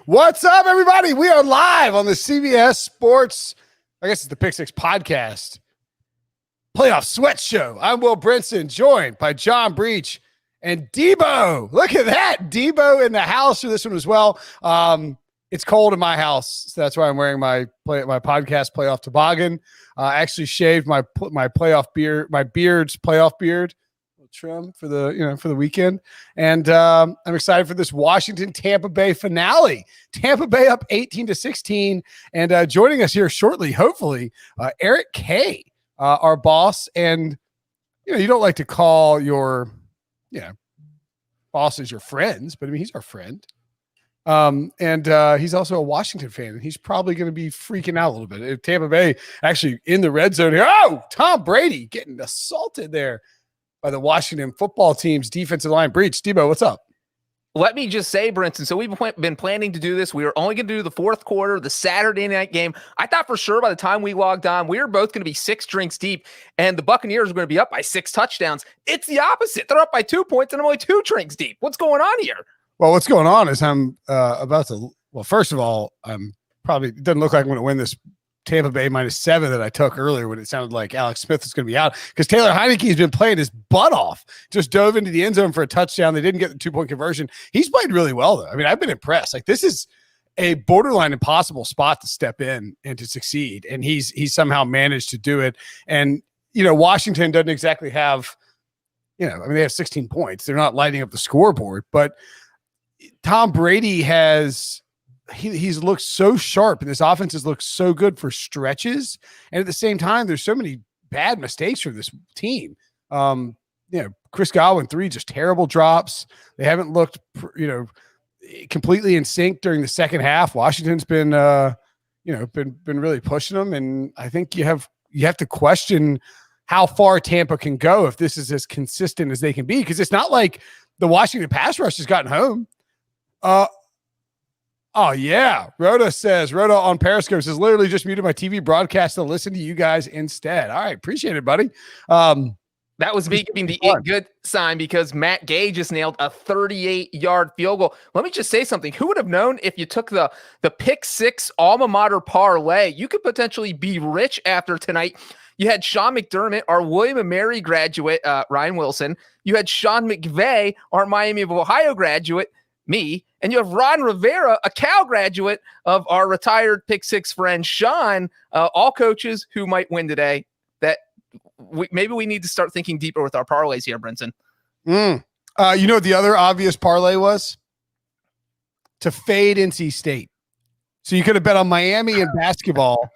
What's up, everybody? We are live on the CBS Sports, I guess it's the Pick Six podcast, playoff sweat show. I'm Will Brinson, joined by John Breech and Debo. Look at that. Debo in the house for this one as well. It's cold in my house, so that's why I'm wearing my podcast playoff toboggan. I actually shaved my playoff beard, my beard's playoff beard. Trim for the weekend, and I'm excited for this Washington Tampa Bay finale. Tampa Bay up 18-16, and joining us here shortly, hopefully, Eric K, our boss. And you don't like to call your bosses your friends, but I mean he's our friend. And he's also a Washington fan, and he's probably going to be freaking out a little bit if Tampa Bay actually in the red zone here. Oh, Tom Brady getting assaulted there by the Washington football team's defensive line. Breech. Debo, what's up? Let me just say, Brinson, so we've been planning to do this. We were only going to do the fourth quarter, the Saturday night game. I thought for sure by the time we logged on, we were both going to be 6 drinks deep, and the Buccaneers were going to be up by 6 touchdowns. It's the opposite. They're up by 2 points, and I'm only 2 drinks deep. What's going on here? Well, what's going on is I'm about to – well, first of all, I'm probably – it doesn't look like I'm going to win this Tampa Bay -7 that I took earlier when it sounded like Alex Smith was going to be out, because Taylor Heinicke has been playing his butt off. Just dove into the end zone for a touchdown. They didn't get the 2-point conversion. He's played really well, though. I mean, I've been impressed. Like, this is a borderline impossible spot to step in and to succeed, and he's somehow managed to do it. And Washington doesn't exactly have, I mean, they have 16 points. They're not lighting up the scoreboard, but Tom Brady has. He's looked so sharp, and this offense has looked so good for stretches. And at the same time, there's so many bad mistakes from this team. Chris Godwin, 3 just terrible drops. They haven't looked, completely in sync during the second half. Washington's been, been really pushing them. And I think you have to question how far Tampa can go if this is as consistent as they can be, because it's not like the Washington pass rush has gotten home. Oh, yeah. Rhoda on Periscope says, literally just muted my TV broadcast to listen to you guys instead. All right. Appreciate it, buddy. That was me giving the good sign because Matt Gay just nailed a 38-yard field goal. Let me just say something. Who would have known if you took the pick 6 alma mater parlay, you could potentially be rich after tonight. You had Sean McDermott, our William & Mary graduate, Ryan Wilson. You had Sean McVay, our Miami of Ohio graduate, me, and you have Ron Rivera, a Cal graduate of our retired Pick Six friend Sean, all coaches who might win today. That maybe we need to start thinking deeper with our parlays here, Brinson. The other obvious parlay was to fade NC State. So you could have bet on Miami in basketball.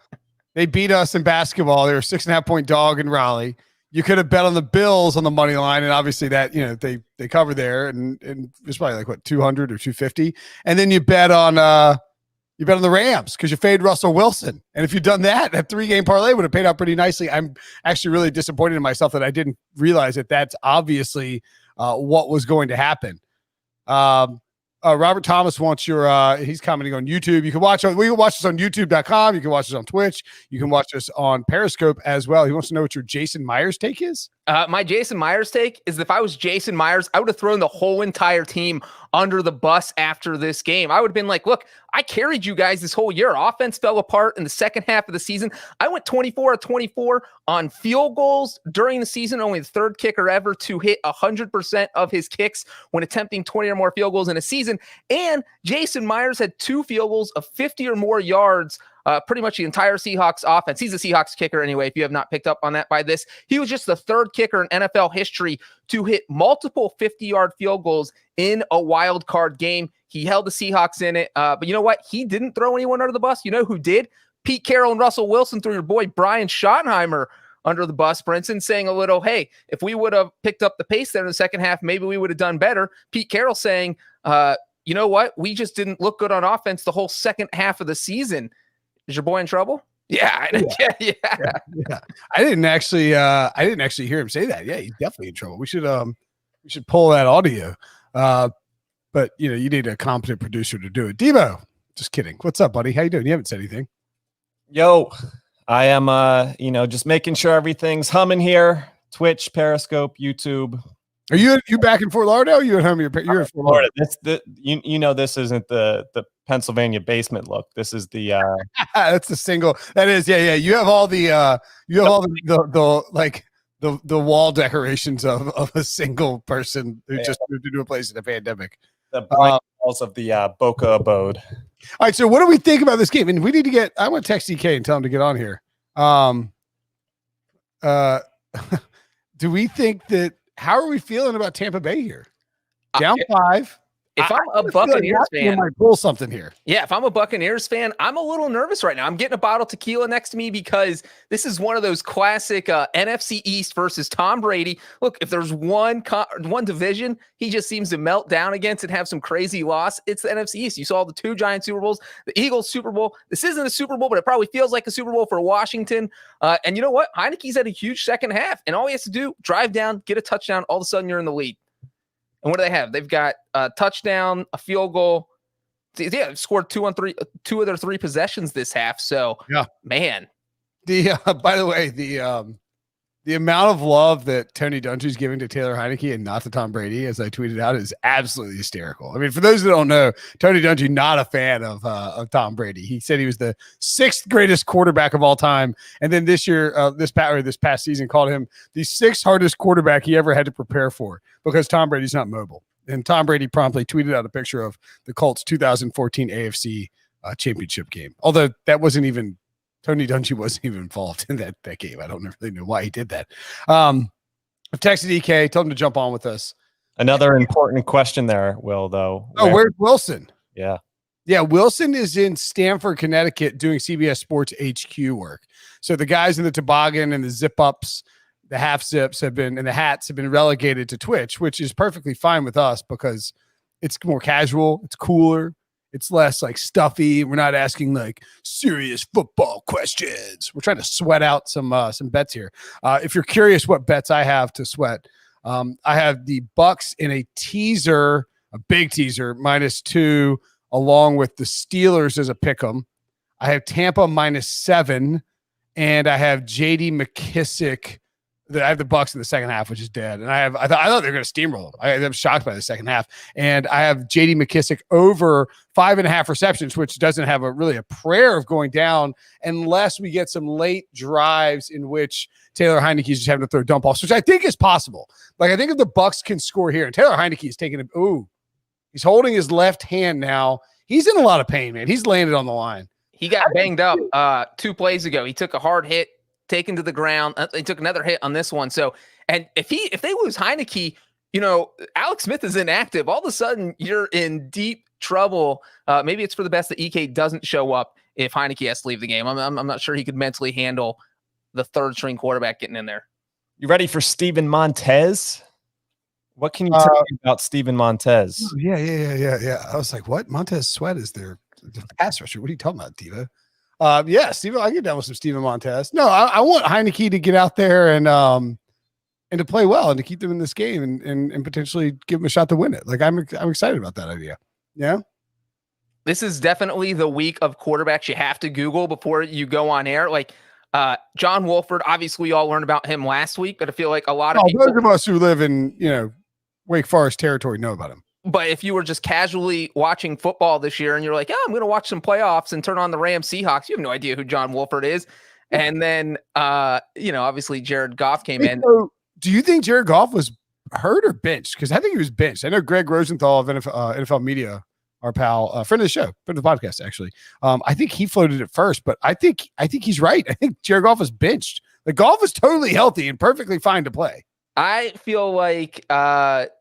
They beat us in basketball. They were 6.5-point dog in Raleigh. You could have bet on the Bills on the money line, and obviously that they cover there, and it's probably like what 200 or 250. And then you bet on the Rams because you fade Russell Wilson. And if you'd done that 3-game parlay would have paid out pretty nicely. I'm actually really disappointed in myself that I didn't realize that that's obviously what was going to happen. Robert Thomas wants he's commenting on YouTube. You can watch us on youtube.com. You can watch us on Twitch. You can watch us on Periscope as well. He wants to know what your Jason Myers take is. My Jason Myers take is if I was Jason Myers, I would have thrown the whole entire team under the bus after this game. I would have been like, look, I carried you guys this whole year. Offense fell apart in the second half of the season. I went 24 of 24 on field goals during the season, only the 3rd kicker ever to hit 100% of his kicks when attempting 20 or more field goals in a season. And Jason Myers had 2 field goals of 50 or more yards pretty much the entire Seahawks offense. He's a Seahawks kicker anyway, if you have not picked up on that by this. He was just the 3rd kicker in NFL history to hit multiple 50-yard field goals in a wild card game. He held the Seahawks in it. But you know what? He didn't throw anyone under the bus. You know who did? Pete Carroll and Russell Wilson threw your boy Brian Schottenheimer under the bus. Brinson saying a little, hey, if we would have picked up the pace there in the second half, maybe we would have done better. Pete Carroll saying, you know what? We just didn't look good on offense the whole second half of the season. Is your boy in trouble? Yeah. I didn't actually hear him say that. Yeah, he's definitely in trouble. We should pull that audio. But you need a competent producer to do it. Debo, just kidding. What's up, buddy? How you doing? You haven't said anything. Yo, I am just making sure everything's humming here. Twitch, Periscope, YouTube. Are you back in Fort Lauderdale? Or you at home? You're in Fort Florida. Lauderdale. This isn't the Pennsylvania basement look. This is the that's the single. That is, yeah. You have all the the wall decorations of a single person who just moved into a place in a pandemic. The blank walls of the Boca abode. All right, so what do we think about this game? And we need to get. I want to text DK and tell him to get on here. Do we think that? How are we feeling about Tampa Bay here? Down 5. If I'm a Buccaneers fan, I might pull something here. Yeah, if I'm a Buccaneers fan, I'm a little nervous right now. I'm getting a bottle of tequila next to me because this is one of those classic NFC East versus Tom Brady. Look, if there's one division he just seems to melt down against and have some crazy loss, it's the NFC East. You saw the 2 giant Super Bowls, the Eagles Super Bowl. This isn't a Super Bowl, but it probably feels like a Super Bowl for Washington. And you know what? Heinicke's had a huge second half, and all he has to do, drive down, get a touchdown. All of a sudden, you're in the lead. And what do they have? They've got a touchdown, a field goal. Yeah, scored 2 of their 3 possessions this half. So, yeah, man. By the way, the amount of love that Tony Dungy's giving to Taylor Heinicke and not to Tom Brady, as I tweeted out, is absolutely hysterical. I mean, for those that don't know, Tony Dungy not a fan of Tom Brady. He said he was the 6th greatest quarterback of all time, and then this year, this past season, called him the 6th hardest quarterback he ever had to prepare for because Tom Brady's not mobile. And Tom Brady promptly tweeted out a picture of the Colts' 2014 AFC championship game, although that wasn't even. Tony Dungy wasn't even involved in that game. I don't really know why he did that. I've texted EK, told him to jump on with us. Another important question there, Will, though. Where's Wilson? Yeah. Yeah, Wilson is in Stamford, Connecticut doing CBS Sports HQ work. So the guys in the toboggan and the zip-ups, the half-zips and the hats have been relegated to Twitch, which is perfectly fine with us because it's more casual, it's cooler. It's less like stuffy. We're not asking like serious football questions. We're trying to sweat out some bets here. If you're curious what bets I have to sweat, I have the Bucs in a teaser, a big teaser, -2, along with the Steelers as a pick'em. I have Tampa -7, and I have J.D. McKissick. I have the Bucs in the second half, which is dead. And I thought they were going to steamroll them. I'm shocked by the second half. And I have J.D. McKissick over 5.5 receptions, which doesn't have really a prayer of going down unless we get some late drives in which Taylor Heinicke is just having to throw dump offs, which I think is possible. Like, I think if the Bucs can score here, and Taylor Heinicke is taking he's holding his left hand now. He's in a lot of pain, man. He's landed on the line. He got banged up 2 plays ago. He took a hard hit, taken to the ground. They took another hit on this one. So, and if they lose Heinicke, Alex Smith is inactive. All of a sudden, you're in deep trouble. Maybe it's for the best that EK doesn't show up if Heinicke has to leave the game. I'm not sure he could mentally handle the 3rd string quarterback getting in there. You ready for Steven Montez? What can you tell me about Steven Montez? Yeah. I was like, what? Montez Sweat is their pass rusher. What are you talking about, Diva? Yeah, Steven, I get down with some Steven Montez. No, I want Heinicke to get out there and to play well and to keep them in this game and potentially give them a shot to win it. Like I'm excited about that idea. Yeah. This is definitely the week of quarterbacks you have to Google before you go on air. Like John Wolford, obviously we all learned about him last week, but I feel like a lot of people, those of us who live in, Wake Forest territory know about him. But if you were just casually watching football this year and you're like, I'm going to watch some playoffs and turn on the Rams Seahawks, you have no idea who John Wolford is. And then, obviously Jared Goff came in. So do you think Jared Goff was hurt or benched? Because I think he was benched. I know Greg Rosenthal of NFL Media, our pal, friend of the show, friend of the podcast, actually. I think he floated it first, but I think he's right. I think Jared Goff was benched. The Goff is totally healthy and perfectly fine to play. I feel like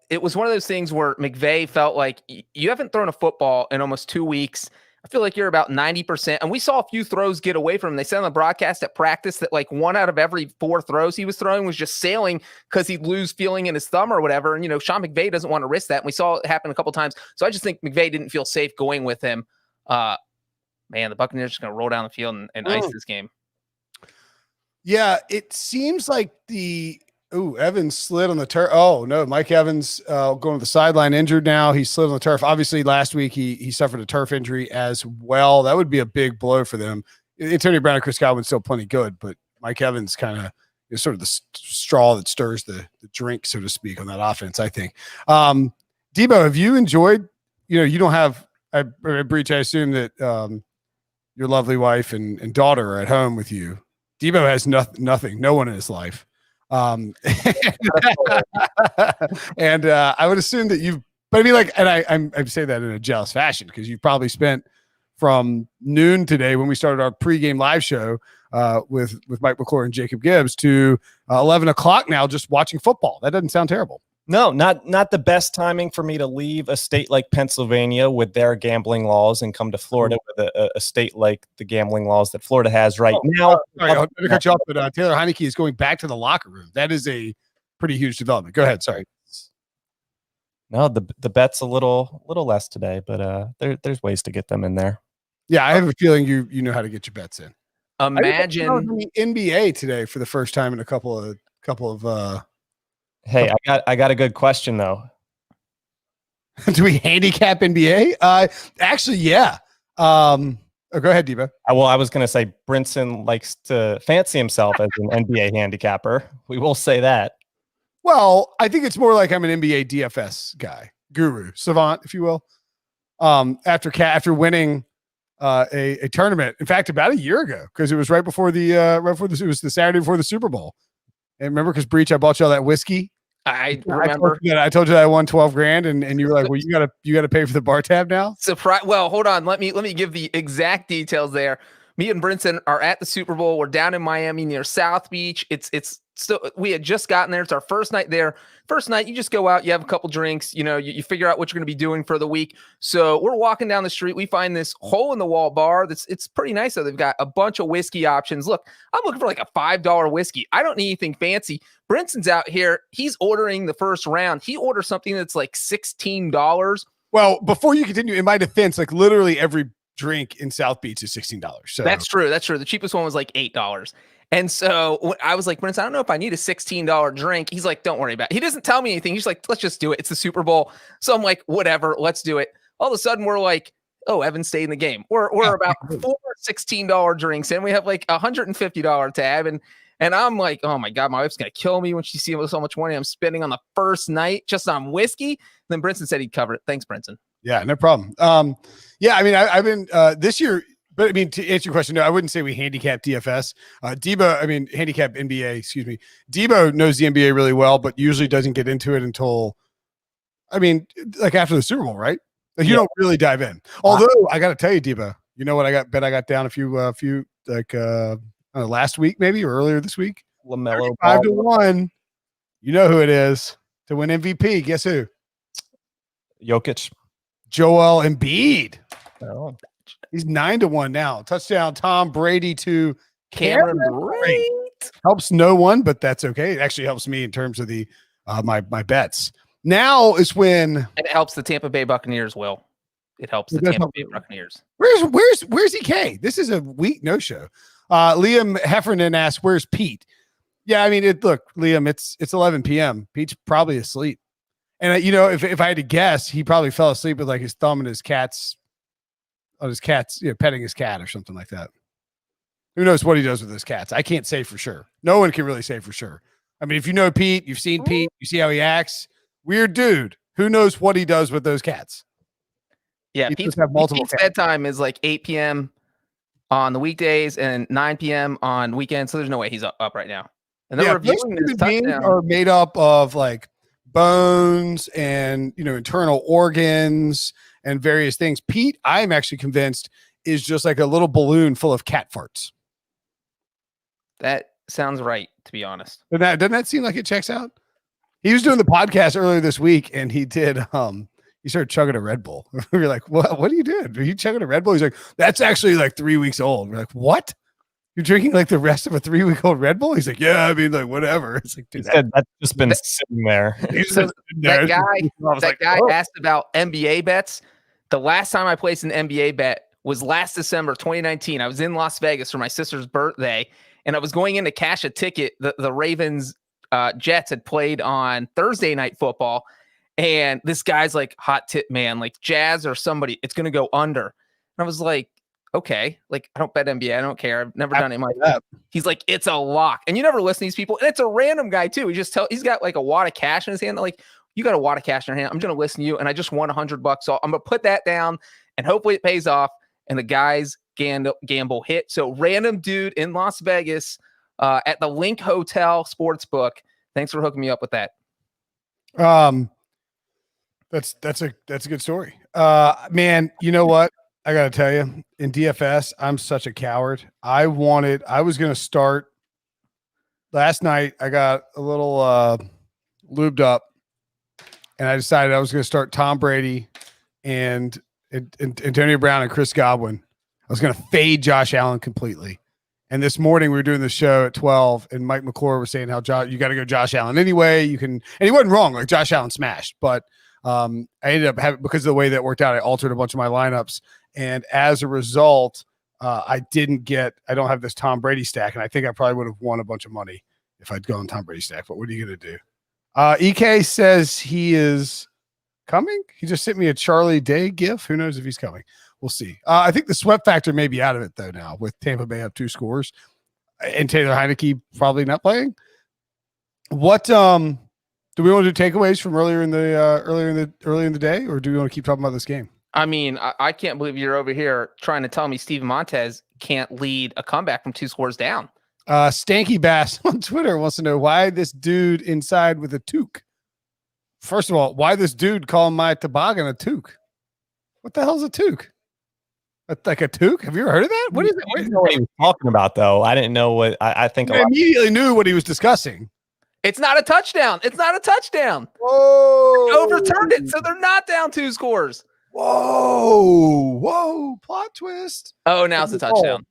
it was one of those things where McVay felt like you haven't thrown a football in almost 2 weeks. I feel like you're about 90%. And we saw a few throws get away from him. They said on the broadcast at practice that like 1 out of every 4 throws he was throwing was just sailing because he'd lose feeling in his thumb or whatever. And, Sean McVay doesn't want to risk that. And we saw it happen a couple times. So I just think McVay didn't feel safe going with him. The Buccaneers are just going to roll down the field and ice this game. Yeah, it seems like Evans slid on the turf. Oh, no, Mike Evans going to the sideline injured now. He slid on the turf. Obviously, last week he suffered a turf injury as well. That would be a big blow for them. Antonio Brown and Chris Godwin's still plenty good, but Mike Evans kind of, sort of the straw that stirs the drink, so to speak, on that offense, I think. Debo, have you enjoyed, you don't have, Breech, I assume that your lovely wife and daughter are at home with you. Debo has nothing, no one in his life. And I would assume that but I mean, like, and I say that in a jealous fashion because you've probably spent from noon today when we started our pregame live show with Mike McClure and Jacob Gibbs to 11 o'clock now just watching football. That doesn't sound terrible. No, not the best timing for me to leave a state like Pennsylvania with their gambling laws and come to Florida with a state like the gambling laws that Florida has now. Sorry, I'll cut you off, but Taylor Heinicke is going back to the locker room. That is a pretty huge development. Go ahead. Sorry. No, the bet's a little less today, but there's ways to get them in there. Yeah, I have a feeling you know how to get your bets in. Imagine the NBA today for the first time in a couple of. Oh. Hey, I got a good question though. Do we handicap NBA? Actually, yeah. Go ahead, Debo. I was going to say Brinson likes to fancy himself as an NBA handicapper. We will say that. Well, I think it's more like I'm an NBA DFS guy, guru, savant, if you will. After winning a tournament, in fact, about a year ago, because it was right before it was the Saturday before the Super Bowl. And remember, because Breech, I bought you all that whiskey. I remember. I told you that I won 12 grand, and you were like, "Well, you gotta pay for the bar tab now." Surprise! Well, hold on. Let me give the exact details there. Me and Brinson are at the Super Bowl. We're down in Miami near South Beach. It's still, we had just gotten there. It's our first night there. First night, you just go out, you have a couple drinks, you figure out what you're going to be doing for the week. So we're walking down the street. We find this hole in the wall bar. It's pretty nice. So they've got a bunch of whiskey options. Look, I'm looking for like a $5 whiskey. I don't need anything fancy. Brinson's out here. He's ordering the first round. He orders something that's like $16. Well, before you continue, in my defense, like literally every drink in South Beach is $16. So That's true. The cheapest one was like $8. And so I was like, Brinson, I don't know if I need a $16 drink. He's like, don't worry about it. He doesn't tell me anything. He's like, let's just do it. It's the Super Bowl. So I'm like, whatever, let's do it. All of a sudden we're like, oh, Evan stayed in the game. We're about 4 $16 drinks and we have like $150 tab. And I'm like, oh my God, my wife's going to kill me when she sees so much money I'm spending on the first night just on whiskey. Then Brinson said he'd cover it. Thanks, Brinson. Yeah, no problem. Yeah, I mean, I've been this year, but I mean, to answer your question, no, I wouldn't say we handicap DFS. Handicap NBA, excuse me. Debo knows the NBA really well, but usually doesn't get into it until, like after the Super Bowl, right? Like you don't really dive in. Although I got to tell you, Debo, you know what I got down a few like last week maybe or earlier this week. LaMelo 5-1. You know who it is to win MVP. Guess who? Jokic. Joel Embiid. Oh. He's 9-1 now. Touchdown Tom Brady to Cameron Brate. Helps no one, but that's okay. It actually helps me in terms of the my bets. Now is when and it helps the Tampa Bay Buccaneers. Will it helps the Tampa Bay Buccaneers? Where's EK? This is a week no show. Liam Heffernan asks, "Where's Pete?" Yeah, I mean, look, Liam, it's 11 p.m. Pete's probably asleep. And if I had to guess, he probably fell asleep with like his thumb in his cat's, petting his cat or something like that. Who knows what he does with his cats? I can't say for sure. No one can really say for sure. I mean, if you know Pete, you've seen Pete, you see how he acts. Weird dude. Who knows what he does with those cats? Yeah, Pete's bedtime is like 8 p.m. on the weekdays and 9 p.m. on weekends. So there's no way he's up right now. And then reviewing this touchdown are made up of like bones and internal organs and various things. Pete, I'm actually convinced, is just like a little balloon full of cat farts. That sounds right, to be honest. Doesn't that seem like it checks out? He was doing the podcast earlier this week and he did he started chugging a Red Bull. We were like, what are you doing? Are you chugging a Red Bull? He's like, that's actually like 3 weeks old. We're like, what? You're drinking like the rest of a 3-week-old Red Bull? He's like, yeah, I mean, like, whatever. It's like, dude, that's just been sitting there. That guy asked about NBA bets. The last time I placed an NBA bet was last December 2019. I was in Las Vegas for my sister's birthday, and I was going in to cash a ticket. The Ravens Jets had played on Thursday Night Football, and this guy's like, hot tip, man, like Jazz or somebody, it's going to go under. And I was like, okay, like I don't bet NBA. I don't care. I've never done it in my life. He's like, it's a lock. And you never listen to these people. And it's a random guy too. He's got like a wad of cash in his hand. Like, you got a wad of cash in your hand. I'm going to listen to you. And I just won $100. So I'm going to put that down and hopefully it pays off. And the guy's gamble hit. So random dude in Las Vegas at the Link Hotel Sportsbook. Thanks for hooking me up with that. That's a good story. Man, you know what? I got to tell you, in DFS, I'm such a coward. I was going to start last night. I got a little lubed up and I decided I was going to start Tom Brady and Antonio Brown and Chris Godwin. I was going to fade Josh Allen completely. And this morning we were doing the show at 12 and Mike McClure was saying how you got to go Josh Allen anyway. And he wasn't wrong. Like Josh Allen smashed, but I ended up having, because of the way that worked out, I altered a bunch of my lineups. And as a result, I don't have this Tom Brady stack. And I think I probably would have won a bunch of money if I'd gone Tom Brady stack. But what are you going to do? EK says he is coming. He just sent me a Charlie Day gif. Who knows if he's coming? We'll see. I think the sweat factor may be out of it though now with Tampa Bay up 2 scores and Taylor Heinicke probably not playing. What do we want to do takeaways from earlier in the day, or do we want to keep talking about this game? I mean, I can't believe you're over here trying to tell me Steven Montez can't lead a comeback from 2 scores down. Stanky Bass on Twitter wants to know why this dude inside with a toque. First of all, why this dude calling my toboggan a toque? What the hell's a toque? Like a toque? Have you ever heard of that? What is it? I didn't know what he was talking about, though. I didn't know what I think. I immediately knew what he was discussing. It's not a touchdown. It's not a touchdown. Whoa! Overturned it, so they're not down 2 scores. Whoa! Plot twist. Oh, now it's a touchdown.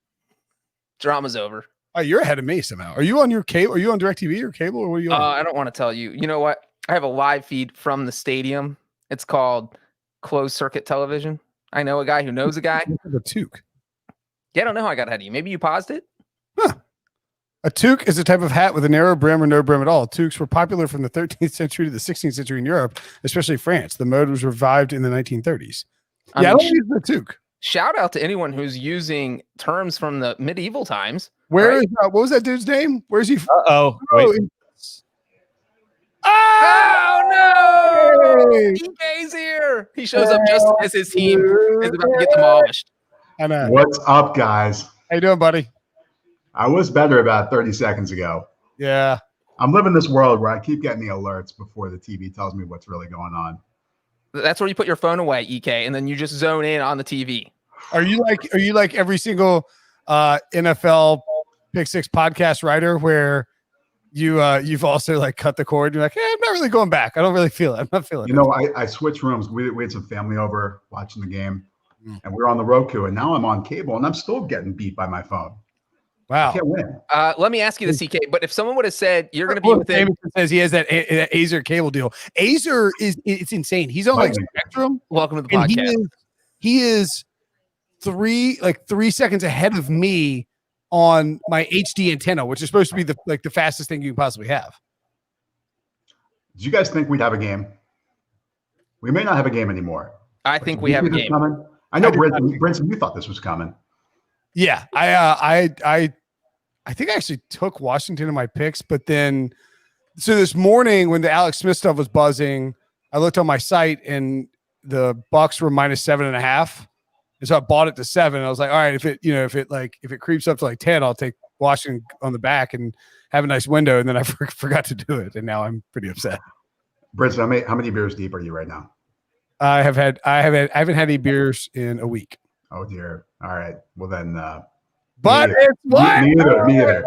Drama's over. Oh, you're ahead of me somehow. Are you on your cable? Are you on DirecTV or cable, or what are you on? I don't want to tell you. You know what? I have a live feed from the stadium. It's called closed circuit television. I know a guy who knows a guy. A toque. Yeah, I don't know how I got ahead of you. Maybe you paused it? Huh. A toque is a type of hat with a narrow brim or no brim at all. Toques were popular from the 13th century to the 16th century in Europe, especially France. The mode was revived in the 1930s. I don't use the toque. Shout out to anyone who's using terms from the medieval times. Where is what was that dude's name? Where's he? Wait. Oh no! EK's here. He shows up just as his team is about to get demolished. I know. What's up, guys? How you doing, buddy? I was better about 30 seconds ago. Yeah. I'm living this world where I keep getting the alerts before the TV tells me what's really going on. That's where you put your phone away, EK, and then you just zone in on the TV. Are you like every single NFL Pick Six podcast writer where you've also like cut the cord? You're like, hey, I'm not really going back. I don't really feel it. I'm not feeling it. You know, I switched rooms. We had some family over watching the game, and we were on the Roku, and now I'm on cable, and I'm still getting beat by my phone. Wow. I can't win. Let me ask you this, EK, but if someone would have said you're going to be within... Davidson says he has that Azer cable deal. Azer it's insane. He's on like Spectrum. Welcome to the podcast. He is 3 seconds ahead of me on my HD antenna, which is supposed to be the fastest thing you can possibly have. Did you guys think we'd have a game? We may not have a game anymore. I think we have a game. Coming? I know, Brinson, you thought this was coming. Yeah, I think I actually took Washington in my picks, but then so this morning when the Alex Smith stuff was buzzing, I looked on my site and the Bucs were -7.5. And so I bought it to 7. I was like, all right, if it creeps up to like 10, I'll take Washington on the back and have a nice window. And then I forgot to do it. And now I'm pretty upset. Brinson, how many beers deep are you right now? I haven't had any beers in a week. Oh dear. All right. Well then, but it's what? Me either.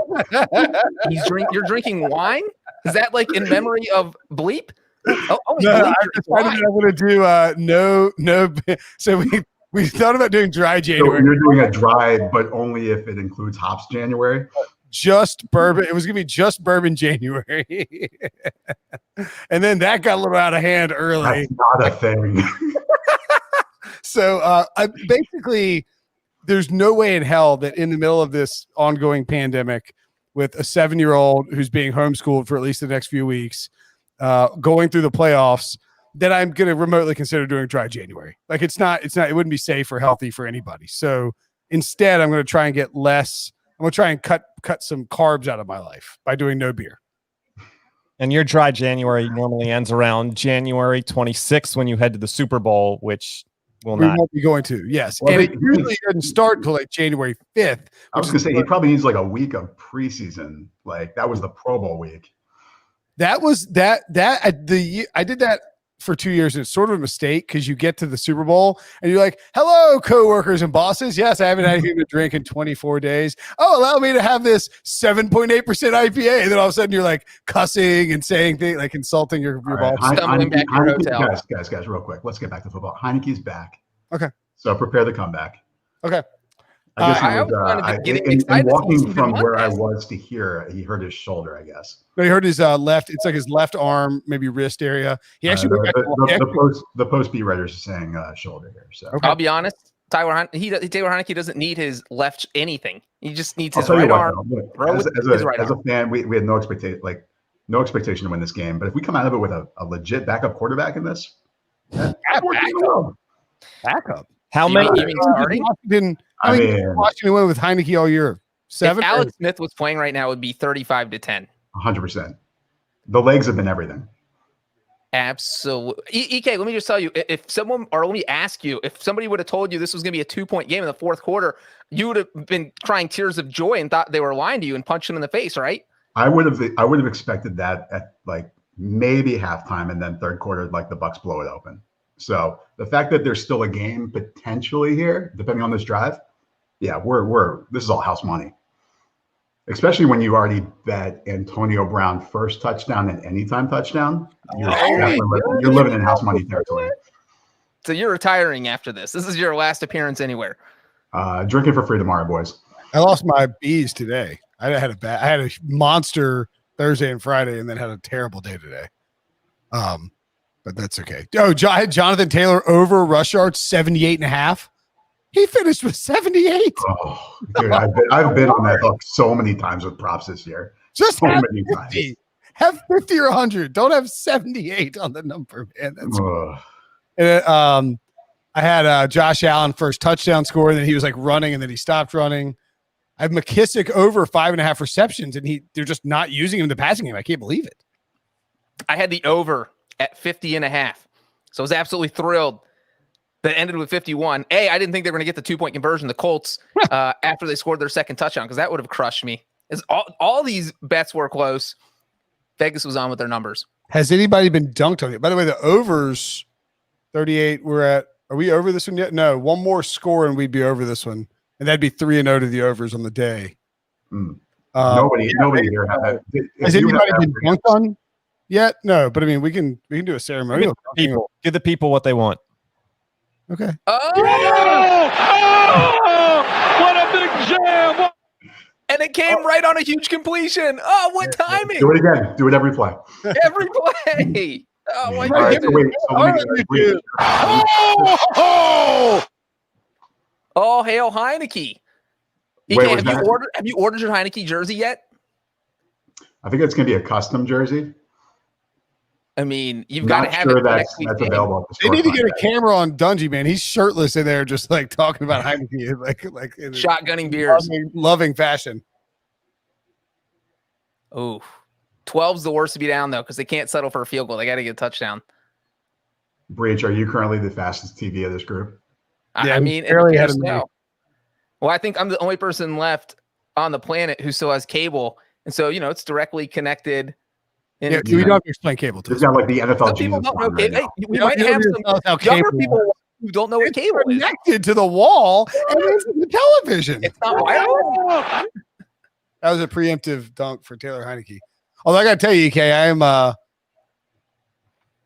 You're drinking wine? Is that like in memory of Bleep? No, I decided I'm going to do no. So we thought about doing dry January. So you're doing a dry, but only if it includes hops January. Just bourbon. It was going to be just bourbon January, and then that got a little out of hand early. That's not a thing. So basically, there's no way in hell that in the middle of this ongoing pandemic, with a 7-year-old who's being homeschooled for at least the next few weeks, going through the playoffs, that I'm going to remotely consider doing dry January. Like it wouldn't be safe or healthy for anybody. So Instead, I'm going to try and get less. I'm going to try and cut some carbs out of my life by doing no beer. And your dry January normally ends around January 26th when you head to the Super Bowl, which will We not. won't be going to. Yes, Well, and I it think- usually doesn't start until like January 5th. I was going to say, he probably needs like a week of preseason. Like that was the Pro Bowl week. That was I did that for 2 years, and it's sort of a mistake because you get to the Super Bowl and you're like, hello, coworkers and bosses. Yes, I haven't had anything to drink in 24 days. Oh, allow me to have this 7.8% IPA. And then all of a sudden you're like cussing and saying things like insulting your boss. Stumbling back to your hotel. Guys, real quick. Let's get back to football. Heinicke's back. Okay. So prepare the comeback. Okay. I guess I was kind of getting in excited walking since from where I Monday. was to here, he hurt his shoulder, I guess. No, he hurt his left. It's like his left arm, maybe wrist area. He actually went back the post beat writers are saying shoulder here. So Okay. I'll be honest. Taylor Heinicke doesn't need his left anything. He just needs I'll his tell you right what, arm. though, look, Throw as with his right a arm. fan, we had no expectation to win this game. But if we come out of it with a legit backup quarterback in this, backup. How You many? mean starting? Washington went with Heinicke all year. If 7. Alex Smith was playing right now, it would be 35-10. 100%. The legs have been everything. Absolutely. EK, let me just tell you, let me ask you, if somebody would have told you this was going to be a 2-point game in the fourth quarter, you would have been crying tears of joy and thought they were lying to you and punched them in the face, right? I would have expected that at like maybe halftime and then third quarter, like the Bucs blow it open. So the fact that there's still a game potentially here, depending on this drive, yeah, this is all house money. Especially when you already bet Antonio Brown first touchdown and anytime touchdown, you're living in house money territory. So you're retiring after this. This is your last appearance anywhere. Drinking for free tomorrow, boys. I lost my bees today. I had a monster Thursday and Friday, and then had a terrible day today. But that's okay. Oh, I had Jonathan Taylor over rush yards 78.5. He finished with 78. Oh, dude, I've been on that hook so many times with props this year. Just so have many 50. times. Have 50 or 100. Don't have 78 on the number, man. That's Ugh. and, I had Josh Allen first touchdown score, and then he was like running, and then he stopped running. I have McKissick over 5.5 receptions, and they're just not using him in the passing game. I can't believe it. I had the over at 50.5. So I was absolutely thrilled. That ended with 51. I didn't think they were going to get the 2-point conversion, the Colts, after they scored their second touchdown, because that would have crushed me. All these bets were close. Vegas was on with their numbers. Has anybody been dunked on it? By the way, the overs 38. Are we over this one yet? No, one more score and we'd be over this one, and that'd be 3-0 to the overs on the day. Nobody here has anybody been dunked on yet? No, but I mean, we can do a ceremonial. Give the people what they want. Okay. Oh, what a big jam! And it came right on a huge completion. Oh, what timing! Do it again. Do it every play. Every play. Oh my All right, goodness! Oh, hail Heinicke! Wait, have you ordered your Heinicke jersey yet? I think it's going to be a custom jersey. I memean, you've got to have sure it. that's available. They need to get a camera on Dungy, man. He's shirtless in there, just like talking about Heinicke, like in shotgunning beers, loving fashion. Oh, 12's the worst to be down though, because they can't settle for a field goal. They got to get a touchdown. Breech, are you currently the fastest TV of this group? Yeah, I mean, barely had now. Well, I think I'm the only person left on the planet who still has cable, and so it's directly connected. Yeah, we don't have to explain cable to It's got like the NFL. Some people don't know cable. We might have some younger people who don't know what cable is. Connected to the wall and into the television. It's not wireless. That was a preemptive dunk for Taylor Heinicke. Although I got to tell you, EK, I am.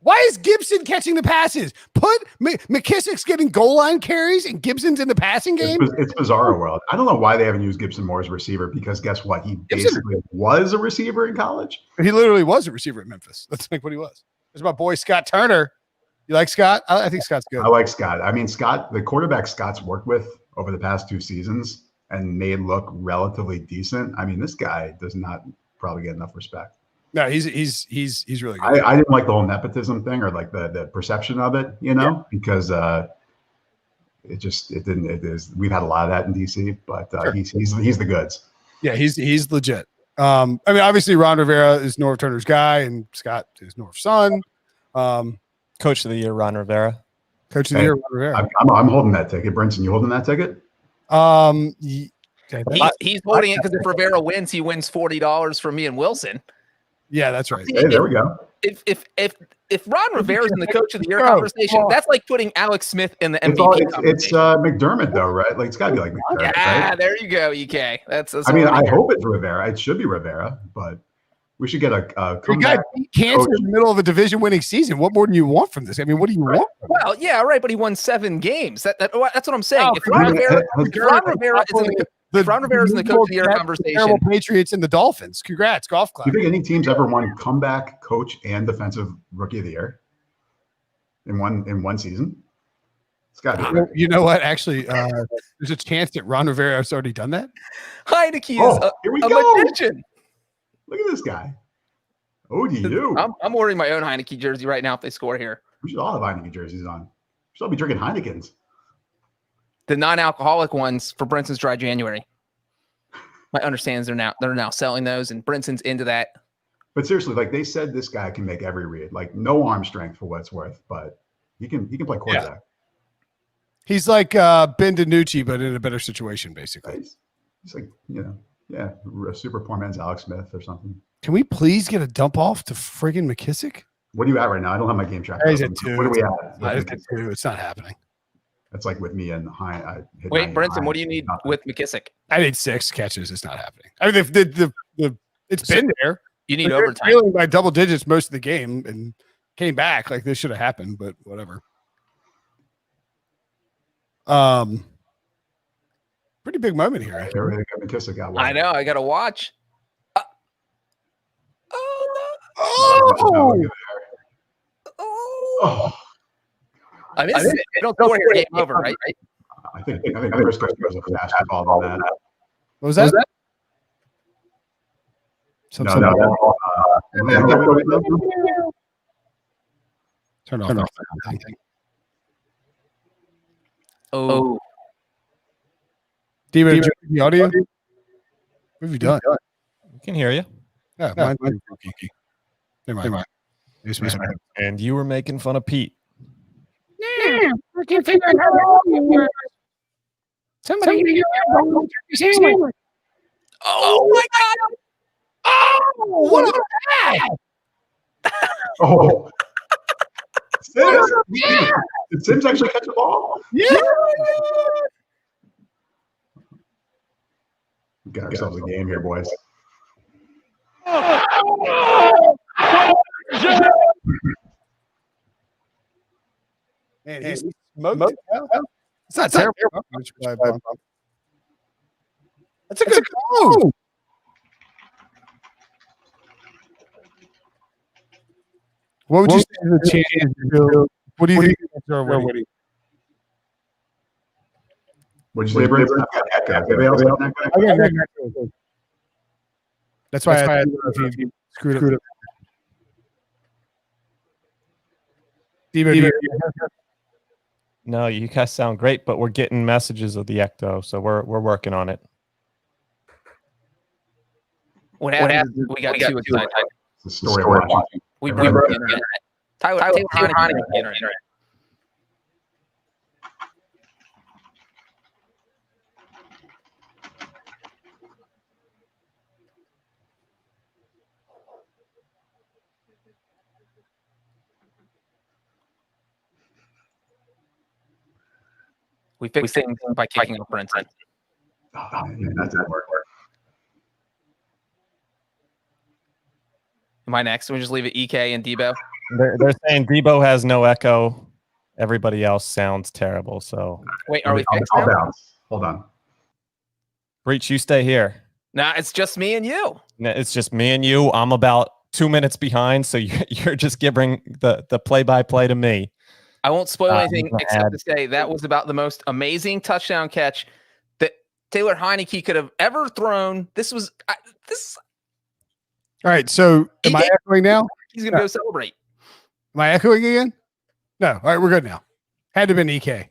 Why is Gibson catching the passes? Put McKissick's getting goal line carries and Gibson's in the passing game. It's bizarre world. I don't know why they haven't used Gibson more as a receiver, because guess what? He basically was a receiver in college. He literally was a receiver at Memphis. That's like what he was. There's my boy Scott Turner. You like Scott? I think Scott's good. I like Scott. I mean, Scott, the quarterback Scott's worked with over the past 2 seasons and made look relatively decent. I mean, this guy does not probably get enough respect. No, he's really good. I didn't like the whole nepotism thing, or like the perception of it, because it didn't. It is. We've had a lot of that in DC, but Sure. he's the goods. Yeah, he's legit. I mean, obviously Ron Rivera is Norv Turner's guy, and Scott is Norv's son. Coach of the year, Ron Rivera. Coach of the year, Ron Rivera. I'm holding that ticket. Brinson, you holding that ticket? He's holding it because if Rivera wins, he wins $40 from me and Wilson. Yeah, that's right. Hey, there we go. If Ron Rivera's in the coach of the year conversation, that's like putting Alex Smith in the MVP. It's McDermott though, right? Like it's got to be like McDermott. Yeah, right? there you go, EK. That's I mean, I hope it's Rivera. It should be Rivera, but we should get a comeback. Cancer in the middle of a division-winning season. What more do you want from this? I mean, what do you want? Well, yeah, right, but he won 7 games. That's what I'm saying. If Ron Rivera is in the coach of the year conversation, terrible Patriots and the Dolphins. Congrats, golf clap. Do you think any team's ever won comeback coach and defensive rookie of the year in one season? It's got to be. You know what? Actually, there's a chance that Ron Rivera has already done that. Heinicke is a magician. Look at this guy. ODU. I'm ordering my own Heinicke jersey right now if they score here. We should all have Heinicke jerseys on. We should all be drinking Heinekens. The non-alcoholic ones for Brinson's Dry January. My understanding is they're now selling those, and Brinson's into that. But seriously, like they said, this guy can make every read. Like no arm strength for what it's worth, but he can play quarterback. Yeah. He's like Ben DiNucci, but in a better situation, basically. He's like, a super poor man's Alex Smith or something. Can we please get a dump off to friggin' McKissick? What are you at right now? I don't have my game tracker. He's at 2. What are we at? It's not happening. That's like with me and High. Wait, Brinson, what do you need with McKissick? I need 6 catches. It's not happening. I mean, it's been there. You need overtime. Trailing by double digits most of the game and came back. Like this should have happened, but whatever. Pretty big moment here. McKissick got I know. I got to watch. I mean, they don't score here. Game over, right? I think Chris goes a faster ball than that. What was that? Turn off. Oh. Demon, the audio? What have you done? We can hear you. Yeah, mine's geeky. Never mind. And you were making fun of Pete. Yeah, we can figure out how it works. Somebody get your sandwich. Oh my God! Oh, what was that? Oh, Did Sims actually catch the ball? Yeah. We got ourselves a game here, boys. Man, he's smoked. It's not terrible. That's a good move. What would you say is the chance? What do you think? What'd you say, Brady? That's why I screwed up. No, you guys sound great, but we're getting messages of the ecto, so we're working on it. What happened? We got too excited. It's the story of watching. We broke the internet. Taylor Heinicke broke the internet. We fixed things by kicking up Brinson. Oh, man, that's that work. Am I next? Can we just leave it EK and Debo? They're saying Debo has no echo. Everybody else sounds terrible. So wait, are we fixed I'll now? bounce. Hold on. Breech, you stay here. Nah, it's just me and you. It's just me and you. I'm about 2 minutes behind, so you're just giving the play-by-play to me. I won't spoil anything except to say that was about the most amazing touchdown catch that Taylor Heinicke could have ever thrown. This was this. All right, so am I echoing now? He's gonna go celebrate. Am I echoing again? No. All right, we're good now. Had to have been EK.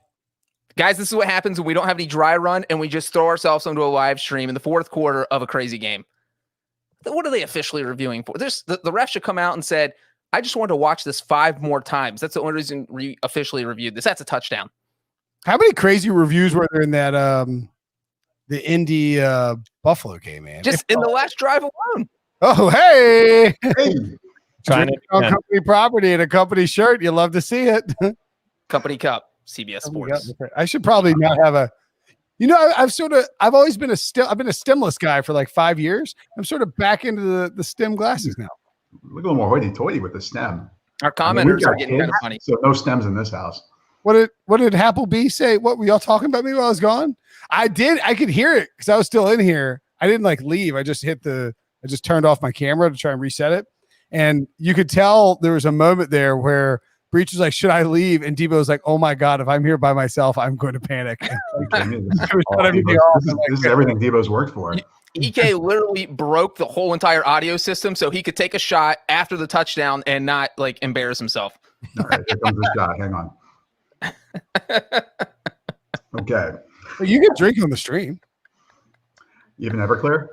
Guys, this is what happens when we don't have any dry run and we just throw ourselves into a live stream in the fourth quarter of a crazy game. What are they officially reviewing for? The ref should come out and said, I just wanted to watch this 5 more times. That's the only reason we officially reviewed this. That's a touchdown. How many crazy reviews were there in that the Indy Buffalo game, man? Just in the last drive alone. Oh, hey. Trying to on company property and a company shirt. You love to see it. Company Cup, CBS Sports. I should probably not have a. You know, I've always been I've been a stemless guy for like 5 years. I'm sort of back into the stem glasses now. Look a little more hoity-toity with the stem. Our commenters are getting kind of funny. So no stems in this house. What did Applebee say? What were y'all talking about me while I was gone? I could hear it because I was still in here. I didn't like leave. I just turned off my camera to try and reset it. And you could tell there was a moment there where Breech was like, should I leave? And Debo was like, oh my God, if I'm here by myself, I'm going to panic. This is everything Debo's worked for. EK literally broke the whole entire audio system so he could take a shot after the touchdown and not like embarrass himself. All right, here comes the shot. Hang on. Okay. Well, you can drink on the stream. You have an Everclear?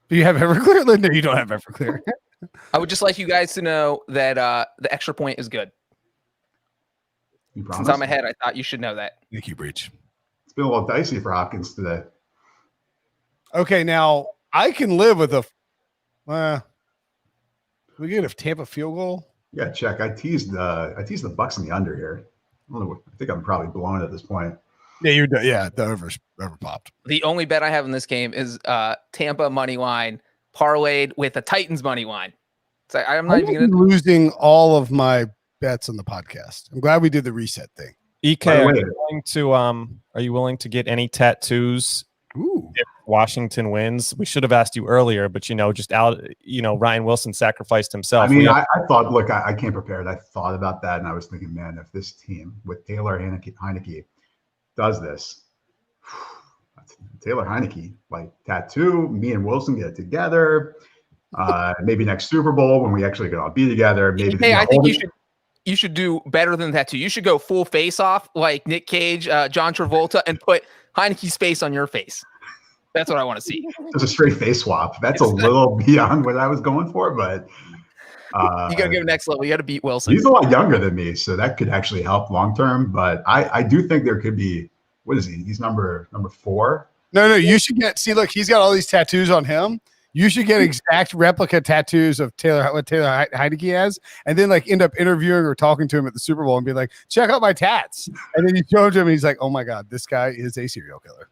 Do you have Everclear? No, you don't have Everclear. I would just like you guys to know that the extra point is good. You promise? Since I'm ahead, I thought you should know that. Thank you, Breech. It's been a little dicey for Hopkins today. Okay, now I can live with we get a Tampa field goal. Yeah, check. I teased the Bucs in the under here. I think I'm probably blown at this point. Yeah, the over popped. The only bet I have in this game is Tampa money line parlayed with a Titans money line. So I'm not even losing all of my bets on the podcast. I'm glad we did the reset thing. EK, are you willing to get any tattoos if Washington wins? We should have asked you earlier, but Ryan Wilson sacrificed himself. I mean, I thought, look, I came prepared. I thought about that, and I was thinking, man, if this team with Taylor Heinicke does this, Taylor Heinicke, like tattoo, me and Wilson get together. Maybe next Super Bowl when we actually can all be together. Maybe. Hey, I think you should do better than that too. You should go full face off like Nick Cage, John Travolta, and put Heinicke's face on your face. That's what I want to see. It's a straight face swap. That's a little beyond what I was going for, but you got to go next level. You got to beat Wilson. He's a lot younger than me, so that could actually help long term. But I do think there could be. What is he? He's number 4. No. You should look, he's got all these tattoos on him. You should get exact replica tattoos of what Taylor Heinicke has, and then like end up interviewing or talking to him at the Super Bowl and be like, check out my tats. And then you show him and he's like, oh my God, this guy is a serial killer.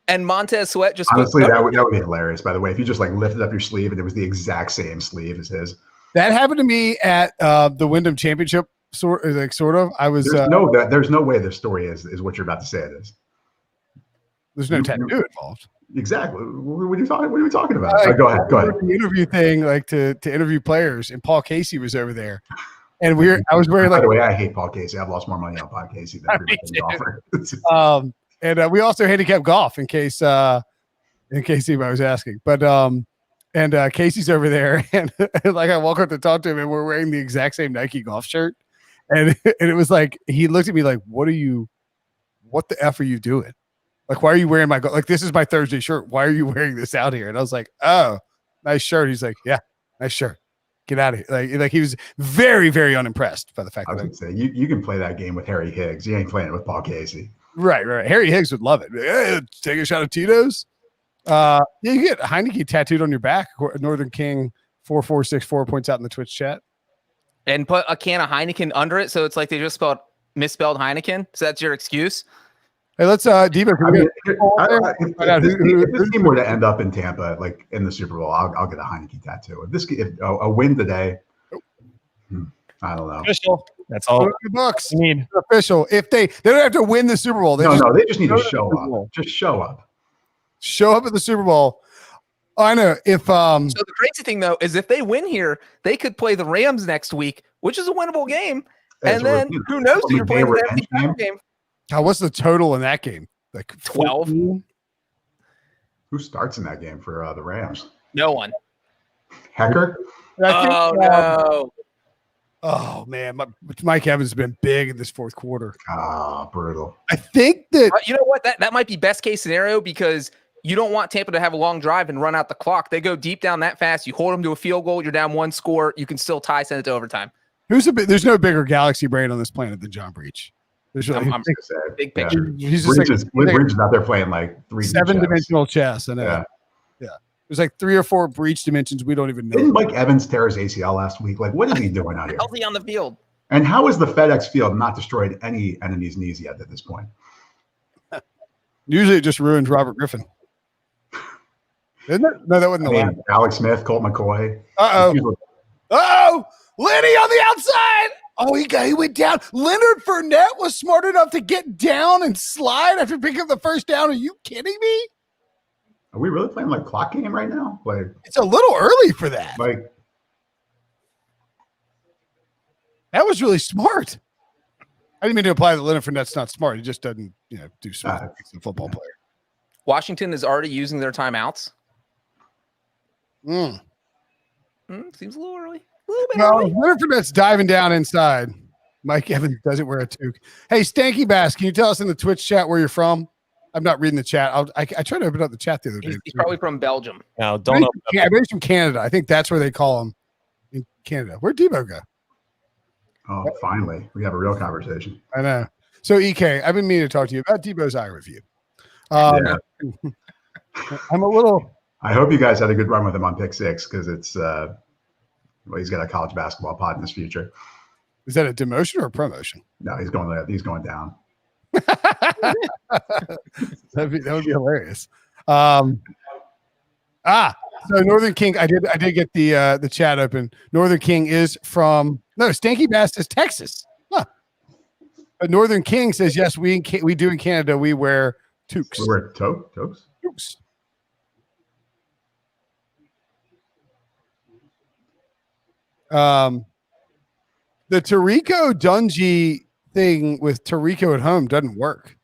And Montez Sweat just honestly, that would be hilarious, by the way, if you just like lifted up your sleeve and it was the exact same sleeve as his. That happened to me at the Wyndham Championship, sort of. I was there's no way this story is what you're about to say it is. There's no tattoo involved. Exactly. What are you talking about? Go ahead. The interview thing, like to interview players, and Paul Casey was over there, and I was wearing like. By the way, I hate Paul Casey. I've lost more money on Paul Casey than everybody offer. And we also handicapped golf in case anybody was asking, but and Casey's over there, and like I walk up to talk to him, and we're wearing the exact same Nike golf shirt, and it was like he looked at me like, what the F are you doing? Like, why are you wearing this is my Thursday shirt. Why are you wearing this out here? And I was like, oh, nice shirt. He's like, yeah, nice shirt. Get out of here. Like he was very, very unimpressed by the fact I was going to say, you can play that game with Harry Higgs. You ain't playing it with Paul Casey. Right. Harry Higgs would love it. Hey, take a shot of Tito's. You get Heinicke tattooed on your back. Northern King 4464 points out in the Twitch chat. And put a can of Heineken under it, so it's like they just misspelled Heineken. So that's your excuse. Hey, let's Debo. If this team were to end up in Tampa, like in the Super Bowl, I'll get a Heineke tattoo. If a win today, I don't know. Official. That's all. The Bucs need official. If they don't have to win the Super Bowl. They just need to show up. Just show up. Show up at the Super Bowl. Oh, I know. So the crazy thing though is if they win here, they could play the Rams next week, which is a winnable game. And then who knows who you're playing the game. What's the total in that game? Like 12. Who starts in that game for the Rams? No one. Hecker? No. Oh man, Mike Evans has been big in this fourth quarter. Brutal. I think that You know what? That might be best case scenario because you don't want Tampa to have a long drive and run out the clock. They go deep down that fast. You hold them to a field goal. You're down one score. You can still tie, send it to overtime. there's no bigger galaxy brain on this planet than John Breech. There's really, I'm big picture. he's just Breech is out there playing like 7-dimensional chess. I know. Yeah. There's like 3 or 4 Breech dimensions we don't even know. Didn't Mike Evans tear his ACL last week? Like, what is he doing out here? Healthy on the field. And how is the FedEx Field not destroyed any enemy's knees yet at this point? Usually it just ruins Robert Griffin. Isn't it? No, that wasn't the last. Alex Smith, Colt McCoy. Oh, Lenny on the outside. Oh, he went down. Leonard Fournette was smart enough to get down and slide after picking up the first down. Are you kidding me? Are we really playing like clock game right now? Like, it's a little early for that. Like, that was really smart. I didn't mean to imply that Leonard Fournette's not smart. He just doesn't, do smart things as a football player. Washington is already using their timeouts. Seems a little early. Leonard Fournette's diving down inside. Mike Evans doesn't wear a toque. Hey, Stanky Bass, can you tell us in the Twitch chat where you're from? I'm not reading the chat. I tried to open up the chat the other day. He's probably from Belgium. No, don't. I bet he's from Canada. I think that's where they call him in Canada. Where'd Debo go? Oh, finally, we have a real conversation. I know. So, EK, I've been meaning to talk to you about Debo's eye review. I'm a little. I hope you guys had a good run with him on Pick 6 because it's he's got a college basketball pod in his future. Is that a demotion or a promotion? No, he's going down. that would be hilarious. So Northern King, I did get the chat open. Northern King is from Stanky Bass is Texas. Huh. But Northern King says yes, we do in Canada. We wear toques. We wear toques. Toques. The Tarico Dungy thing with Tarico at home doesn't work.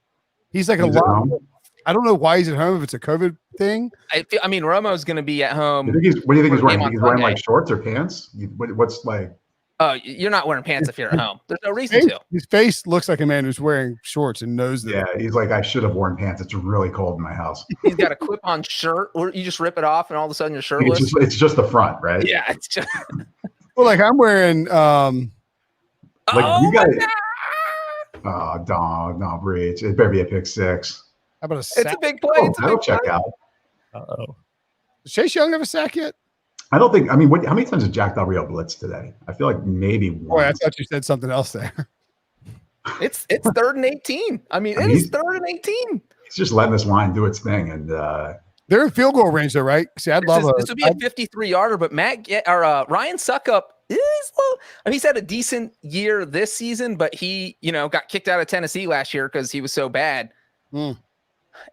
He's like I don't know why he's at home if it's a COVID thing. I mean, Romo's going to be at home. What do you think he's wearing? He's wearing like shorts or pants? What's like? Oh, you're not wearing pants if you're at home. There's no reason to. His face looks like a man who's wearing shorts and knows that. Yeah, he's like, I should have worn pants. It's really cold in my house. He's got a clip-on shirt, or you just rip it off, and all of a sudden you're shirtless. It's just the front, right? Yeah, it's just. Well, like I'm wearing. You got. Oh, dog, no, Breech. It better be a pick 6. How about a It's sack? a big play. That'll check out. Uh-oh. Does Chase Young have a sack yet? I don't think. I mean, how many times did Jack Del Rio blitz today? I feel like maybe one. Boy, I thought you said something else there. It's 3rd and 18. I mean, it is 3rd and 18. He's just letting this line do its thing, and they're in field goal range, though, right? See, I'd love this would be a 53-yarder, but Ryan Suckup is. I mean, he's had a decent year this season, but he, got kicked out of Tennessee last year because he was so bad.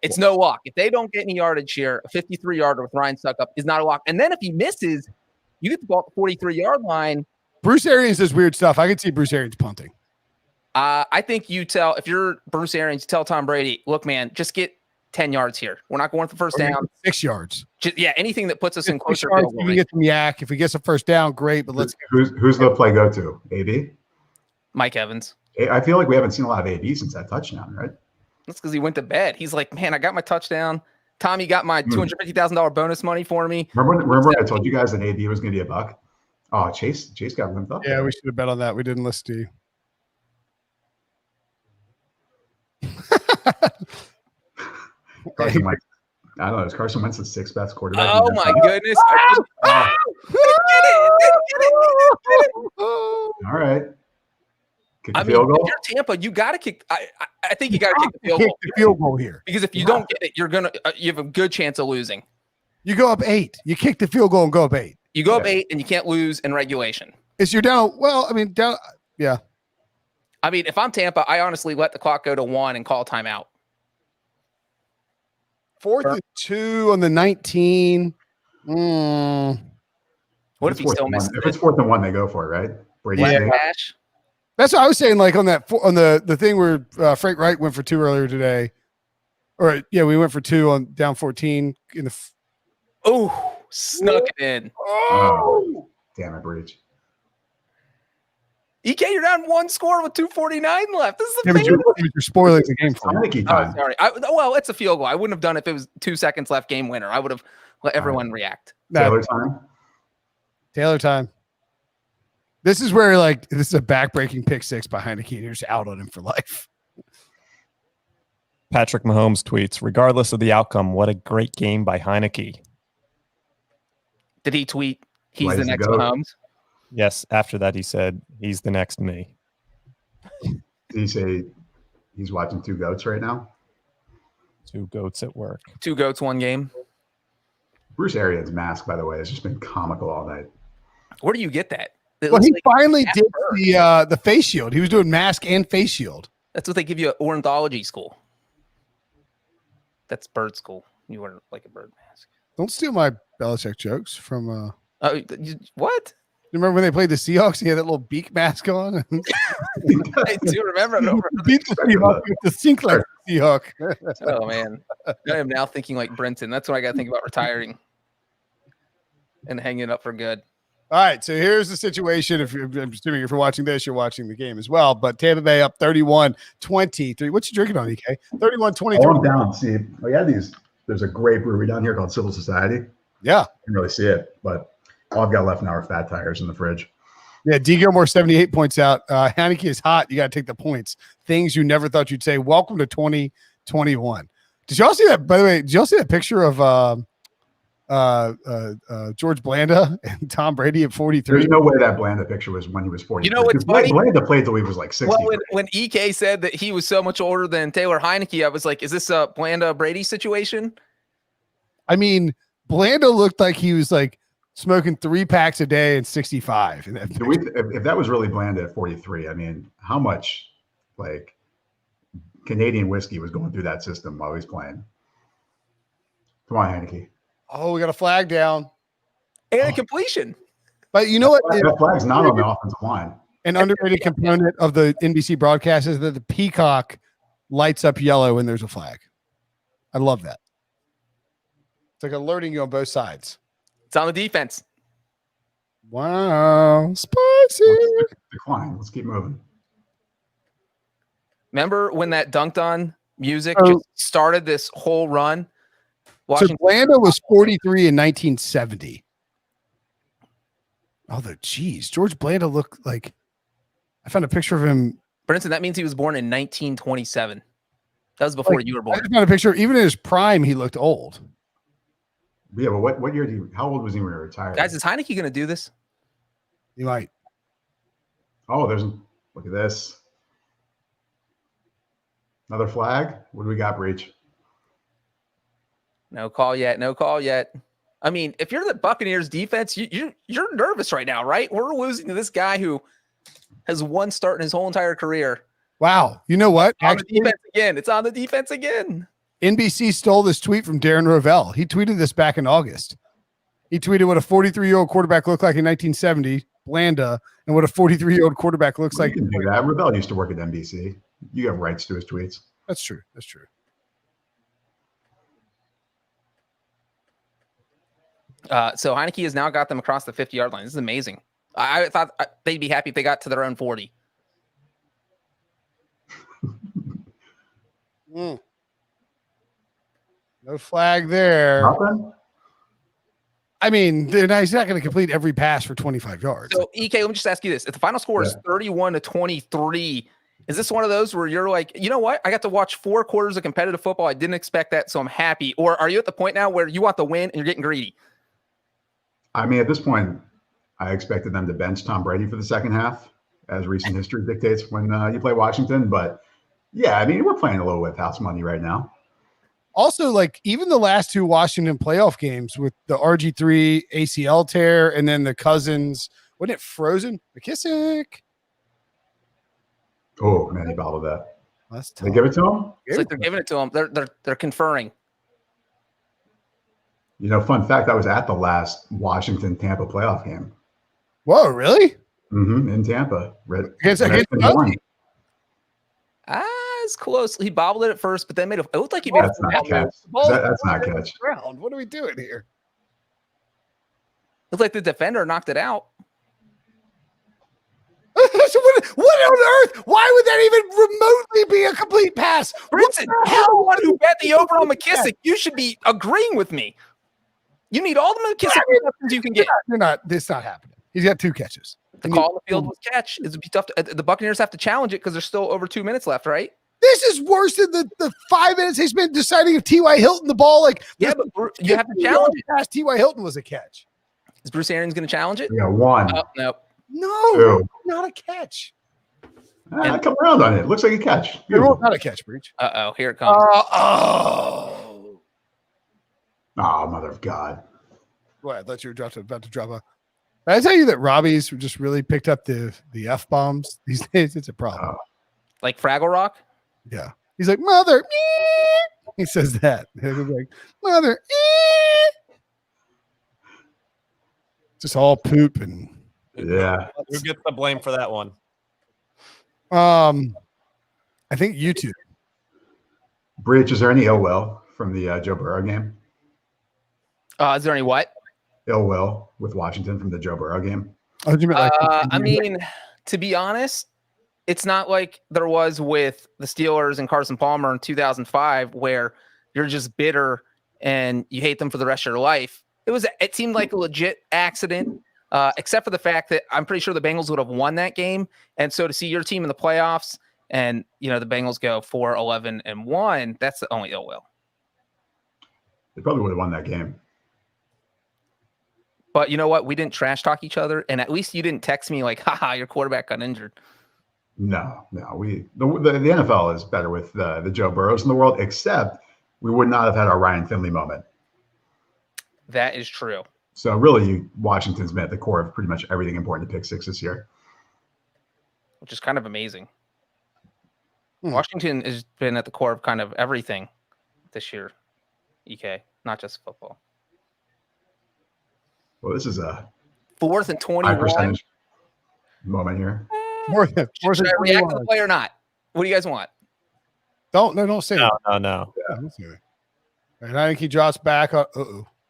It's no lock. If they don't get any yardage here, a 53-yarder with Ryan Suckup is not a lock. And then if he misses, you get the ball at the 43-yard line. Bruce Arians does weird stuff. I could see Bruce Arians punting. I think if you're Bruce Arians, you tell Tom Brady, look, man, just get 10 yards here. We're not going for first down. 6 yards. Anything that puts us in closer. Yards, you can get some yak. If we get some first down, great. But who's the play go to? AB? Mike Evans. I feel like we haven't seen a lot of AB since that touchdown, right? That's because he went to bed. He's like, man, I got my touchdown. Tommy got my $250,000 bonus money for me. Remember I told you guys that AB was going to be a buck? Oh, Chase got limped up. Yeah, we should have bet on that. We didn't listen to you. Carson Wentz. I don't know. Is Carson Wentz the 6th best quarterback? Oh, my goodness. All right. I mean, if you're Tampa, you got to kick. I think you got to kick the field goal. Field goal here, because if you don't get it, you have a good chance of losing. You go up 8. You kick the field goal and go up 8. You go up 8, and you can't lose in regulation. You're down. Well, I mean, down. Yeah. I mean, if I'm Tampa, I honestly let the clock go to 1 and call a timeout. 4th and 2 on the 19. What if he still misses? If it's 4th and 1, they go for it, right? Brady Cash. That's what I was saying. Like on the thing where Frank Reich went for 2 earlier today, we went for 2 on down 14 in the. Snuck it in. Oh, damn it, Breech. EK, you're down 1 score with 2:49 left. This is the You're spoiling the game for me. Sorry. Well, it's a field goal. I wouldn't have done it if it was 2 seconds left, game winner. I would have let everyone react. Taylor time. Taylor time. This is where this is a backbreaking pick six by Heinicke, and you're just out on him for life. Patrick Mahomes tweets, regardless of the outcome, what a great game by Heinicke. Did he tweet, he's Ways the to next go. Mahomes? Yes, after that he said, he's the next me. Did he say he's watching 2 goats right now? 2 goats at work. 2 goats, 1 game. Bruce Arians' mask, by the way, has just been comical all night. Where do you get that? Well, he finally did the face shield. He was doing mask and face shield. That's what they give you at ornithology school. That's bird school. You wear like a bird mask. Don't steal my Belichick jokes from. What? You remember when they played the Seahawks? He had that little beak mask on. I do remember. Beat the Seahawks with the sink like Seahawk. Oh man, I am now thinking like Brinson. That's what I got to think about retiring and hanging up for good. All right, so here's the situation. I'm assuming if you're watching this, you're watching the game as well. But Tampa Bay up 31-23. What you drinking on, EK? 31-23. Oh, I'm down. See, we had these. There's a great brewery down here called Civil Society. Yeah. You can really see it, but all I've got left now are fat tires in the fridge. Yeah, D. Gilmore, 78 points out. Heinicke is hot. You got to take the points. Things you never thought you'd say. Welcome to 2021. Did y'all see that? By the way, did y'all see that picture of George Blanda and Tom Brady at 43? There's no way that Blanda picture was when he was 40. You know what's funny? Blanda played till he was like 60. Well, when EK said that he was so much older than Taylor Heinicke, I was like, is this a Blanda Brady situation? I mean, Blanda looked like he was like smoking 3 packs a day and 65. If that was really Blanda at 43, I mean, how much like Canadian whiskey was going through that system while he's playing? Come on, Heinicke. Oh, we got a flag down. And a completion. But you know what? That flag's not on the offensive line. An underrated component of the NBC broadcast is that the peacock lights up yellow when there's a flag. I love that. It's like alerting you on both sides. It's on the defense. Wow. Spicy. Decline. Let's keep moving. Remember when that dunked on music just started this whole run? So Blanda was 43 in 1970. Oh, geez. George Blanda looked like I found a picture of him. Brinson, that means he was born in 1927. That was before you were born. I just found a picture. Even in his prime, he looked old. Yeah, but what year how old was he when he retired? Guys, is Heinicke going to do this? He might. Oh, look at this. Another flag. What do we got, Breech? No call yet. No call yet. I mean, if you're the Buccaneers defense, you're nervous right now, right? We're losing to this guy who has 1 start in his whole entire career. Wow. You know what? On the defense again. It's on the defense again. NBC stole this tweet from Darren Rovell. He tweeted this back in August. He tweeted what a 43-year-old quarterback looked like in 1970, Blanda, and what a 43-year-old quarterback looks like. You can do that. Rovell used to work at NBC. You have rights to his tweets. That's true. That's true. So Heinicke has now got them across the 50-yard line. This is amazing. I thought they'd be happy if they got to their own 40. No flag there. Nothing? I mean, he's not going to complete every pass for 25 yards. So, EK, let me just ask you this. If the final score is 31-23, is this one of those where you're like, you know what? I got to watch 4 quarters of competitive football. I didn't expect that, so I'm happy. Or are you at the point now where you want the win and you're getting greedy? I mean, at this point, I expected them to bench Tom Brady for the second half, as recent history dictates when you play Washington. But, yeah, I mean, we're playing a little with house money right now. Also, like, even the last 2 Washington playoff games with the RG3 ACL tear and then the Cousins, wasn't it frozen? McKissick. Oh, man, he bobbled that. That's tough. They give it to him? It's like they're giving it to him. They're conferring. You know, fun fact, I was at the last Washington-Tampa playoff game. Whoa, really? Mm-hmm, in Tampa. Against Kentucky. It's close. He bobbled it at first, but then it looked like he made That's not catch. That's not catch. What are we doing here? Looked like the defender knocked it out. So What on earth? Why would that even remotely be a complete pass? Brinson, you're the one who bet the over on McKissick. You should be agreeing with me. You need all the McKissick receptions you can get. It's not happening. He's got 2 catches. The call on the field was catch. It's be tough. The Buccaneers have to challenge it because there's still over 2 minutes left, right? This is worse than the 5 minutes they spent deciding if T.Y. Hilton the ball. Like, yeah, but you have to challenge it. Past T.Y. Hilton was a catch. Is Bruce Arians going to challenge it? Yeah, 1. No. No, not a catch. Come around on it. Looks like a catch. Not a catch, Breech. Here it comes. Oh, mother of God. Boy, I thought you were about to drop a. Did I tell you that Robbie's just really picked up the F-bombs these days? It's a problem. Like Fraggle Rock? Yeah. He's like, mother. He says that. He's like, mother. Just all poop and. Yeah. Who gets the blame for that one? I think YouTube. Breech, is there any ill will from the Joe Burrow game? Is there any what? Ill will with Washington from the Joe Burrow game? Oh, you mean like, I mean, to be honest, it's not like there was with the Steelers and Carson Palmer in 2005 where you're just bitter and you hate them for the rest of your life. It seemed like a legit accident, except for the fact that I'm pretty sure the Bengals would have won that game. And so to see your team in the playoffs and, the Bengals go 4-11-1, that's the only ill will. They probably would have won that game. But you know what? We didn't trash talk each other. And at least you didn't text me like, haha, your quarterback got injured. No. The NFL is better with the Joe Burrows in the world, except we would not have had our Ryan Finley moment. That is true. So really, Washington's been at the core of pretty much everything important to pick 6 this year. Which is kind of amazing. Washington has been at the core of kind of everything this year, EK, not just football. Well, this is a 4th and 21 moment here. Should I react to the play or not? What do you guys want? Don't say No. that. Yeah, don't say that. And I think he drops back on.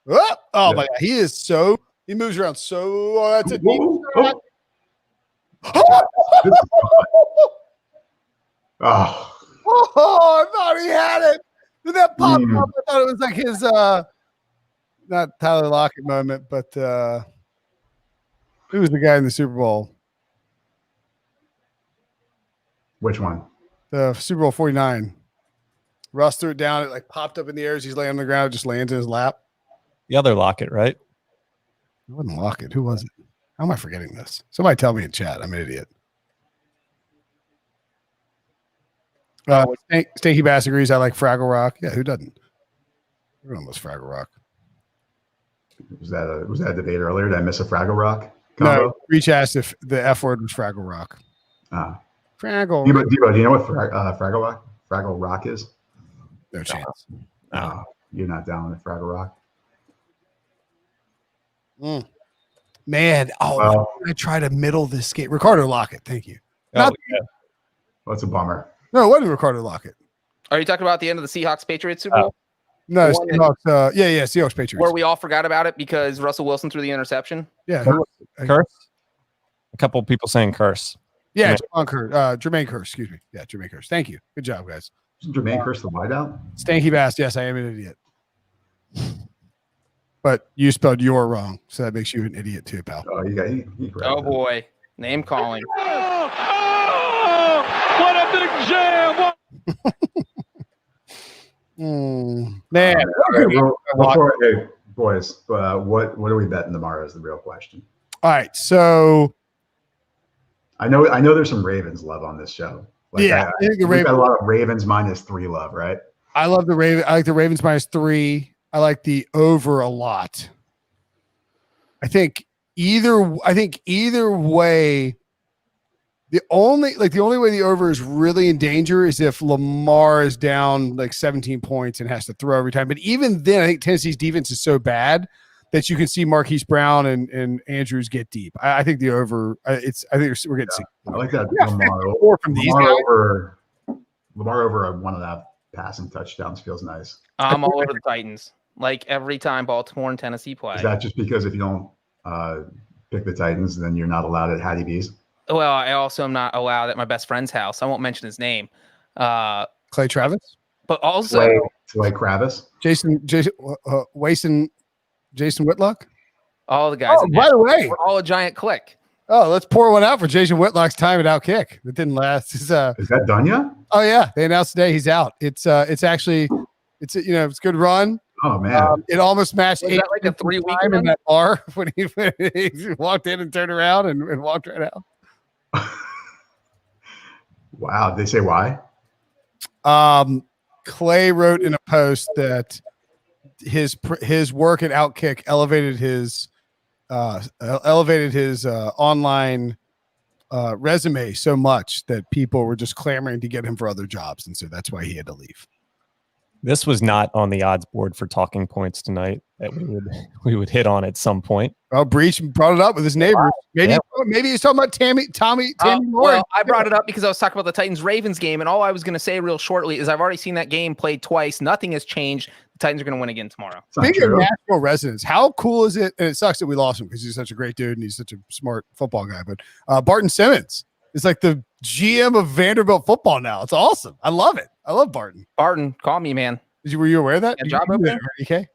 Oh my God, he moves around so. That's a deep shot. I thought he had it. Did that pop up? I thought it was like his not Tyler Lockett moment, but who was the guy in the Super Bowl? Which one? The Super Bowl 49. Russ threw it down. It like popped up in the air as he's laying on the ground. It just lands in his lap. The other Lockett, right? It wasn't Lockett. Who was it? How am I forgetting this? Somebody tell me in chat. I'm an idiot. Stinky Bass agrees. I like Fraggle Rock. Yeah, who doesn't? Everyone loves Fraggle Rock. Was that a debate earlier? Did I miss a Fraggle Rock combo? No, Reach asked if the F word was Fraggle Rock. Fraggle. Debo, do you know what Fraggle Rock is? No chance. You're not down with Fraggle Rock. Man, I try to middle this game. Ricardo Lockett, thank you. Well, that's a bummer. No, it wasn't Ricardo Lockett. Are you talking about the end of the Seahawks-Patriots Super Bowl? No, Seahawks. Seahawks Patriots. Where we all forgot about it because Russell Wilson threw the interception. Yeah, Curse. A couple of people saying curse. Yeah, Jermaine Curse. Excuse me. Yeah, Jermaine Curse. Thank you. Good job, guys. Isn't Jermaine Curse the wideout? Stanky Bass. Yes, I am an idiot. But you spelled your wrong, so that makes you an idiot too, pal. Oh, oh boy, name calling. What a big jam! Man, hey, boys, what are we betting tomorrow is the real question. All right, so I know there's some Ravens love on this show. I think the Ravens got a lot of Ravens -3 love, right? I love the Ravens. I like the Ravens -3. I like the over a lot. I think either way, the only way the over is really in danger is if Lamar is down like 17 points and has to throw every time. But even then, I think Tennessee's defense is so bad that you can see Marquise Brown and Andrews get deep. I think the over. I think we're getting. I like that. Lamar over a 1.5 passing touchdowns feels nice. I'm all over the Titans. Like every time Baltimore and Tennessee play. Is that just because if you don't pick the Titans, then you're not allowed at Hattie B's? Well, I also am not allowed at my best friend's house. I won't mention his name. Clay Travis, But also, Slay Kravis. Jason Whitlock. all the guys. Oh, by the way, we're all a giant clique. oh, let's pour one out for Jason Whitlock's time at Outkick. That didn't last. Is that done yet? Oh yeah, they announced today he's out. It's actually it's it's a good run. Oh man, It almost matched Was that like a 3-week time in run? that bar when he walked in and turned around and walked right out. wow. Did they say why? Clay wrote in a post that his work at Outkick elevated his online resume so much that people were just clamoring to get him for other jobs, and so that's why he had to leave. This was not on the odds board for talking points tonight that we would hit on at some point. Well, Breech brought it up with his neighbors. Maybe he's talking about Tammy Moore. Well, I brought it up because I was talking about the Titans-Ravens game, and all I was going to say real shortly is I've already seen that game played twice. Nothing has changed. The Titans are going to win again tomorrow. Speaking of Nashville residents, how cool is it? And it sucks that we lost him because he's such a great dude and he's such a smart football guy. But Barton Simmons is like the GM of Vanderbilt football now. It's awesome. I love it. I love Barton. Barton, call me, man. Were you aware of that? Yeah, job open? Okay.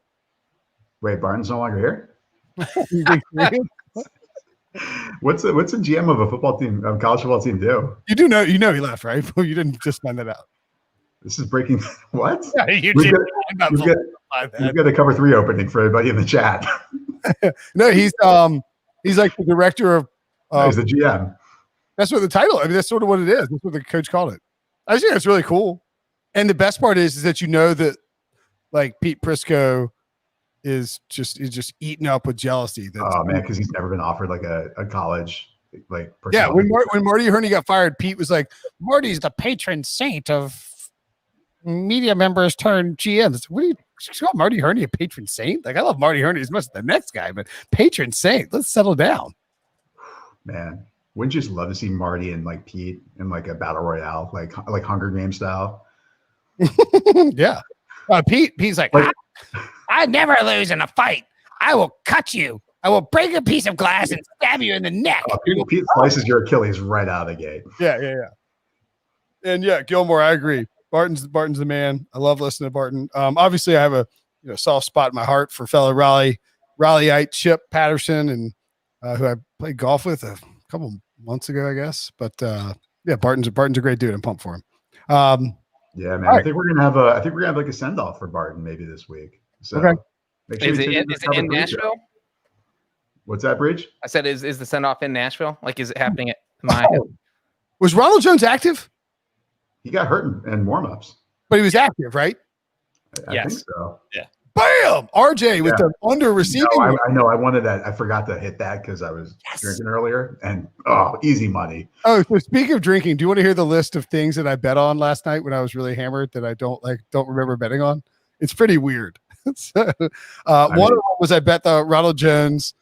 Wait, Barton's no longer here. What's a GM of a football team, college football team do? You do know, he left, right? You didn't just find that out. This is breaking. What? Yeah, you We've did. got a cover 3 opening for everybody in the chat. No, he's like the director of. He's the GM. That's what the title. I mean, that's sort of what it is. That's what the coach called it. I think that's really cool. And the best part is that you know that, like, Pete Prisco is just eaten up with jealousy. Oh man, because he's never been offered like a college like. Yeah, when Marty Herney got fired, Pete was like, "Marty's the patron saint of media members turned GMs." What do you call Marty Herney a patron saint? Like, I love Marty Herney as much as the next guy, but patron saint. Let's settle down. Man, wouldn't you just love to see Marty and like Pete in like a battle royale, like Hunger Games style? Yeah, Pete's like I never lose in a fight. I will cut you. I will break a piece of glass and stab you in the neck. Pete slices your Achilles right out of the gate. Yeah. And yeah, Gilmore, I agree. Barton's the man. I love listening to Barton. Obviously, I have a soft spot in my heart for fellow Raleighite Chip Patterson, and who I played golf with a couple months ago, I guess. But yeah, Barton's a great dude. I'm pumped for him. Yeah, man. I think we're gonna have like a send off for Barton maybe this week. So okay. Make sure is it in Nashville? What's that, Breech? I said, is the send off in Nashville? Like, is it happening at my? Was Ronald Jones active? He got hurt in warmups, but he was active, right? I think so. Yeah. Bam! RJ with the under receiving. No, I know. I wanted that. I forgot to hit that because I was drinking earlier, and easy money. Oh, so speaking of drinking, do you want to hear the list of things that I bet on last night when I was really hammered that I don't remember betting on? It's pretty weird. So, one of them was I bet the Ronald Jones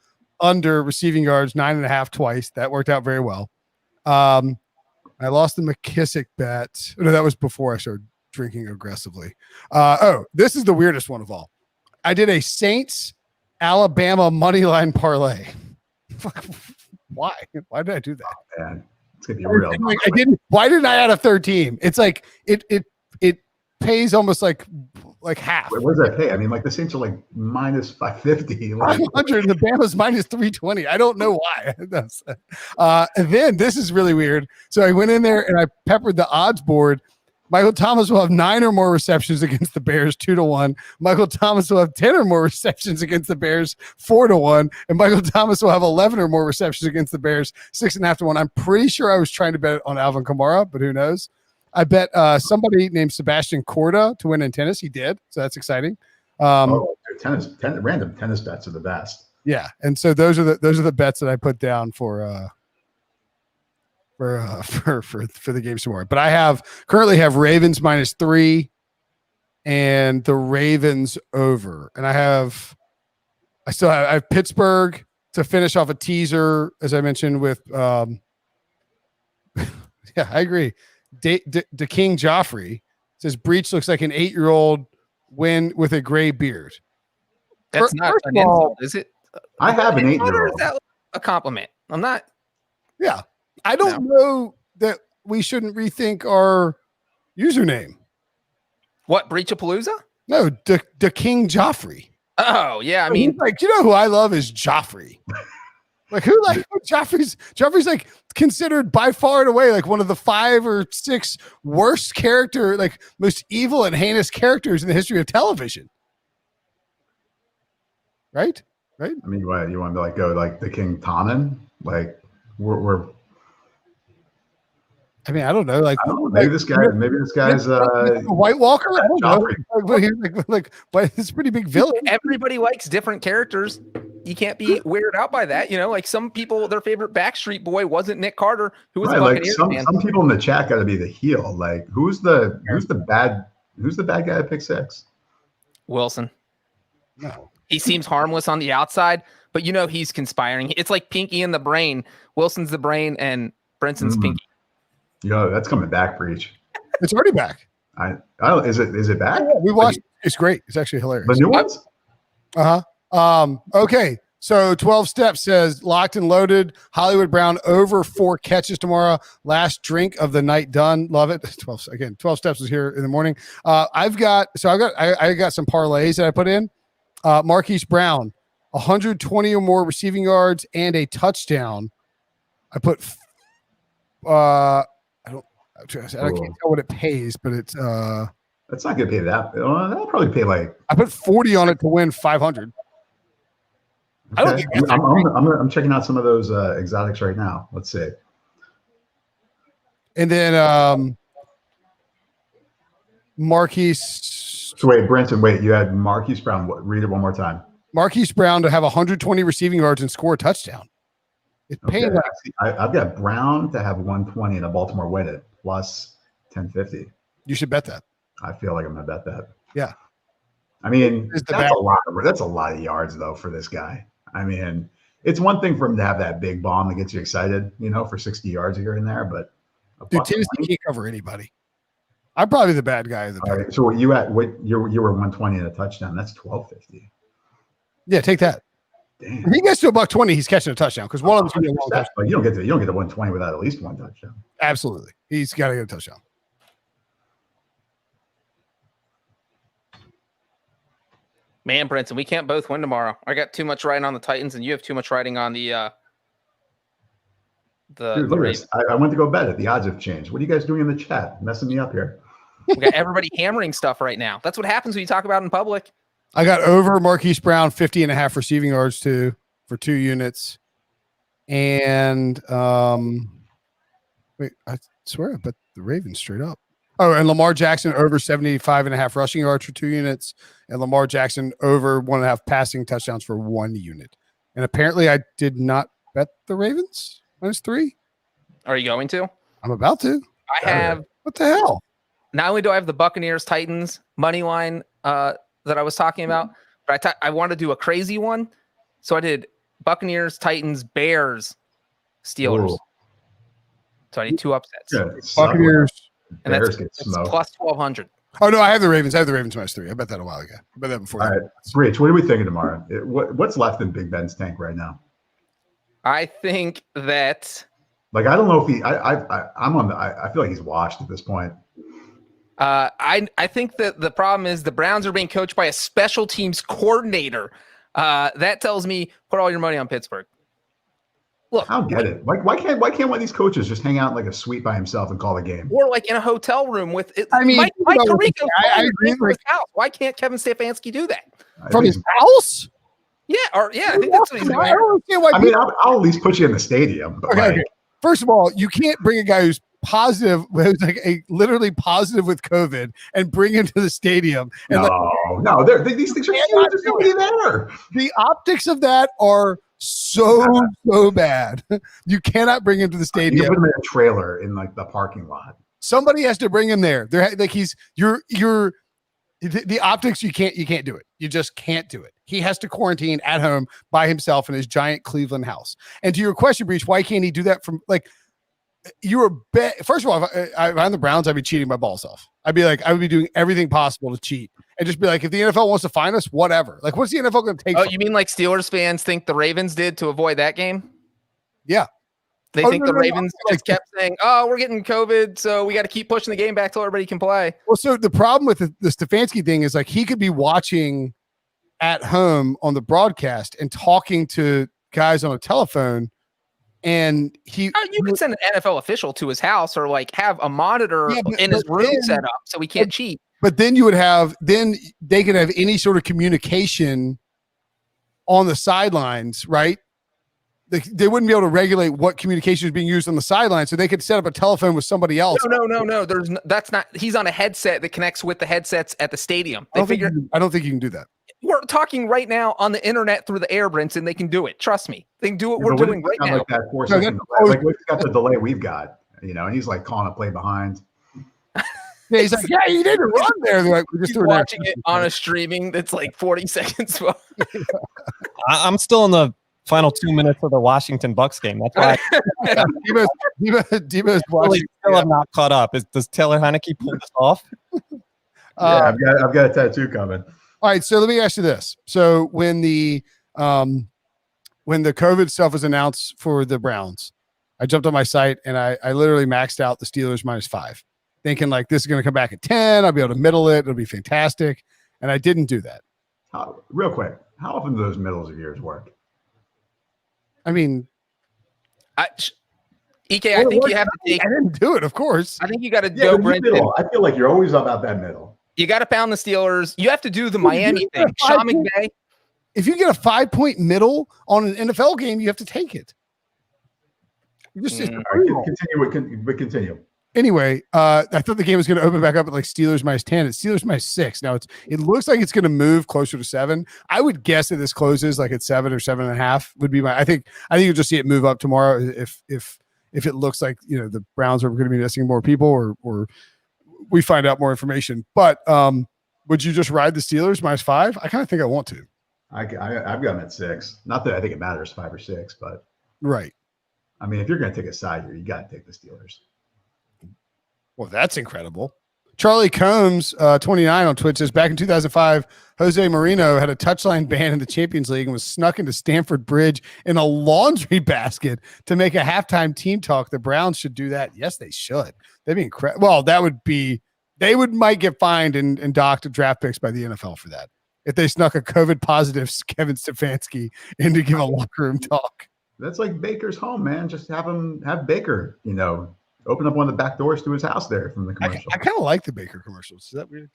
under receiving yards 9.5 twice. That worked out very well. I lost the McKissick bet. No, that was before I started drinking aggressively. This is the weirdest one of all. I did a Saints Alabama money line parlay. Why? Why did I do that? Oh, man, it's gonna be real. Why didn't I add a third team? It's like it pays almost like half. What does that pay? I mean, like the Saints are like minus 550. 500 and the Bama's minus 320. I don't know why. And then this is really weird. So I went in there and I peppered the odds board. Michael Thomas will have 9 or more receptions against the Bears, 2-1. Michael Thomas will have 10 or more receptions against the Bears, 4-1. And Michael Thomas will have 11 or more receptions against the Bears, 6.5-1. I'm pretty sure I was trying to bet on Alvin Kamara, but who knows? I bet somebody named Sebastian Corda to win in tennis. He did, so that's exciting. Random tennis bets are the best. Yeah, and so those are the bets that I put down for the games tomorrow. But I currently have Ravens -3 and the Ravens over, and I have Pittsburgh to finish off a teaser, as I mentioned with yeah, I agree. The King Joffrey says Breech looks like an 8-year-old with a gray beard. That's not an insult, is it? I have an 8-year-old. Is that a compliment? I'm not. Yeah. I don't know that we shouldn't rethink our username. What, Breechapalooza? No, the King Joffrey. Oh, yeah. I mean, like, you know who I love is Joffrey. Like Joffrey's like considered by far and away like one of the 5 or 6 worst character, like most evil and heinous characters in the history of television. Right? I mean, what you want to like go like the King Tommen? Like we're I mean, I don't know. Like, I don't know, maybe this guy's a White Walker. I don't know. Like, it's a pretty big villain. Everybody likes different characters. You can't be weirded out by that. You know, like some people, their favorite Backstreet Boy wasn't Nick Carter, who was a Buccaneers fan. Some people in the chat got to be the heel. Like, who's the bad guy at pick 6? Wilson. No, he seems harmless on the outside, but you know he's conspiring. It's like Pinky and the Brain. Wilson's the brain, and Brinson's Pinky. Yo, that's coming back, Breech. It's already back. I don't. Is it back? Yeah, we watched. It's great. It's actually hilarious. The new ones. Okay. So 12 steps says locked and loaded. Hollywood Brown over 4 catches tomorrow. Last drink of the night done. Love it. 12 steps is here in the morning. I got some parlays that I put in. Marquise Brown, 120 or more receiving yards and a touchdown. I put I can't tell what it pays, but it's that's not gonna pay that. That'll probably pay like I put 40 on it to win 500. Okay. I don't think I'm checking out some of those exotics right now. Let's see. And then Marquise. So wait, Brinson, you had Marquise Brown. Read it one more time. Marquise Brown to have 120 receiving yards and score a touchdown. It's paying. I've got Brown to have 120 and a Baltimore win it plus 1050. You should bet that. I feel like I'm gonna bet that. Yeah. I mean, that's a lot of yards though for this guy. I mean, it's one thing for him to have that big bomb that gets you excited, for 60 yards here and there, but dude, Tennessee can't cover anybody. I'm probably the bad guy. All right, so you were 120 and a touchdown. That's 1250. Yeah, take that. Damn. If he gets to $120, he's catching a touchdown because one of them's going to be a long touchdown. But you don't get to 120 without at least one touchdown. Absolutely, he's got to get a touchdown. Man, Brinson, we can't both win tomorrow. I got too much riding on the Titans, and you have too much riding on the Dude, look at this. I went to go bet it. The odds have changed. What are you guys doing in the chat? Messing me up here. We got everybody hammering stuff right now. That's what happens when you talk about it in public. I got over Marquise Brown 50.5 receiving yards for 2 units. And wait, I swear I bet the Ravens straight up. Oh, and Lamar Jackson over 75.5 rushing yards for 2 units, and Lamar Jackson over 1.5 passing touchdowns for 1 unit. And apparently I did not bet the Ravens -3. Are you going to? I'm about to. I have. What the hell? Not only do I have the Buccaneers Titans money line that I was talking about, but I wanted to do a crazy one. So I did Buccaneers, Titans, Bears, Steelers. Ooh. So I need 2 upsets. Yeah, Buccaneers. And that's plus 1,200. Oh, no, I have the Ravens. I have the Ravens -3. I bet that a while ago. I bet that before. All right. Breech, what are we thinking tomorrow? What's left in Big Ben's tank right now? I think that. Like, I don't know if he. I feel like he's washed at this point. I think that the problem is the Browns are being coached by a special teams coordinator. That tells me put all your money on Pittsburgh. Look, I don't get it. Like, why can't one of these coaches just hang out in like a suite by himself and call the game? Or like in a hotel room with it. I mean, Mike Tirico. I agree. From his house. Why can't Kevin Stefanski do that from his house? Yeah, I think that's what he's doing. I don't understand why. I mean, I'll at least put you in the stadium. But okay. First of all, you can't bring a guy who's positive, who's like literally positive with COVID, and bring him to the stadium. And no, these things are huge. It's going to be there. The optics of that are so bad. You cannot bring him to the stadium. You put him in a trailer in like the parking lot. Somebody has to bring him there. They're like the optics. You can't do it. You just can't do it. He has to quarantine at home by himself in his giant Cleveland house. And to your question, Breech, why can't he do that from like? First of all, if I'm the Browns, I'd be cheating my balls off. I would be doing everything possible to cheat and just be like, if the NFL wants to fine us, whatever. Like, what's the NFL going to take? Oh, you mean like Steelers fans think the Ravens did to avoid that game? Yeah. They think the Ravens just kept saying, "Oh, we're getting COVID, so we got to keep pushing the game back till everybody can play." Well, so the problem with the Stefanski thing is like he could be watching at home on the broadcast and talking to guys on a telephone, and you could send an NFL official to his house or like have a monitor in his room set up so he can't cheat. But then they could have any sort of communication on the sidelines, right? They wouldn't be able to regulate what communication is being used on the sideline, so they could set up a telephone with somebody else. No. That's not. He's on a headset that connects with the headsets at the stadium. I don't think you can do that. We're talking right now on the internet through the air, Brinson. They can do it. Trust me. They can do what we're doing right now. Like that 4 second delay. Like we've got the delay we've got, and he's like calling a play behind. Yeah, he's like, yeah, you didn't run there. They're like, we're just watching it on a streaming that's like 40 seconds. I'm still in the final 2 minutes of the Washington Bucs game. That's why Debo's watching. Still have not caught up. Does Taylor Heinicke pull this off? I've got a tattoo coming. All right, so let me ask you this: so when the COVID stuff was announced for the Browns, I jumped on my site and I literally maxed out the Steelers -5, thinking like this is going to come back at 10. I'll be able to middle it. It'll be fantastic, and I didn't do that. Real quick, how often do those middles of yours work? I mean, EK, I think you have to take. I didn't do it, of course. I think you got to go, Brinson. I feel like you're always about that middle. You got to pound the Steelers. You have to do the Miami thing. Sean McVay. If you get a 5-point middle on an NFL game, you have to take it. Continue. Anyway, I thought the game was going to open back up at like Steelers -10. It's Steelers -6. Now it looks like it's going to move closer to 7. I would guess that this closes like at 7 or 7.5 would be my. I think you'll just see it move up tomorrow if it looks like the Browns are going to be missing more people or we find out more information. But would you just ride the Steelers -5? I kind of think I want to. I've got them at 6. Not that I think it matters 5 or 6, but right. I mean, if you're going to take a side here, you got to take the Steelers. Well, that's incredible. Charlie Combs, 29 on Twitch says, back in 2005, Jose Marino had a touchline ban in the Champions League and was snuck into Stamford Bridge in a laundry basket to make a halftime team talk. The Browns should do that. Yes, they should. That'd be incredible. Well, they might get fined and docked draft picks by the NFL for that. If they snuck a COVID positive Kevin Stefanski in to give a locker room talk. That's like Baker's home, man. Just have Baker, open up one of the back doors to his house there from the commercial. I kind of like the Baker commercials. Is that weird?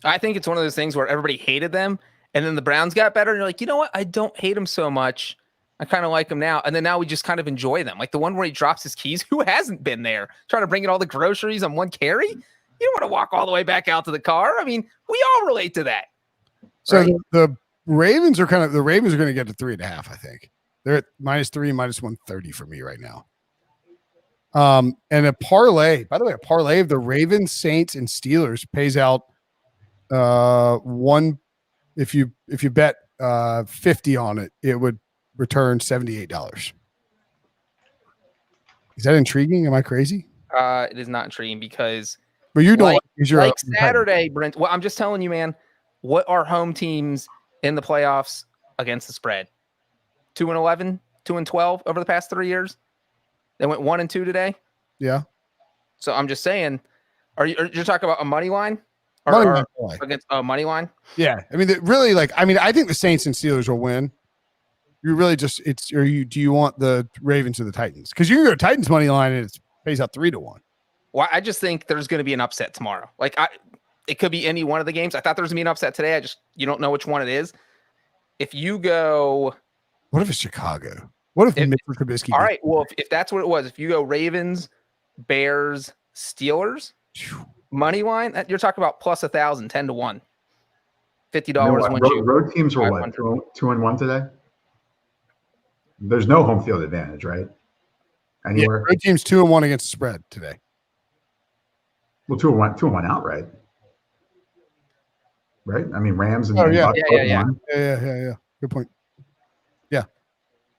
I think it's one of those things where everybody hated them, and then the Browns got better, and you're like, you know what? I don't hate them so much. I kind of like them now. And then now we just kind of enjoy them. Like the one where he drops his keys. Who hasn't been there trying to bring in all the groceries on one carry? You don't want to walk all the way back out to the car. I mean, we all relate to that. So right? the Ravens are going to get to 3.5, I think. They're at -3, -130 for me right now. And a parlay, by the way, a parlay of the Ravens, Saints, and Steelers pays out one. If you bet 50 on it, it would return $78. Is that intriguing? Am I crazy? It is not intriguing because but you don't like Saturday, Brent. Well, I'm just telling you, man, what are home teams in the playoffs against the spread? 2-11, 2-12 over the past 3 years. They went 1-2 today. Yeah. So I'm just saying, are you talking about a money line? Against a money line? Yeah. I mean, I think the Saints and Steelers will win. You really do you want the Ravens or the Titans? Because you can go Titans money line and it pays out 3-1. Well, I just think there's going to be an upset tomorrow. It could be any one of the games. I thought there was going to be an upset today. you don't know which one it is. If you go, what if it's Chicago? What if Mitchell Trubisky? All right. Well, if that's what it was, if you go Ravens, Bears, Steelers, money line, you're talking about plus 1,000, 10-1, $50 road teams were what 2-1 today. There's no home field advantage, right? Anywhere. Yeah, road teams 2-1 against the spread today. Well, 2-1 outright, right? I mean, Rams and yeah. Yeah. Good point. Yeah.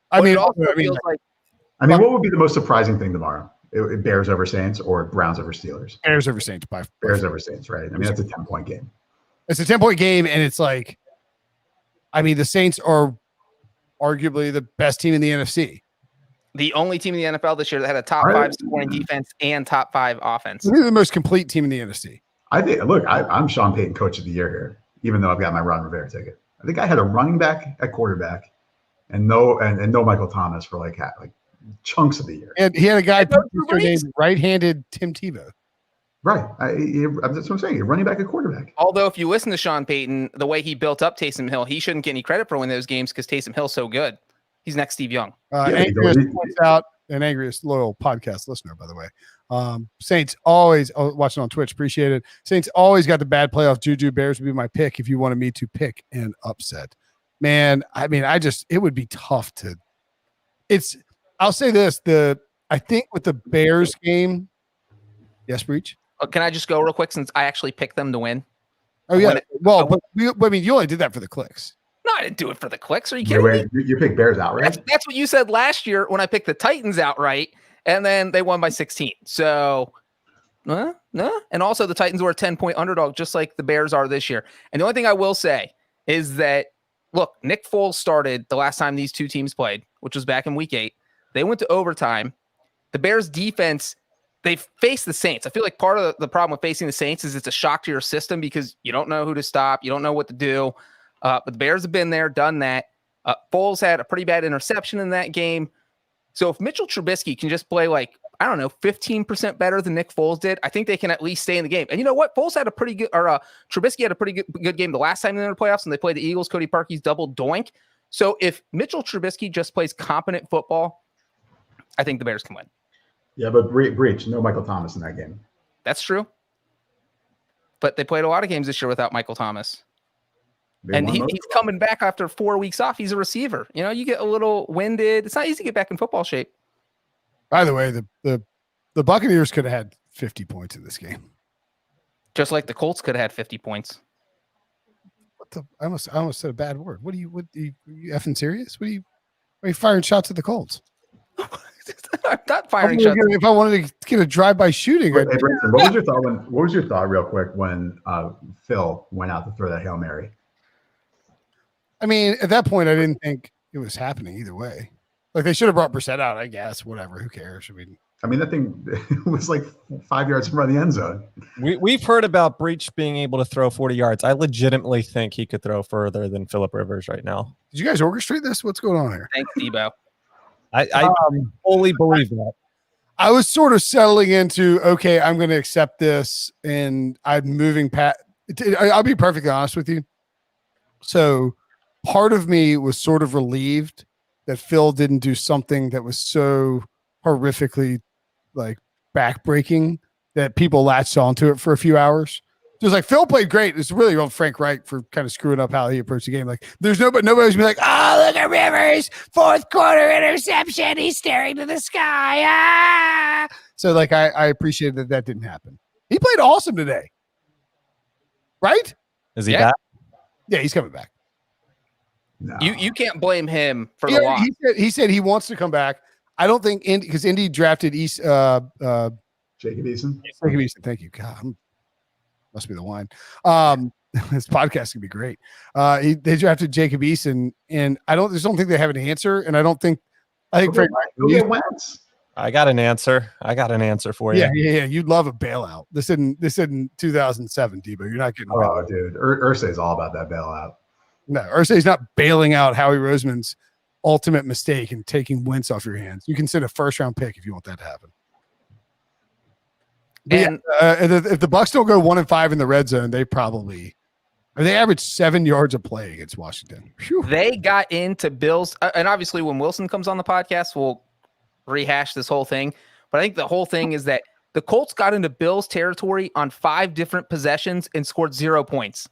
What would be the most surprising thing tomorrow? Bears over Saints or Browns over Steelers? Bears over Saints Bears over Saints, right? I mean, that's a 10-point game. It's a 10-point game, and it's like, I mean, the Saints are arguably the best team in the NFC. the only team in the NFL this year that had a top 5 scoring defense and top 5 offense. They're the most complete team in the NFC. I think. Look, I'm Sean Payton Coach of the Year here, even though I've got my Ron Rivera ticket. I think I had a running back at quarterback, and no Michael Thomas for like chunks of the year. And he had a guy named right-handed Tim Tebow. Right. That's what I'm saying. You're running back at quarterback. Although if you listen to Sean Payton, the way he built up Taysom Hill, he shouldn't get any credit for winning those games because Taysom Hill's so good. He's next Steve Young. Angriest points out, an Angriest loyal podcast listener, by the way. Saints always watching on Twitch. Appreciate it. Saints always got the bad playoff juju. Bears would be my pick if you wanted me to pick an upset. Man, I mean, it would be tough to. I'll say this: I think with the Bears game. Yes, Breech. Can I just go real quick since I actually picked them to win? Oh yeah. But you only did that for the clicks. No, I didn't do it for the clicks. Are you kidding me? You picked Bears outright? That's what you said last year when I picked the Titans outright, and then they won by 16. So, no. And also the Titans were a 10-point underdog, just like the Bears are this year. And the only thing I will say is that, look, Nick Foles started the last time these two teams played, which was back in week 8. They went to overtime. The Bears defense, they faced the Saints. I feel like part of the problem with facing the Saints is it's a shock to your system because you don't know who to stop. You don't know what to do. But the Bears have been there, done that. Foles had a pretty bad interception in that game. So if Mitchell Trubisky can just play 15% better than Nick Foles did, I think they can at least stay in the game. And you know what? Foles had a pretty good, Trubisky had a pretty good game the last time in the playoffs when they played the Eagles. Cody Parkey's double doink. So if Mitchell Trubisky just plays competent football, I think the Bears can win. Yeah, but Breech, no Michael Thomas in that game. That's true. But they played a lot of games this year without Michael Thomas. And he's coming back after 4 weeks off. He's a receiver. You know, you get a little winded. It's not easy to get back in football shape. By the way, the Buccaneers could have had 50 points in this game. Just like the Colts could have had 50 points. I almost said a bad word. Are you effing serious? Why are you firing shots at the Colts? I'm not firing shots. If I wanted to get a drive-by shooting. Hey, Brinson, what was your thought real quick when Phil went out to throw that Hail Mary? I mean, at that point, I didn't think it was happening either way. Like, they should have brought Brissett out, I guess. Whatever. Who cares? I mean, that thing was like 5 yards in front of the end zone. We've heard about Breech being able to throw 40 yards. I legitimately think he could throw further than Phillip Rivers right now. Did you guys orchestrate this? What's going on here? Thanks, Debo. I fully believe that. I was sort of settling into, okay, I'm going to accept this, and I'm moving past. I'll be perfectly honest with you. So part of me was sort of relieved that Phil didn't do something that was so horrifically backbreaking that people latched onto it for a few hours. Just Phil played great. It's really on Frank Reich for kind of screwing up how he approached the game. There's nobody's be like, oh, look at Rivers, fourth quarter interception. He's staring to the sky. Ah! So I appreciated that didn't happen. He played awesome today. Right? Is he back? Yeah, he's coming back. No. You can't blame him for the loss. He said he wants to come back. I don't think because Indy drafted Jacob Eason. Jacob Eason, thank you. God, must be the wine. This podcast can be great. They drafted Jacob Eason, and I don't think they have an answer. And I think Frank. I got an answer. For you. Yeah. You'd love a bailout. This isn't 2007, Debo. You're not getting. Oh, dude, Irsay's all about that bailout. No, Irsay's not bailing out Howie Roseman's ultimate mistake and taking Wentz off your hands. You can send a first-round pick if you want that to happen. And if the Bucs don't go 1-5 in the red zone, they average 7 yards a play against Washington. Whew. They got into Bills, and obviously when Wilson comes on the podcast, we'll rehash this whole thing. But I think the whole thing is that the Colts got into Bills territory on 5 different possessions and scored 0 points.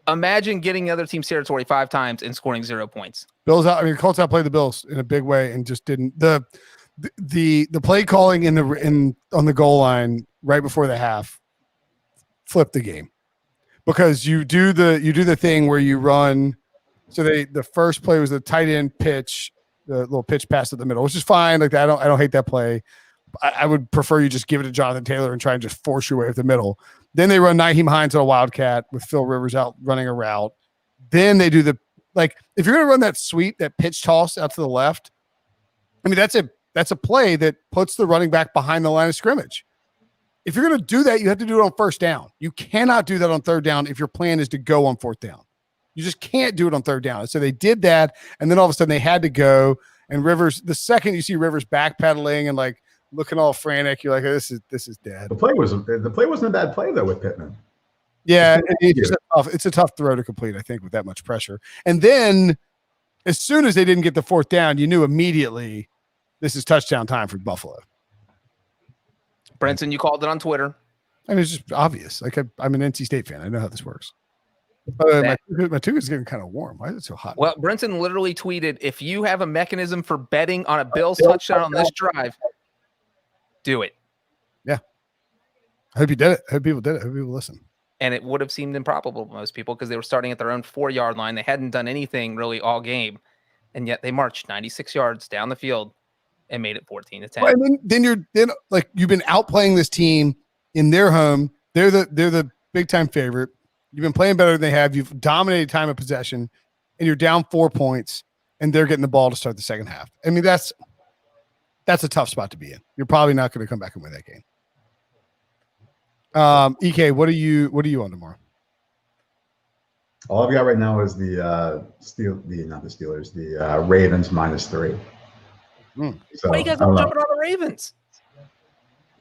Imagine getting the other team's territory 5 times and scoring 0 points. Colts outplayed the Bills in a big way and just didn't. The play calling on the goal line right before the half flipped the game because you do the thing where you run. So the first play was the tight end pitch, the little pitch pass at the middle, which is fine. I don't hate that play. I would prefer you just give it to Jonathan Taylor and try and just force your way up the middle. Then they run Nyheim Hines on a wildcat with Phil Rivers out running a route. Then they do if you're going to run that pitch toss out to the left, I mean, that's a play that puts the running back behind the line of scrimmage. If you're going to do that, you have to do it on first down. You cannot do that on third down if your plan is to go on fourth down. You just can't do it on third down. So they did that, and then all of a sudden they had to go. And Rivers, the second you see Rivers backpedaling and like looking all frantic, you're like, oh, this is dead. The play wasn't a bad play though with Pittman. Yeah, it's a tough throw to complete, I think, with that much pressure. And then as soon as they didn't get the fourth down, you knew immediately this is touchdown time for Buffalo. Brinson, you called it on Twitter. I mean, it's just obvious. Like I'm an NC State fan. I know how this works. My tooth is getting kind of warm. Why is it so hot? Well, Brinson literally tweeted, if you have a mechanism for betting on a Bills touchdown on this drive, do it. Yeah. I hope you did it. I hope people did it. I hope people listen. And it would have seemed improbable to most people because they were starting at their own 4-yard line. They hadn't done anything really all game. And yet they marched 96 yards down the field and made it 14-10. Well, and then you've been outplaying this team in their home. They're the big time favorite. You've been playing better than they have. You've dominated time of possession, and you're down 4 points, and they're getting the ball to start the second half. I mean, that's a tough spot to be in. You're probably not going to come back and win that game. EK, what are you on tomorrow? All I've got right now is the Ravens -3. So, why are you guys not jumping on the Ravens?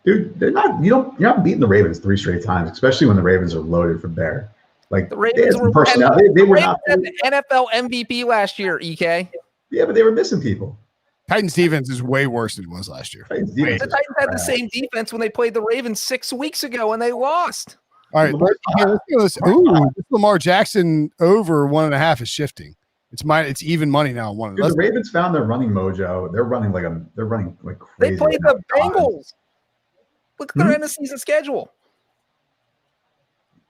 Dude, you're not beating the Ravens 3 straight times, especially when the Ravens are loaded for bear. Like the Ravens were not the NFL MVP last year, EK. Yeah, but they were missing people. Titans defense is way worse than it was last year. The Titans had the same defense when they played the Ravens 6 weeks ago and they lost. All right, let's go this. Ooh, this Lamar Jackson over 1.5 is shifting. It's even money now. Dude, the Ravens found their running mojo. They're running like crazy. They played the Bengals. Look at their end of season schedule.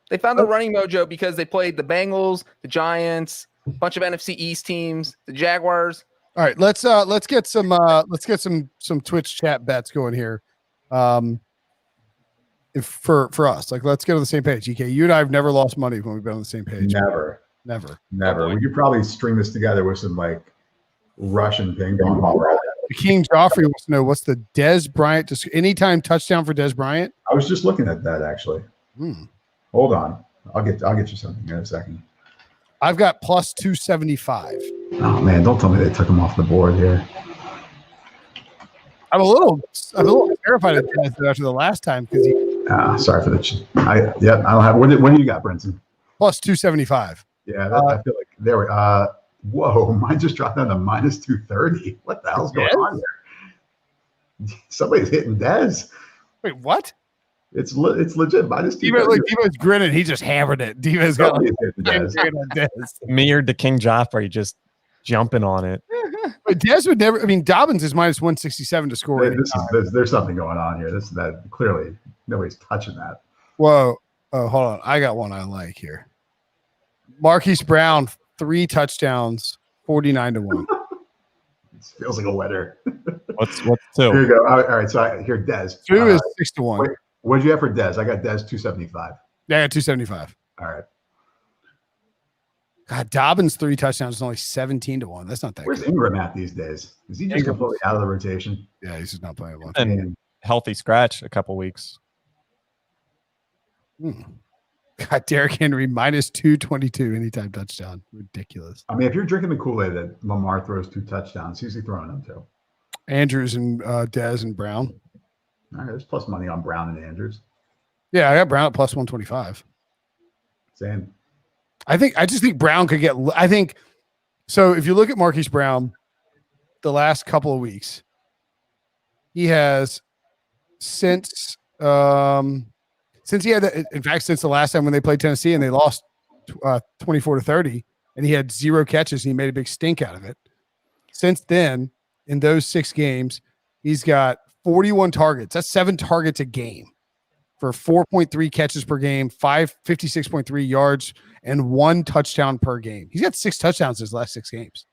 They found the running mojo because they played the Bengals, the Giants, a bunch of NFC East teams, the Jaguars. All right, let's get some Twitch chat bets going here. For us, like let's get on the same page. EK, you and I have never lost money when we've been on the same page. Never. We could probably string this together with some like Russian ping pong. King Joffrey wants to know what's the Dez Bryant anytime touchdown for Dez Bryant. I was just looking at that actually. Hold on, I'll get you something in a second. I've got plus 275. Oh man, don't tell me they took him off the board here. I'm a little terrified of Dez after the last time because sorry for the. I don't have. What do you got, Brinson? Plus 275. Yeah, I feel like there we. Whoa, mine just dropped down to minus 230. What the hell's going on here? Somebody's hitting Dez. Wait, what? It's legit minus 230. Devo's grinning. He just hammered it. Devo's got me or the King Joffrey you just jumping on it. But Dez would never. I mean, Dobbins is minus 167 to score. There's something going on here. That clearly nobody's touching that. Whoa. Oh, hold on. I got one I like here. Marquise Brown, 3 touchdowns, 49-1. It feels like a winner. What's 2? Here you go. All right. So here, Dez. 2 is 6-1. What'd you have for Dez? I got Dez 275. Yeah, I got 275. All right. God, Dobbins 3 touchdowns is only 17-1. That's not that. Where's Ingram at these days? Is he just completely out of the rotation? Yeah, he's just not playing one. And healthy scratch a couple weeks. God, Derrick Henry minus 222 anytime touchdown. Ridiculous. I mean, if you're drinking the Kool-Aid that Lamar throws 2 touchdowns, who's he throwing them to? Andrews and Dez and Brown. All right, there's plus money on Brown and Andrews. Yeah, I got Brown at plus 125. Same. I just think Brown could get. I think so. If you look at Marquise Brown, the last couple of weeks, he has since he had, in fact, since the last time when they played Tennessee and they lost 24-30, and he had 0 catches and he made a big stink out of it. Since then, in those 6 games, he's got 41 targets. That's 7 targets a game for 4.3 catches per game, 56.3 yards, and 1 touchdown per game. He's got 6 touchdowns his last 6 games.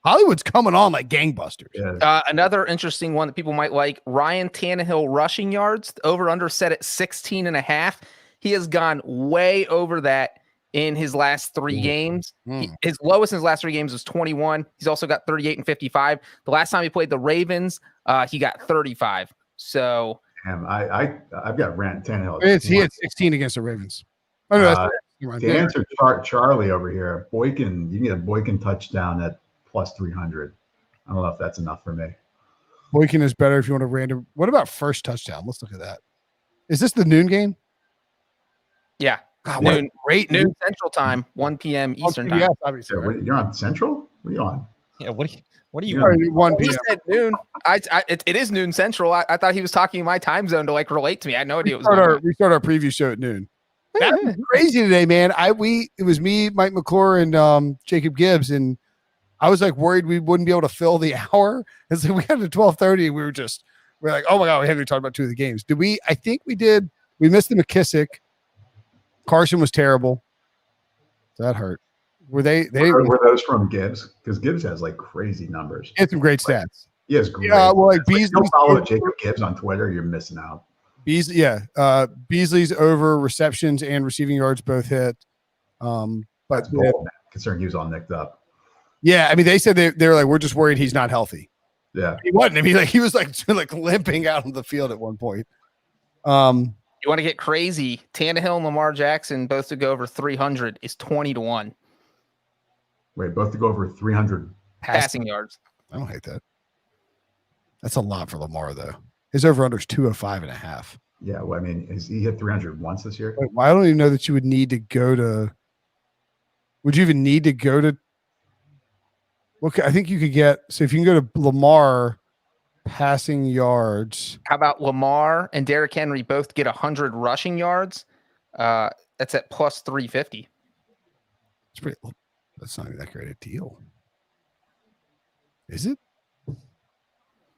Hollywood's coming on like gangbusters. Yeah. Another interesting one that people might like, Ryan Tannehill rushing yards, over under set at 16.5. He has gone way over that in his last 3 games. Mm. His lowest in his last 3 games was 21. He's also got 38 and 55. The last time he played the Ravens, he got 35. So Damn, I've got Rand Tannehill. He had 16 against the Ravens. Oh, no, To answer Charlie over here, Boykin, you can get a Boykin touchdown at plus 300. I don't know if that's enough for me. Boykin is better if you want a random. What about first touchdown? Let's look at that. Is this the noon game? yeah, God, what noon, a great noon Central Time, 1 p.m. Eastern time. Yeah, obviously. So, you're on Central? What are you on? Yeah, what do you Sorry, 1 He p.m. said noon. It is noon Central. I thought he was talking my time zone to like relate to me. I had no idea it was. We start our preview show at noon. That was crazy today, man. It was me, Mike McClure, and Jacob Gibbs, and I was like worried we wouldn't be able to fill the hour. And so we got to 12:30. We're like, oh my god, we haven't even talked about 2 of the games. Did we? I think we did. We missed the McKissick. Carson was terrible. That hurt. Were those from Gibbs? Because Gibbs has like crazy numbers. He had some great stats. He has great. Yeah, well, like Beasley. Don't follow Jacob Gibbs on Twitter. You're missing out. Beasley, yeah. Beasley's over receptions and receiving yards both hit. But That's bold, man. Considering he was all nicked up. Yeah, I mean, they said they were like, we're just worried he's not healthy. Yeah, he wasn't. I mean, he was like limping out on the field at one point. You want to get crazy? Tannehill and Lamar Jackson both to go over 300 is 20-1 wait, both to go over 300 passing yards. I don't hate that. That's a lot for Lamar, though. His over-under is 205.5. Yeah, well, I mean, he hit 300 once this year? Wait, I don't even know that you would need to go to. Would you even need to go to? Well, I think you could get. So if you can go to Lamar passing yards. How about Lamar and Derrick Henry both get 100 rushing yards? That's at plus 350. It's pretty. That's not even that great a deal. Is it?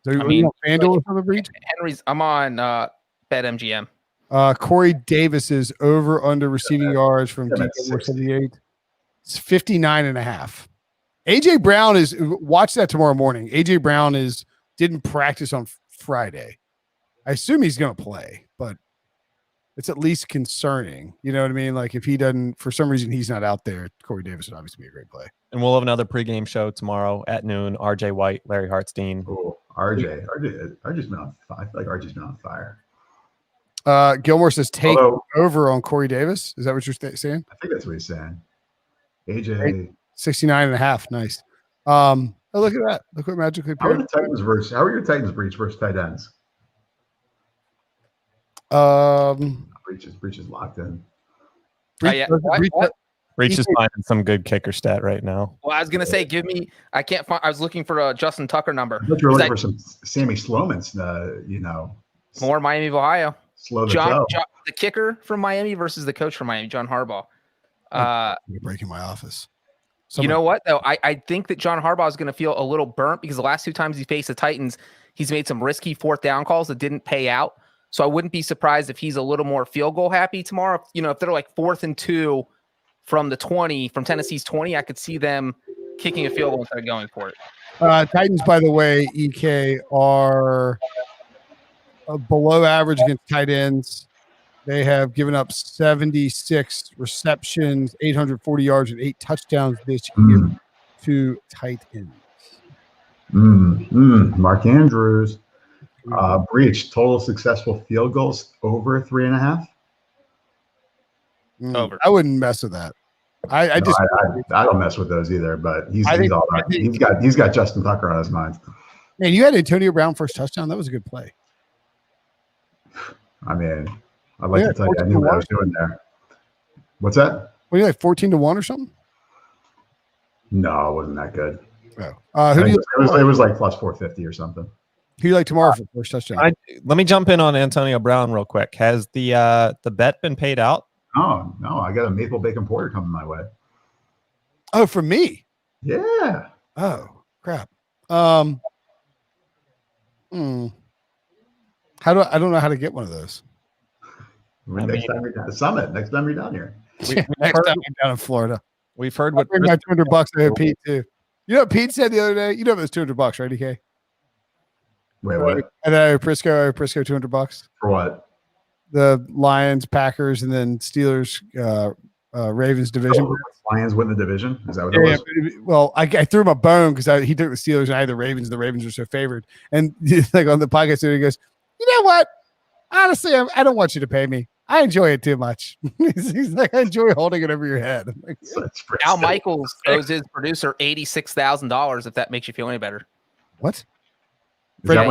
So I mean, FanDuel for the Breech? Henry's. I'm on BetMGM. Corey Davis is over under receiving yards from 78. It's 59.5. AJ Brown is watch that tomorrow morning. AJ Brown didn't practice on Friday. I assume he's going to play, but it's at least concerning. You know what I mean? Like if he doesn't, for some reason, he's not out there. Corey Davis would obviously be a great play. And we'll have another pregame show tomorrow at noon. RJ White, Larry Hartstein. Oh, RJ's been on fire. I feel like RJ's been on fire. Gilmore says take over on Corey Davis. Is that what you're saying? I think that's what he's saying. AJ 69.5. Nice. Oh, look at that. Look what magically how are your Titans Breech versus tight ends? Breech is locked in. Breech is finding some good kicker stat right now. Well, I was gonna say, give me. I can't find. I was looking for a Justin Tucker number. But you're looking for some Sammy Sloman's. More Miami of Ohio. Slow the John, the kicker from Miami versus the coach from Miami, John Harbaugh. You're breaking my office. You know what though? I think that John Harbaugh is going to feel a little burnt because the last 2 times he faced the Titans, he's made some risky 4th down calls that didn't pay out. So I wouldn't be surprised if he's a little more field goal happy tomorrow. If they're like 4th and 2 from the 20, from Tennessee's 20, I could see them kicking a field goal instead of going for it. Titans, by the way, EK are below average against tight ends. They have given up 76 receptions, 840 yards, and 8 touchdowns this year to tight ends. Mark Andrews. Breech, total successful field goals over 3.5. Over. I wouldn't mess with that. I don't mess with those either. But he's all right. He's got Justin Tucker on his mind. Man, you had Antonio Brown first touchdown. That was a good play. I mean, I'd like to tell you, I knew what I was doing there. What's that? Were you like 14-1 or something? No, it wasn't that good. Oh. It was like plus 450 or something. Who do you like tomorrow for first touchdown? Let me jump in on Antonio Brown real quick. Has the bet been paid out? Oh, no. I got a maple bacon porter coming my way. Oh, for me? Yeah. Oh, crap. I don't know how to get one of those. Next time you're down Summit. Next time you're down here. Next time I'm down in Florida. We've heard what my $200 I owe Pete too. You know what Pete said the other day? You know it was $200, right, DK? Wait, what? And I owe Prisco $200. For what? The Lions, Packers, and then Steelers Ravens division. Lions win the division. Is that what Yeah, it was? well, I threw him a bone because he took the Steelers and I had the Ravens. The Ravens are so favored. And like on the podcast, he goes, "You know what? Honestly, I don't want you to pay me. I enjoy it too much." He's like, "I enjoy holding it over your head." I'm like, Al Michaels owes his producer $86,000. If that makes you feel any better. what? Is that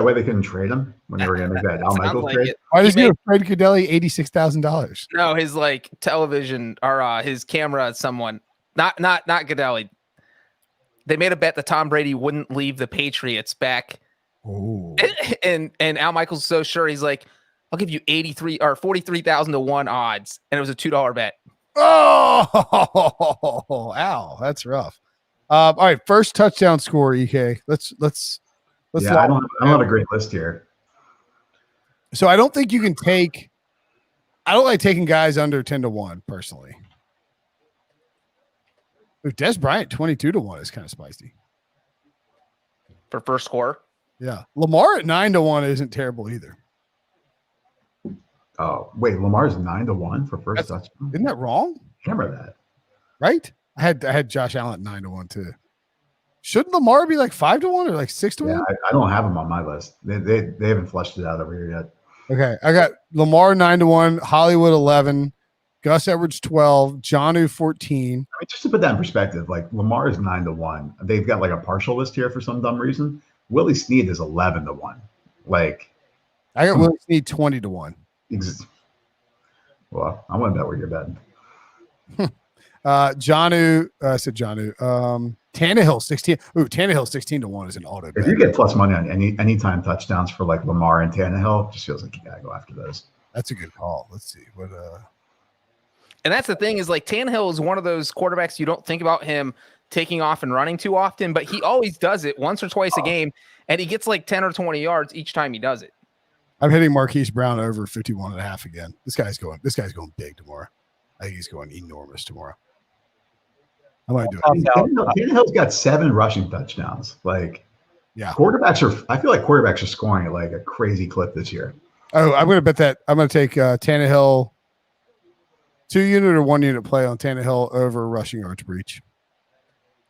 why they couldn't trade him when they were going to make that Al Michaels trade? Why does he give Fred Cadelli $86,000? No, his like television or his camera. Someone, not Cadelli. They made a bet that Tom Brady wouldn't leave the Patriots back. Oh. And Al Michaels is so sure, he's like, "I'll give you 83 or 43,000 to 1 odds," and it was a $2 bet. Oh, Al, that's rough. All right, first touchdown score, EK. Let's. Yeah, I don't have a great list here. So I don't think you can take. I don't like taking guys under 10-1 personally. Des Bryant 22-1 is kind of spicy For first score. Yeah, Lamar at 9-1 isn't terrible either. Oh wait, Lamar's 9-1 for first touchdown. Isn't that wrong? Hammer that, right? I had Josh Allen at 9-1 too. Shouldn't Lamar be like 5-1 or like 6-1? Yeah, I don't have him on my list. They haven't flushed it out over here yet. Okay, I got Lamar 9-1, Hollywood 11, Gus Edwards 12, Jonnu 14. I mean, just to put that in perspective, like Lamar is 9-1. They've got like a partial list here for some dumb reason. Willie Snead is 11-1. Like, I got Willie Snead 20-1. Well, I want to bet where you're betting. Jonnu, I said Jonnu. Tannehill 16. Ooh, Tannehill 16-1 is an auto bet. If you get plus money on anytime touchdowns for like Lamar and Tannehill, it just feels like you gotta go after those. That's a good call. Let's see what. And that's the thing is like Tannehill is one of those quarterbacks you don't think about him taking off and running too often, but he always does it once or twice a game, and he gets like 10 or 20 yards each time he does it. I'm hitting Marquise Brown over 51.5 again. This guy's going big tomorrow. I think he's going enormous tomorrow. I might do it. Tannehill's got 7 rushing touchdowns. Like, yeah, I feel like quarterbacks are scoring at like a crazy clip this year. Oh, I'm going to bet that. I'm going to take Tannehill 2-unit or 1-unit play on Tannehill over rushing yards Breech.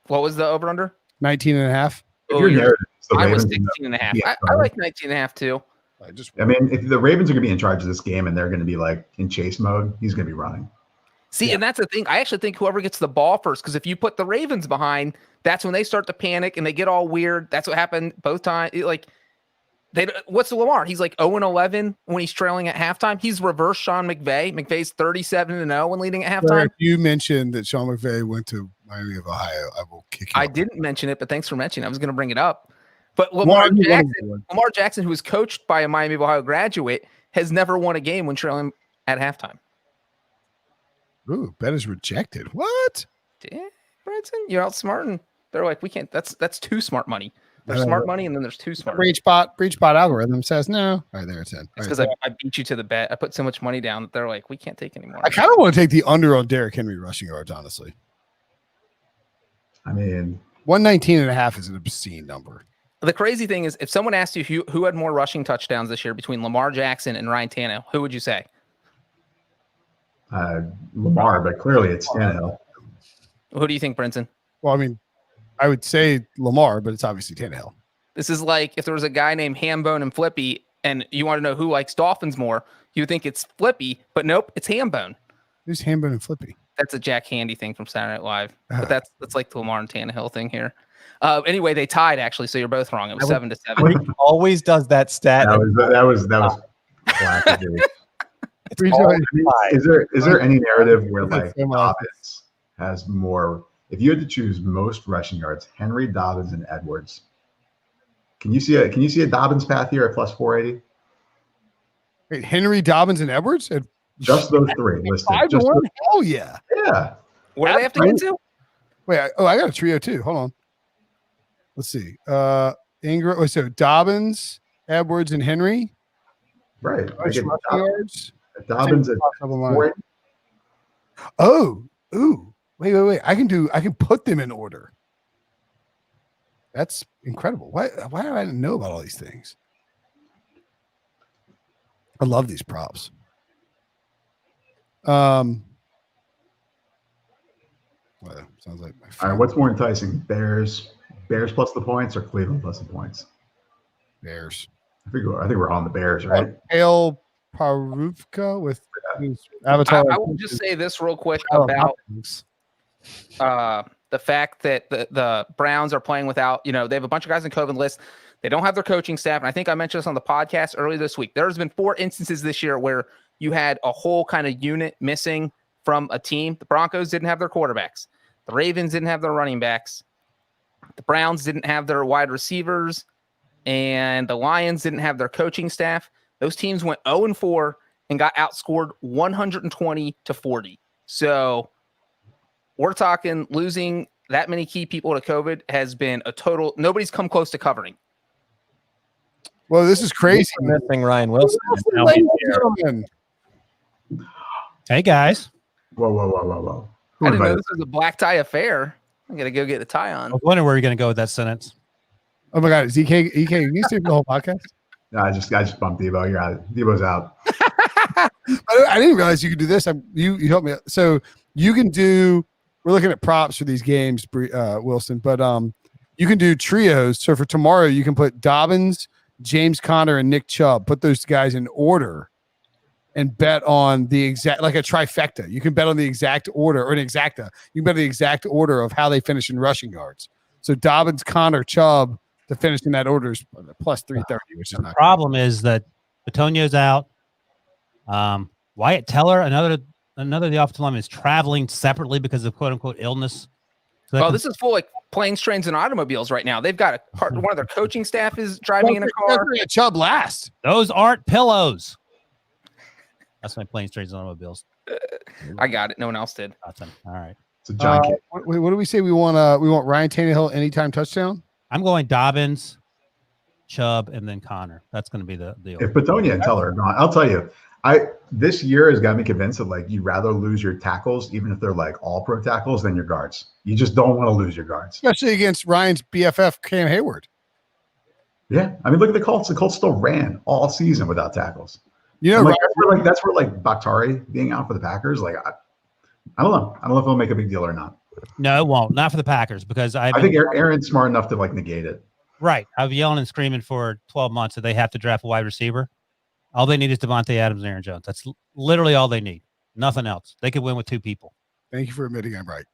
What was the over under? 19.5. I was 16.5. Yeah, I like 19.5 too. I mean, if the Ravens are going to be in charge of this game and they're going to be like in chase mode, he's going to be running. See, and that's the thing. I actually think whoever gets the ball first, because if you put the Ravens behind, that's when they start to panic and they get all weird. That's what happened both times. What's the Lamar? He's like 0-11 when he's trailing at halftime. He's reverse Sean McVay. McVay's 37-0 when leading at halftime. If you mentioned that Sean McVay went to Miami of Ohio, I will kick you. I didn't mention it, but thanks for mentioning it. I was going to bring it up. But Lamar Jackson, who was coached by a Miami of Ohio graduate, has never won a game when trailing at halftime. Ooh, bet is rejected. What? Yeah, Brinson, you're outsmarting. They're like, we can't. That's too smart money. There's smart money, and then there's too smart. Breach bot algorithm says no. All right, there it's in. It's because I beat you to the bet. I put so much money down that they're like, we can't take anymore. I kind of want to take the under on Derrick Henry rushing yards, honestly. I mean, 119.5 is an obscene number. The crazy thing is, if someone asked you who had more rushing touchdowns this year between Lamar Jackson and Ryan Tannehill, who would you say? Lamar, but clearly it's Tannehill. Who do you think, Brinson? Well, I mean, I would say Lamar, but it's obviously Tannehill. This is like if there was a guy named Hambone and Flippy, and you want to know who likes Dolphins more, you would think it's Flippy, but nope, it's Hambone. Who's Hambone and Flippy? That's a Jack Handy thing from Saturday Night Live, but that's like the Lamar and Tannehill thing here. Anyway, they tied actually, so you're both wrong. It was 7-7. He always does that stat. That was classic. Is there any narrative where like Dobbins has more? If you had to choose most rushing yards, Henry, Dobbins, and Edwards, can you see a Dobbins path here at plus 480? Wait, Henry, Dobbins, and Edwards? Just those 3 listed. 5-1? Hell yeah. Yeah. Where do they have to get to? Wait, I got a trio too. Hold on. Let's see. Ingram. So Dobbins, Edwards, and Henry. Right. Yards. Dobbins at 480. Oh, ooh. Wait. I can put them in order. That's incredible. Why do I not know about all these things? I love these props. Well, sounds like my All friend. right, what's more enticing, Bears plus the points, or Cleveland plus the points? Bears. I think we're on the Bears, right? Hail Paruvka with his avatar. I will just say this real quick Oh, about Hopkins. the fact that the Browns are playing without, they have a bunch of guys in COVID list. They don't have their coaching staff. And I think I mentioned this on the podcast earlier this week. There's been 4 instances this year where you had a whole kind of unit missing from a team. The Broncos didn't have their quarterbacks. The Ravens didn't have their running backs. The Browns didn't have their wide receivers. And the Lions didn't have their coaching staff. Those teams went 0-4 and got outscored 120-40. So we're talking losing that many key people to COVID has been a total. Nobody's come close to covering. Well, this is crazy. Missing Ryan Wilson. Ladies and gentlemen. Hey guys, Whoa. I didn't know this was a black tie affair. I got to go get the tie I on. was wondering where you're going to go with that sentence. Oh my God, is EK, you stay for the whole podcast? No, I just bumped Debo. You're out. Debo's out. I didn't realize you could do this. You helped me out. So you can do. We're looking at props for these games, Wilson, but you can do trios. So for tomorrow, you can put Dobbins, James Conner, and Nick Chubb. Put those guys in order, and bet on the exact, like a trifecta. You can bet on the exact order, or an exacta. You can bet on the exact order of how they finish in rushing yards. So Dobbins, Conner, Chubb to finish in that order is plus 330, which is The not. problem is that Batonio's out. Wyatt Teller, another of the offensive linemen, is traveling separately because of quote unquote illness. So Well, this is full like planes, trains, and automobiles right now. They've got one of their coaching staff is driving in a car. Chubb last. those aren't pillows. That's my planes, trains, and automobiles. I got it. No one else did. Awesome. All right. It's a giant kick. What do we say? We want Ryan Tannehill anytime touchdown. I'm going Dobbins, Chubb, and then Connor. That's going to be the deal. If Patonia and Teller are gone, I'll tell you, this year has got me convinced that like you'd rather lose your tackles, even if they're like all pro tackles, than your guards. You just don't want to lose your guards. Especially against Ryan's BFF, Cam Hayward. Yeah. I mean, look at the Colts. The Colts still ran all season without tackles. You know, Like, that's where Bakhtari being out for the Packers. Like, I don't know. I don't know if it'll make a big deal or not. No, it won't. Not for the Packers because I think Aaron's smart enough to like negate it. Right. I've yelling and screaming for 12 months that they have to draft a wide receiver. All they need is Devontae Adams and Aaron Jones. That's literally all they need. Nothing else. They could win with 2 people. thank you for admitting I'm right.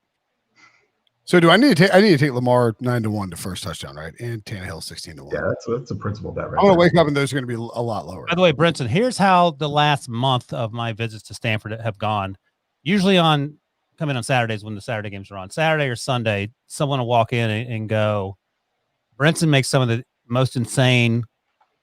So do I need to take Lamar 9-1 to first touchdown, right? And Tannehill 16-1. Yeah, that's a principal bet, right? I'm gonna there. wake up and those are gonna be a lot lower. By the way, Brinson, here's how the last month of my visits to Stanford have gone. Usually come in on Saturdays when the Saturday games are on. Saturday or Sunday, someone will walk in and go, Brinson makes some of the most insane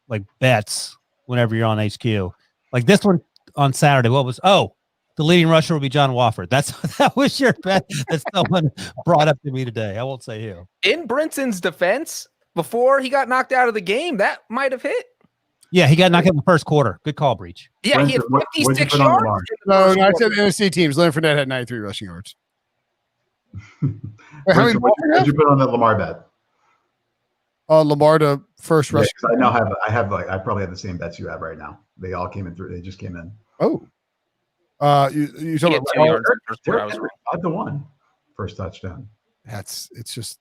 like bets whenever you're on HQ. Like this one on Saturday, the leading rusher will be John Wolford. That was your bet that someone brought up to me today. I won't say who. In Brinson's defense, before he got knocked out of the game, that might have hit. Yeah, he got knocked out in the first quarter. Good call, Breech. Yeah, he had Brinson, what'd you 56 put on yards. Lamar? in the No, first I quarter. said NFC teams. Leonard Fournette had 93 rushing yards. Wait, how many Brinson, what'd you put on that Lamar bet? Lamar to first Yeah, rush. 'cause I now I probably have the same bets you have right now. They all came in through. They just came in. Oh, you He talking had about 2 yards in the first quarter. I was Derrick Henry, 5-1 first touchdown. it's just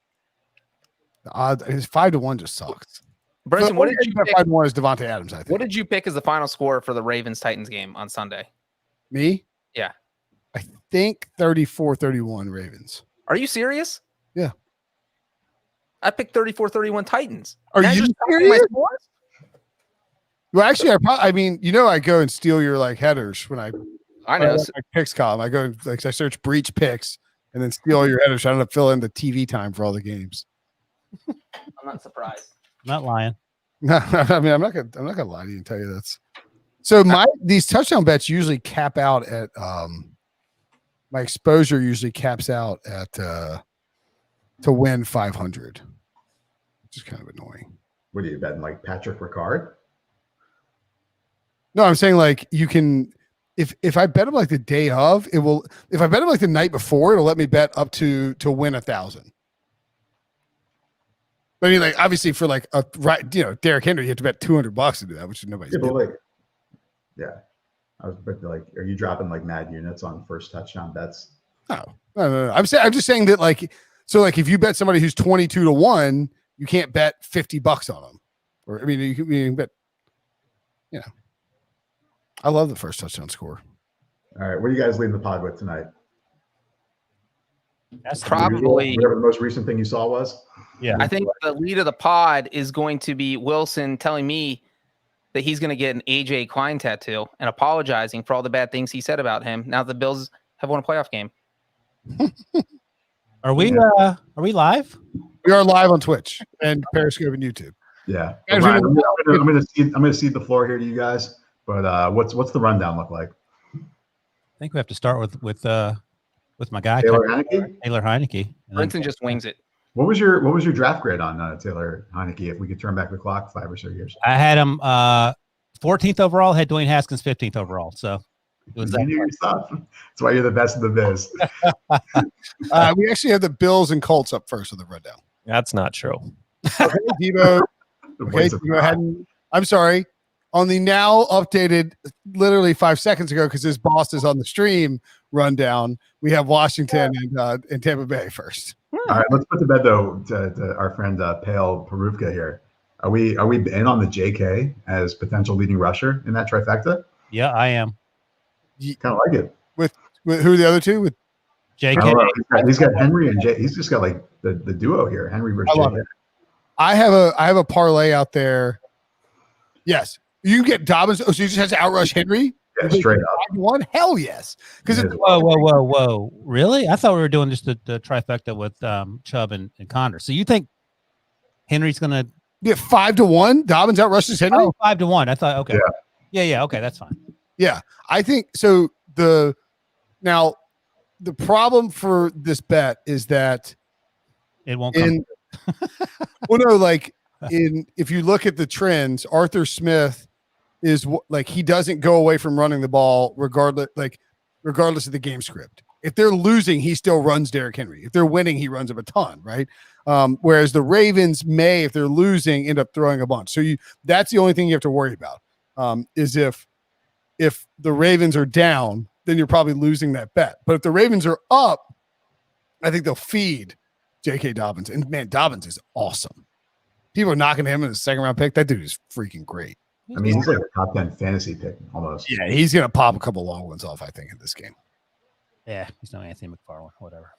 the odds. His 5-1 just sucks. Brinson, what did you pick? 5-1 is Devontae Adams? I think. What did you pick as the final score for the Ravens Titans game on Sunday? Me? Yeah. I think 34-31 Ravens. Are you serious? Yeah. I picked 34-31 Titans. Are Now you just talking my serious? scores? Well, actually, I go and steal your like headers when I I know. my picks column. I go like I search Breech picks and then steal all your headers. So I don't have to fill in the TV time for all the games. I'm not surprised. Not lying. No, I mean I'm not gonna lie to you and tell you that's so these touchdown bets usually cap out at my exposure usually caps out at to win 500, which is kind of annoying. What are you betting, like Patrick Ricard? No, I'm saying like you can if I bet him like the day of, it will. If I bet him like the night before, it'll let me bet up to win 1,000. I mean, like obviously for like Derrick Henry, you have to bet $200 to do that, which nobody's Yeah, but doing. like, yeah, I was like, are you dropping like mad units on first touchdown bets? No, No. I'm just saying that like if you bet somebody who's 22-1, you can't bet $50 on them. Or I mean, you can bet. I love the first touchdown score. All right, what are you guys leaving the pod with tonight? That's Probably whatever the most recent thing you saw was. Yeah. I think the lead of the pod is going to be Wilson telling me that he's going to get an AJ Klein tattoo and apologizing for all the bad things he said about him. Now the Bills have won a playoff game. Are we live? We are live on Twitch and Periscope and YouTube. Yeah, Guys, Ryan, I'm going to cede the floor here to you guys. But what's the rundown look like? I think we have to start with my guy Taylor Heinicke. Taylor Heinicke. Brinson just wings it. What was your draft grade on Taylor Heinicke? If we could turn back the clock 5 or so years, I had him 14th overall. Had Dwayne Haskins 15th overall. So it was you knew your stuff. That's why you're the best of the biz. We actually have the Bills and Colts up first on the rundown. That's not true. Okay, Devo. The Okay, voice of Devo God. hadn't. I'm sorry. On the now updated, literally 5 seconds ago, because his boss is on the stream rundown, we have Washington and Tampa Bay first. All right, let's put to bed though to our friend Pale Peruvka here. Are we in on the JK as potential leading rusher in that trifecta? Yeah, I am. Kind of like it. With who are the other two? With I don't JK. know. He's got Henry and Jay. He's just got like the duo here, Henry versus I love JK. it. I have a parlay out there. Yes, you can get Dobbins. Oh, so you just have to outrush Henry? Yeah, straight up. 5-1? Hell yes. Because Whoa. Really? I thought we were doing just the trifecta with Chubb and Connor. So you think Henry's going to get 5-1? Dobbins outrushes Henry? Oh, 5-1. I thought, okay. Yeah. Okay. That's fine. Yeah, I think so. The problem for this bet is that It won't come. If you look at the trends, Arthur Smith is like he doesn't go away from running the ball regardless of the game script. If they're losing, he still runs Derrick Henry. If they're winning, he runs him a ton, right? Whereas the Ravens may, if they're losing, end up throwing a bunch. So that's the only thing you have to worry about. Is if the Ravens are down, then you're probably losing that bet. But if the Ravens are up, I think they'll feed J.K. Dobbins. And man, Dobbins is awesome. People are knocking him in the second round pick. That dude is freaking great. I mean, he's like a top 10 fantasy pick almost. Yeah, he's gonna pop a couple long ones off, I think, in this game. Yeah, he's no Anthony McFarland, whatever.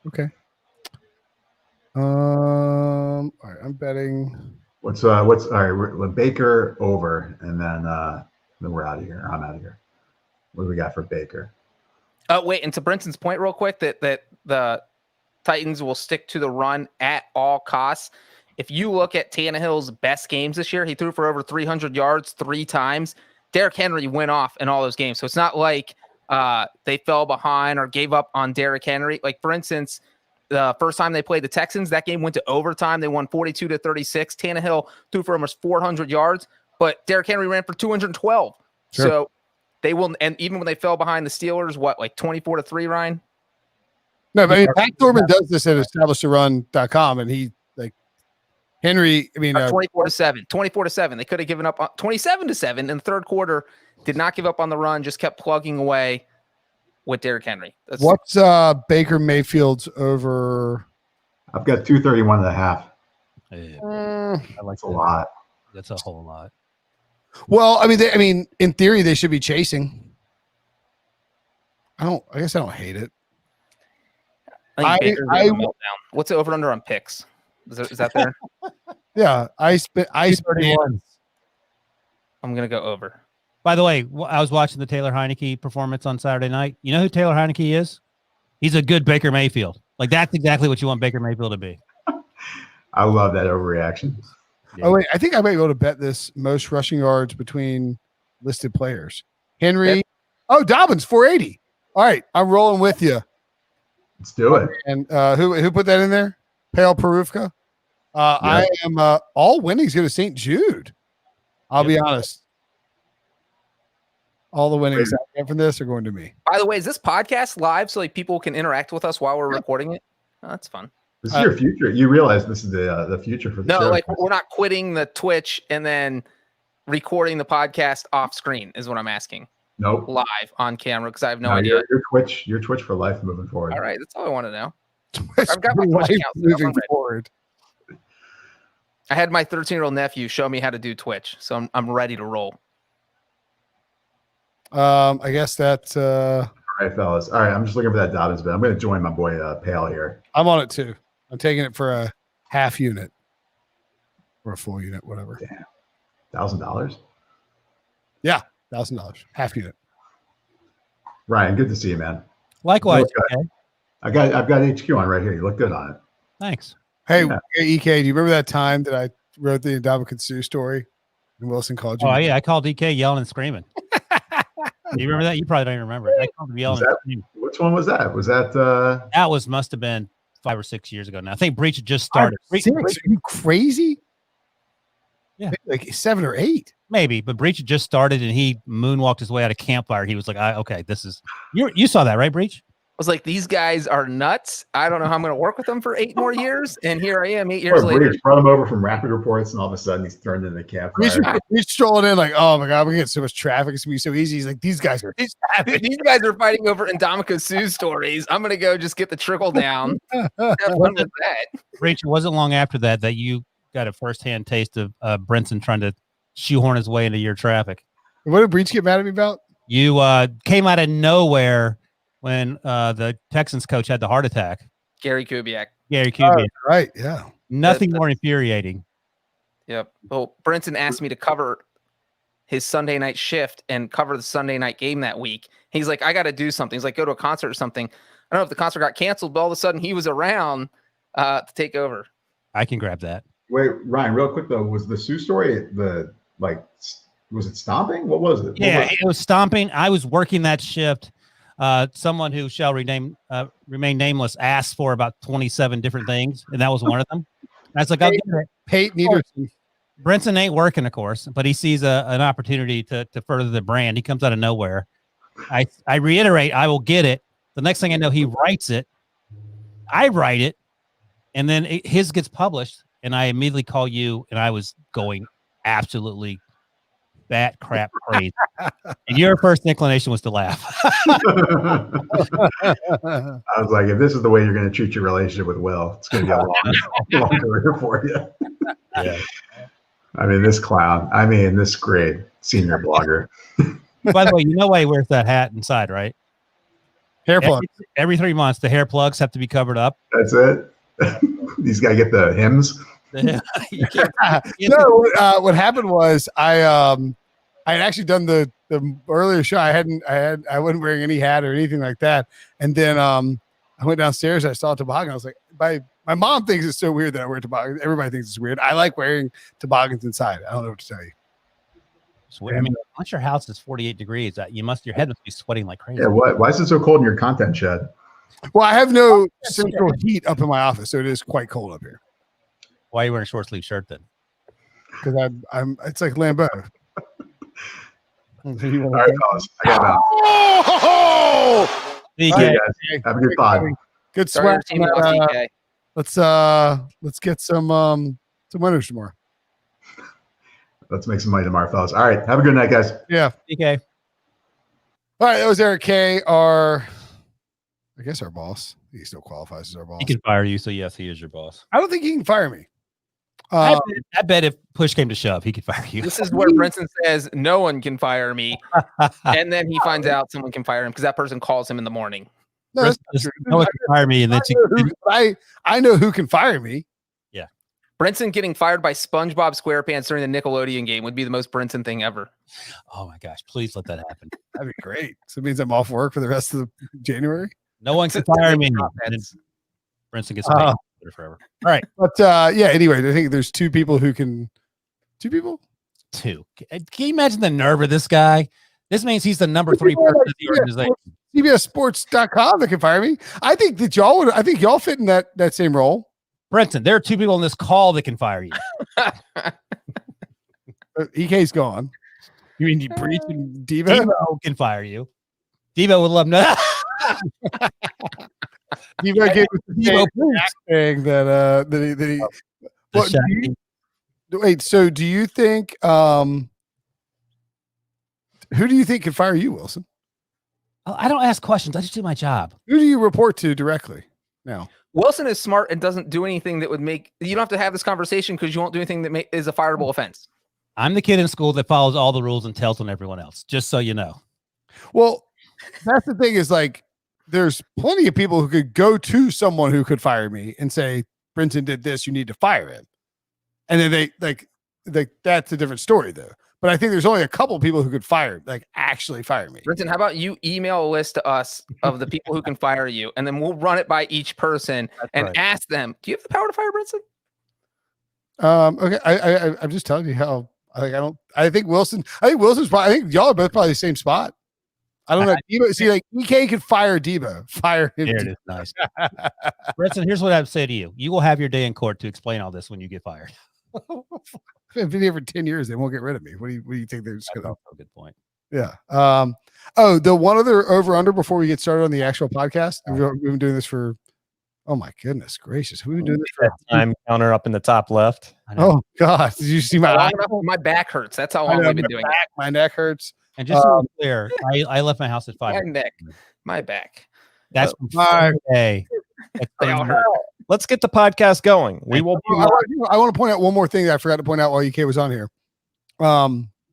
Okay. All right, I'm betting. What's all right? We're Baker over, and then we're out of here. I'm out of here. What do we got for Baker? Wait, and to Brinson's point, real quick, that the Titans will stick to the run at all costs. If you look at Tannehill's best games this year, he threw for over 300 yards 3 times. Derrick Henry went off in all those games, so it's not like they fell behind or gave up on Derrick Henry. Like for instance, the first time they played the Texans, that game went to overtime. They won 42-36. Tannehill threw for almost 400 yards, but Derrick Henry ran for 212. Sure. So they will, and even when they fell behind the Steelers, like 24-3, Ryan? No, but I mean, Pat Thorman does this at establishthorun.com, and he Henry. I mean, 24-7, 24-7. They could have given up 27-7 in the third quarter. Did not give up on the run. Just kept plugging away with Derrick Henry. What's Baker Mayfield's over? I've got 231.5. I like That's a lot. That's a whole lot. Well, I mean, in theory, they should be chasing. I guess I don't hate it. I think Baker's gonna melt down. What's the over under on picks? Is that there? Yeah, I spent. I'm gonna go over. By the way, I was watching the Taylor Heinicke performance on Saturday night. You know who Taylor Heinicke is? He's a good Baker Mayfield. Like that's exactly what you want Baker Mayfield to be. I love that overreaction. Yeah. Oh wait, I think I might be able to bet this most rushing yards between listed players. Henry. Yep. Oh, Dobbins 480. All right, I'm rolling with you. Let's do it. And who put that in there? Pale Peruvka. I am all winnings go to St. Jude. I'll be honest. All the winnings I get from this are going to me. By the way, is this podcast live so like people can interact with us while we're recording it? Oh, that's fun. This is your future. You realize this is the future for the show. No, like we're not quitting the Twitch and then recording the podcast off screen is what I'm asking. Nope. live on camera because I have no No, idea. You're Twitch for life moving forward. All right, that's all I want to know. I've got my Twitch account set up. moving I'm ready. forward. I had my 13-year-old nephew show me how to do Twitch, so I'm ready to roll. I guess that's All right, fellas. All right, I'm just looking for that Dobbins bet. I'm going to join my boy Pale here. I'm on it too. I'm taking it for a half unit or a full unit, whatever. Damn. $1,000. Yeah, $1,000 half unit. Ryan, good to see you, man. Likewise. Okay. Okay. I've got HQ on right here. You look good on it. Thanks. Hey, Yeah. EK, do you remember that time that I wrote the Ndamukong Suh story and Wilson called you? Oh yeah, I called DK yelling and screaming. You remember that? You probably don't even remember. I called him yelling and screaming. Which one was that? Was that That must have been 5 or 6 years ago now. I think Breech had just started. Breech, Are you crazy? Yeah. Like 7 or 8. maybe, but Breech had just started and he moonwalked his way out of campfire. He was like, okay, this is you saw that, right, Breech? I was like, these guys are nuts. I don't know how I'm going to work with them for 8 more years. And here I am 8 years later. Brought him over from Rapid Reports, and all of a sudden he's turned into the campfire. He's strolling in like, oh my God, we get so much traffic. It's going to be so easy. He's like, these guys are These guys are fighting over Ndamukong Suh stories. I'm going to go just get the trickle down. Have fun with that. Breech, it wasn't long after that you got a firsthand taste of Brinson trying to shoehorn his way into your traffic. What did Breech get mad at me about? You came out of nowhere when the Texans coach had the heart attack. Gary Kubiak. Gary Kubiak. Right, yeah. Nothing more infuriating. Yep. Well, Brinson asked me to cover his Sunday night shift and cover the Sunday night game that week. He's like, I got to do something. He's like, go to a concert or something. I don't know if the concert got canceled, but all of a sudden he was around to take over. I can grab that. Wait, Ryan, real quick though, was the Sue story was it stomping? What was it? Yeah, it was stomping. I was working that shift. Someone who shall remain nameless asked for about 27 different things, and that was one of them. I was like, I'll get it. Pate Nederson. Brinson ain't working, of course, but he sees an opportunity to further the brand. He comes out of nowhere. I reiterate, I will get it. The next thing I know, he writes it. I write it, and then his gets published, and I immediately call you, and I was going absolutely bat crap crazy. And your first inclination was to laugh. I was like, if this is the way you're going to treat your relationship with Will, it's going to be a long career for you. Yeah. I mean, this clown. This great senior blogger. By the way, you know why he wears that hat inside, right? Hair plug. Every 3 months, the hair plugs have to be covered up. That's it. He's got to get the hymns. What happened was I had actually done the earlier show. I wasn't wearing any hat or anything like that. And then I went downstairs. I saw a toboggan. I was like, my mom thinks it's so weird that I wear toboggans. Everybody thinks it's weird. I like wearing toboggans inside. I don't know what to tell you. It's weird. I mean, once your house is 48 degrees, your head must be sweating like crazy. Yeah. Why is it so cold in your content shed? Well, I have no central heat up in my office, so it is quite cold up here. Why are you wearing a short sleeve shirt then? Because I'm it's like Lambeau. All right, fellas. I got out. Oh! DK. Hey, guys. Have a good pod. Good Sorry, sweat. team lost, DK. Let's get some winners tomorrow. Let's make some money tomorrow, fellas. All right. Have a good night, guys. Yeah. DK. All right, that was Eric K. I guess our boss. He still qualifies as our boss. He can fire you, so yes, he is your boss. I don't think he can fire me. I bet if push came to shove, he could fire you. This is where Brinson says no one can fire me, and then he finds out someone can fire him because that person calls him in the morning. No, that's not true. No one can fire me, and then I know who can fire me. Yeah. Brinson getting fired by SpongeBob SquarePants during the Nickelodeon game would be the most Brinson thing ever. Oh my gosh, please let that happen. That'd be great. So it means I'm off work for the rest of January. No one can fire me. And then Brinson gets paid forever. All right. But yeah, anyway, I think there's 2 people who can. 2 people? 2. Can you imagine the nerve of this guy? This means he's the number 3 person of the organization. CBSSports.com that can fire me. I think y'all fit in that same role. Brinson, there are 2 people on this call that can fire you. EK's gone. You mean you Breech and Diva? Devo can fire you. Devo would love no. Diva gave us the same thing that he. What, wait, so do you think? Who do you think could fire you, Wilson? I don't ask questions. I just do my job. Who do you report to directly now? Wilson is smart and doesn't do anything that would make you don't have to have this conversation because you won't do anything that is a fireable offense. I'm the kid in school that follows all the rules and tells on everyone else, just so you know. Well, that's the thing is like, there's plenty of people who could go to someone who could fire me and say, Brinson did this, you need to fire him. And then they that's a different story though. But I think there's only a couple of people who could actually fire me. Brinson, how about you email a list to us of the people who can fire you, and then we'll run it by each person ask them, do you have the power to fire Brinson? Okay. I'm just telling you how I think Wilson's probably, I think y'all are both probably the same spot. I don't know. Debo, see, like EK could fire Debo. Fire him. Here it is. Nice. Brinson, here's what I would say to you. You will have your day in court to explain all this when you get fired. I've been here for 10 years. They won't get rid of me. What do you think they're just going to? Good point. Yeah. The one other over under before we get started on the actual podcast. We've been doing this for, oh my goodness gracious. We've been doing this for time counter up in the top left. Oh God. Did you see my back hurts. That's how long we've been doing it. My neck hurts. And just to be clear, I left my house at 5. My back. That's Friday. They all hurt. Let's get the podcast going. We will. I want to point out one more thing that I forgot to point out while EK was on here. Oh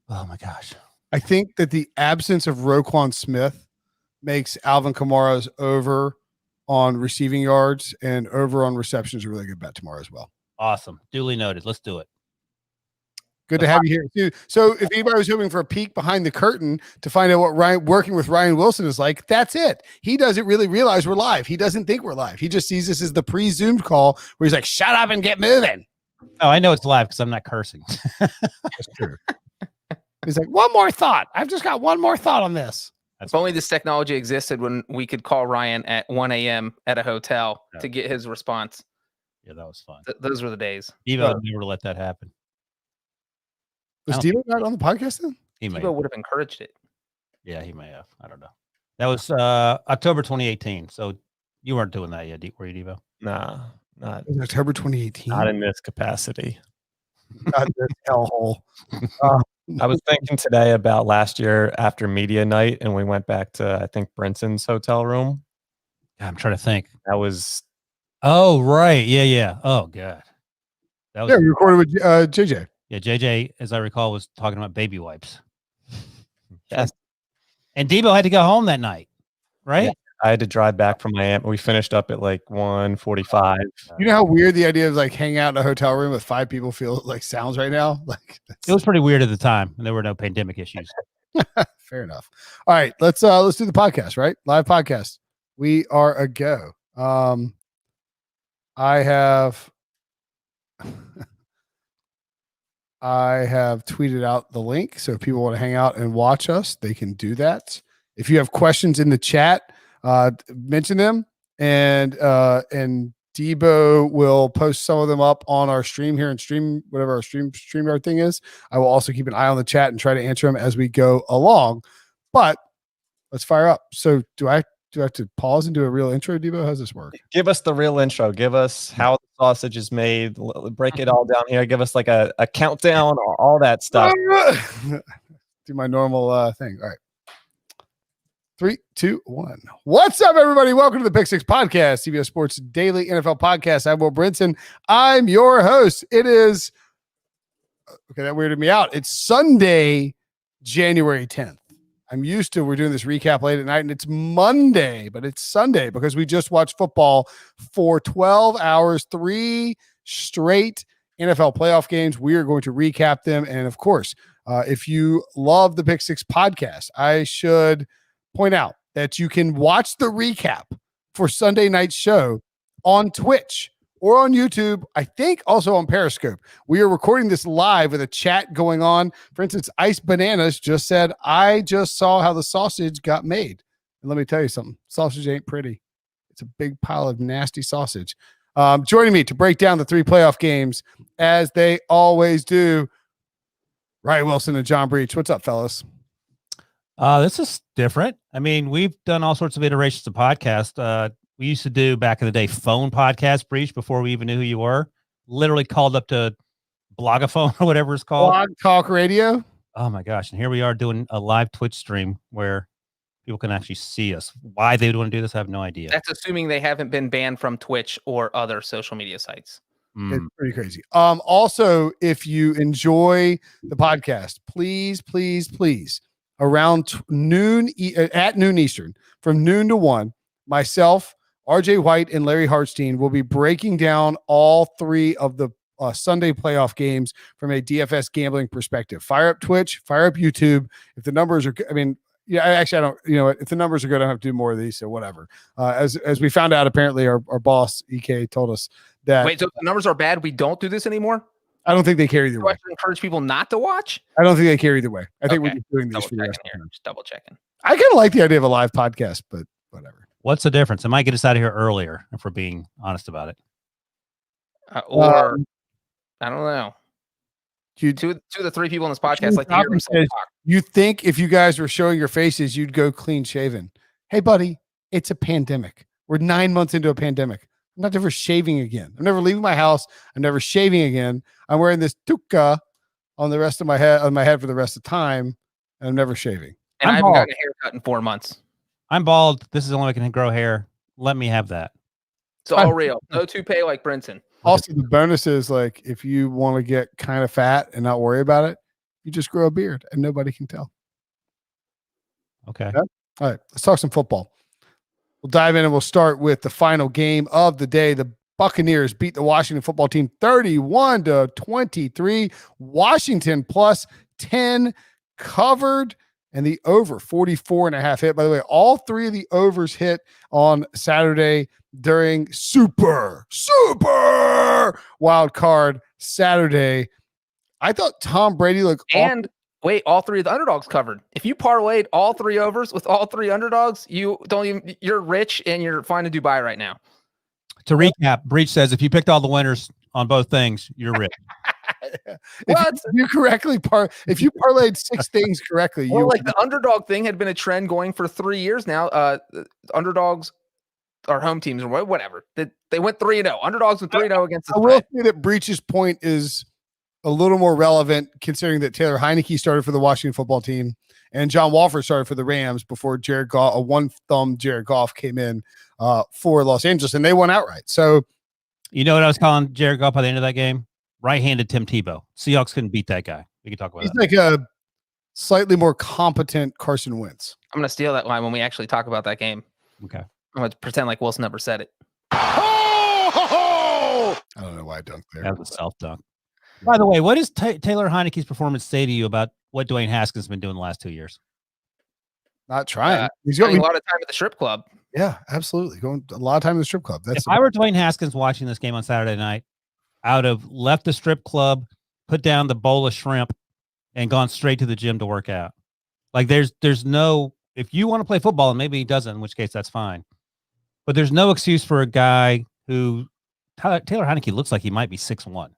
my gosh. I think that the absence of Roquan Smith makes Alvin Kamara's over on receiving yards and over on receptions a really good bet tomorrow as well. Awesome. Duly noted. Let's do it. Good to have you here too. So if anybody was hoping for a peek behind the curtain to find out what working with Ryan Wilson is like, that's it. He doesn't really realize we're live. He doesn't think we're live. He just sees this as the pre-zoomed call where he's like, shut up and get moving. Oh, I know it's live because I'm not cursing. That's true. He's like, one more thought. I've just got one more thought on this. If only this technology existed when we could call Ryan at 1 a.m. at a hotel to get his response. Yeah, that was fun. Those were the days. Devo would never let that happen. Was Devo not on the podcast then? Devo would have encouraged it. Yeah, he may have. I don't know. That was October 2018. So you weren't doing that yet, were you, Devo? Nah, not October 2018. Not in this capacity. Not this hellhole. I was thinking today about last year after media night, and we went back to, I think, Brinson's hotel room. I'm trying to think. That was. Oh, right. Yeah. Oh, God. That was, we recorded with JJ. Yeah, JJ, as I recall, was talking about baby wipes. Yes. And Debo had to go home that night, right? Yeah. I had to drive back from Miami. We finished up at like 1:45. You know how weird the idea of like hanging out in a hotel room with 5 people sounds right now? Like it was pretty weird at the time, and there were no pandemic issues. Fair enough. All right, let's do the podcast, right? Live podcast. We are a go. I have tweeted out the link, so if people want to hang out and watch us, they can do that. If you have questions in the chat, mention them, and Debo will post some of them up on our stream here and stream whatever our StreamYard thing is. I will also keep an eye on the chat and try to answer them as we go along. But let's fire up. So do I have to pause and do a real intro, Debo? How's this work? Give us the real intro. Give us how the sausage is made. Break it all down here. Give us like a countdown, all that stuff. Do my normal thing. All right. 3, 2, 1. What's up, everybody? Welcome to the Pick Six Podcast, CBS Sports Daily NFL Podcast. I'm Will Brinson. I'm your host. It is, okay, that weirded me out. It's Sunday, January 10th. I'm used to, we're doing this recap late at night, and it's Monday, but it's Sunday because we just watched football for 12 hours, 3 straight NFL playoff games. We are going to recap them. And of course, if you love the Pick Six Podcast, I should point out that you can watch the recap for Sunday night's show on Twitch or on YouTube. I think also on Periscope. We are recording this live with a chat going on. For instance, Ice Bananas just said, I just saw how the sausage got made. And let me tell you something. Sausage ain't pretty. It's a big pile of nasty sausage. Joining me to break down the 3 playoff games, as they always do, Ryan Wilson and John Breech. What's up, fellas? This is different. I mean, we've done all sorts of iterations of podcast. We used to do back in the day phone podcast, Breach, before we even knew who you were. Literally called up to Blogaphone or whatever it's called. Blog Talk Radio. Oh my gosh. And here we are doing a live Twitch stream where people can actually see us. Why they would want to do this, I have no idea. That's assuming they haven't been banned from Twitch or other social media sites. It's pretty crazy. Also, if you enjoy the podcast, please around noon at noon Eastern, from noon to 1, myself, RJ White, and Larry Hartstein will be breaking down all 3 of the Sunday playoff games from a DFS gambling perspective. Fire up Twitch, fire up YouTube. If the numbers are, I don't, if the numbers are good, I don't have to do more of these, so whatever. As we found out, apparently our boss, EK, told us that. Wait, so if the numbers are bad, we don't do this anymore? I don't think they care either Do I way. have to encourage people not to watch? I don't think they care either way. I think we're Okay. just doing these Double for the rest checking of the here. time. Just double checking. I kind of like the idea of a live podcast, but whatever. What's the difference? It might get us out of here earlier if we're being honest about it. Or I don't know. You, Two of the 3 people on this podcast like to hear themselves says, talk. you think if you guys were showing your faces, you'd go clean shaven. Hey, buddy, it's a pandemic. We're 9 months into a pandemic. I'm not ever shaving again. I'm never leaving my house. I'm never shaving again. I'm wearing this tuka on the rest of my head for the rest of the time. And I'm never shaving. And I'm I haven't bald. gotten a haircut in 4 months. I'm bald. This is the only way I can grow hair. Let me have that. It's all real. No toupee like Brinson. Also, the bonus is like if you want to get kind of fat and not worry about it, you just grow a beard and nobody can tell. Okay. Yeah. All right, let's talk some football. We'll dive in and we'll start with the final game of the day. The Buccaneers beat the Washington football team 31-23. Washington plus 10 covered, and the over 44.5 hit. By the way, all 3 of the overs hit on Saturday during super wild card Saturday. I thought Tom Brady looked And wait, all 3 of the underdogs covered. If you parlayed all 3 overs with all 3 underdogs, you're rich and you're flying to Dubai right now. To recap, Breech says if you picked all the winners on both things, you're rich. What? If you parlayed 6 things correctly, Well, like the underdog thing had been a trend going for 3 years now. Underdogs or home teams or whatever. They went 3-0. Underdogs went 3-0 against the I will spread. say that Breech's point is a little more relevant considering that Taylor Heinicke started for the Washington football team and John Wolford started for the Rams before Jared Goff, a one-thumb Jared Goff came in for Los Angeles, and they won outright. So, You know what I was calling Jared Goff by the end of that game? Right-handed Tim Tebow. Seahawks couldn't beat that guy. We can talk about he's that. like a slightly more competent Carson Wentz. I'm going to steal that line when we actually talk about that game. Okay. I'm going to pretend like Wilson never said it. I don't know why I dunked there. That was a self-dunk. By the way, what does Taylor Heinicke's performance say to you about what Dwayne Haskins has been doing the last 2 years? Not trying. He's Spending going a lot of time at the strip club. Yeah, absolutely. Going a lot of time in the strip club. That's If I were Dwayne Haskins watching this game on Saturday night, I would have left the strip club, put down the bowl of shrimp, and gone straight to the gym to work out. Like there's no, if you want to play football, and maybe he doesn't, in which case that's fine. But there's no excuse for a guy who Taylor Heinicke looks like he might be 6'1".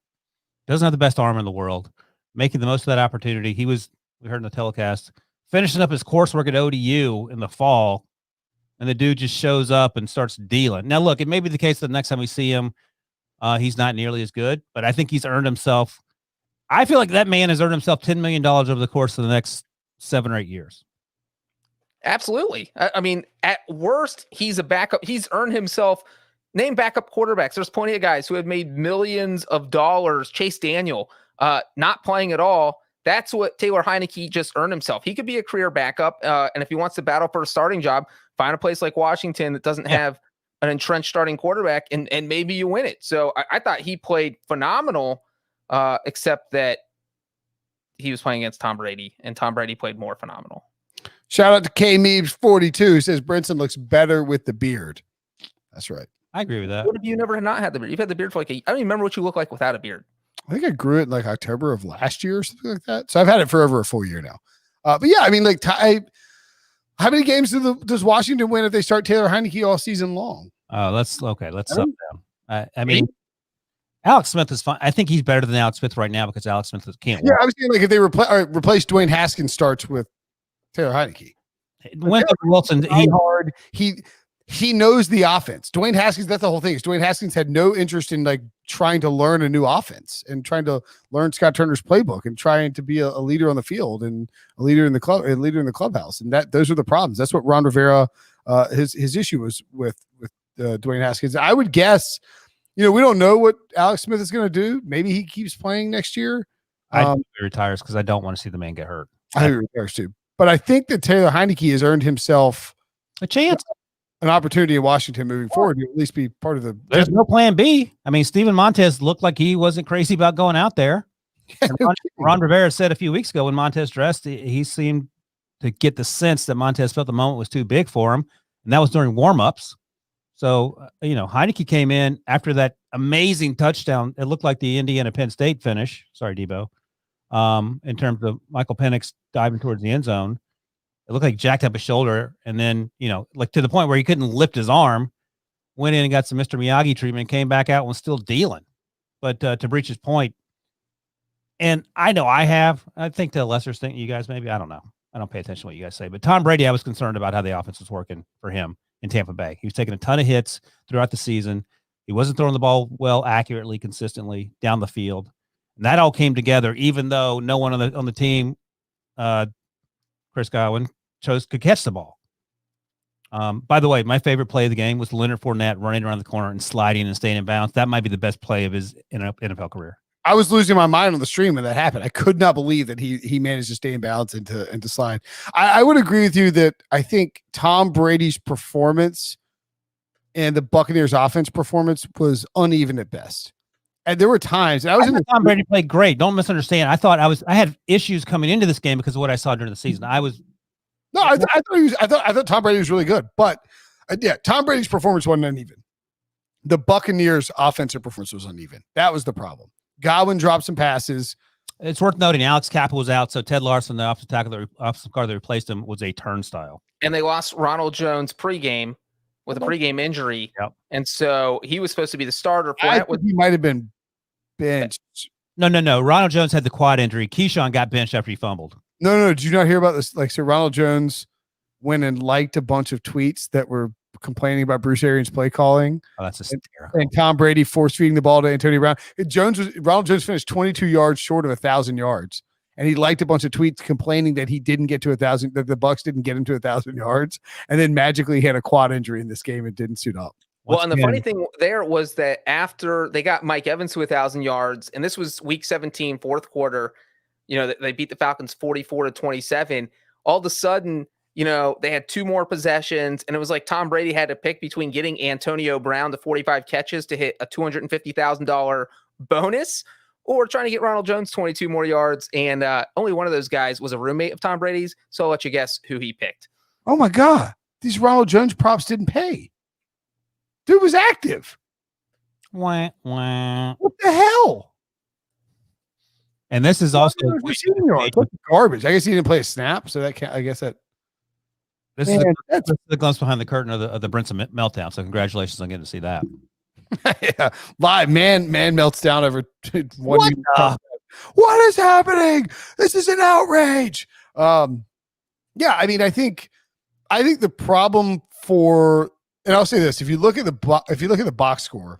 Doesn't have the best arm in the world, making the most of that opportunity. He was, we heard in the telecast, finishing up his coursework at ODU in the fall, and the dude just shows up and starts dealing. Now, look, it may be the case that the next time we see him, he's not nearly as good, but I think he's earned himself. I feel like that man has earned himself $10 million over the course of the next 7 or 8 years. Absolutely. I mean, at worst, he's a backup. He's earned himself. Name backup quarterbacks. There's plenty of guys who have made millions of dollars. Chase Daniel, not playing at all. That's what Taylor Heinicke just earned himself. He could be a career backup. And if he wants to battle for a starting job, find a place like Washington that doesn't have an entrenched starting quarterback, and maybe you win it. So I thought he played phenomenal, except that he was playing against Tom Brady, and Tom Brady played more phenomenal. Shout out to K-Meebs42 who says Brinson looks better with the beard. That's right. I agree with that. What if you never not had the beard? You've had the beard for like I don't even remember what you look like without a beard. I think I grew it in like October of last year or something like that. So I've had it for over a full year now. But yeah, I mean, like, how many games does Washington win if they start Taylor Heinicke all season long? Let's sub down. I mean, Alex Smith is fine. I think he's better than Alex Smith right now because Alex Smith can't. Yeah, I was saying like if they replace Dwayne Haskins starts with Taylor Heinicke. Wilson, He hard. he knows the offense. Dwayne Haskins, that's the whole thing. Is Dwayne Haskins had no interest in like trying to learn a new offense and trying to learn Scott Turner's playbook and trying to be a leader on the field and a leader in the club, a leader in the clubhouse. And those are the problems. That's what Ron Rivera, his issue was with Dwayne Haskins. I would guess, we don't know what Alex Smith is going to do. Maybe he keeps playing next year. I hope he retires because I don't want to see the man get hurt. I hope he retires too. But I think that Taylor Heinicke has earned himself a chance, an opportunity in Washington moving forward to at least be part of the. There's no plan B. I mean, Steven Montez looked like he wasn't crazy about going out there. Ron Rivera said a few weeks ago when Montez dressed, he seemed to get the sense that Montez felt the moment was too big for him, and that was during warmups. So, Heinicke came in after that amazing touchdown. It looked like the Indiana Penn State finish. Sorry, Debo. In terms of Michael Penix diving towards the end zone. It looked like he jacked up his shoulder and then, like to the point where he couldn't lift his arm, went in and got some Mr. Miyagi treatment, came back out and was still dealing. But to Breech's point, and I know I think to a lesser extent, you guys maybe, I don't know. I don't pay attention to what you guys say. But Tom Brady, I was concerned about how the offense was working for him in Tampa Bay. He was taking a ton of hits throughout the season. He wasn't throwing the ball well, accurately, consistently down the field. And that all came together, even though no one on the team, Chris Godwin, could catch the ball. By the way, my favorite play of the game was Leonard Fournette running around the corner and sliding and staying in bounds. That might be the best play of his NFL career. I was losing my mind on the stream when that happened. I could not believe that he managed to stay in bounds and to slide. I would agree with you that I think Tom Brady's performance and the Buccaneers' offense performance was uneven at best. And there were times Tom Brady played great. Don't misunderstand. I thought I had issues coming into this game because of what I saw during the season. I thought Tom Brady was really good, but Tom Brady's performance wasn't uneven. The Buccaneers' offensive performance was uneven. That was the problem. Godwin dropped some passes. It's worth noting Alex Kappa was out, so Ted Larson, the offensive guard that replaced him, was a turnstile. And they lost Ronald Jones pregame with a pregame injury. Yep. And so he was supposed to be the starter. He might have been benched. No. Ronald Jones had the quad injury. Keyshawn got benched after he fumbled. No. Did you not hear about this? So Ronald Jones went and liked a bunch of tweets that were complaining about Bruce Arians' play calling. Oh, that's just terrible. And Tom Brady force feeding the ball to Antonio Brown. Ronald Jones finished 22 yards short of 1,000 yards. And he liked a bunch of tweets complaining that he didn't get to 1,000, that the Bucs didn't get him to 1,000 yards. And then magically he had a quad injury in this game and didn't suit up. Well, and the funny thing there was that after they got Mike Evans to 1,000 yards, and this was week 17, fourth quarter, they beat the Falcons 44-27. All of a sudden, they had two more possessions, and it was like Tom Brady had to pick between getting Antonio Brown to 45 catches to hit a $250,000 bonus or trying to get Ronald Jones 22 more yards. And only one of those guys was a roommate of Tom Brady's. So I'll let you guess who he picked. Oh my God. These Ronald Jones props didn't pay. Dude was active. Wah, wah. What the hell? And this is also receiving yards. Garbage. I guess he didn't play a snap, so that can't. I guess that. This is the glimpse behind the curtain of the Brinson meltdown. So congratulations on getting to see that. Yeah, live man melts down over one. What is happening? This is an outrage. Yeah, I mean, I think the problem for, and I'll say this: if you look at the box score,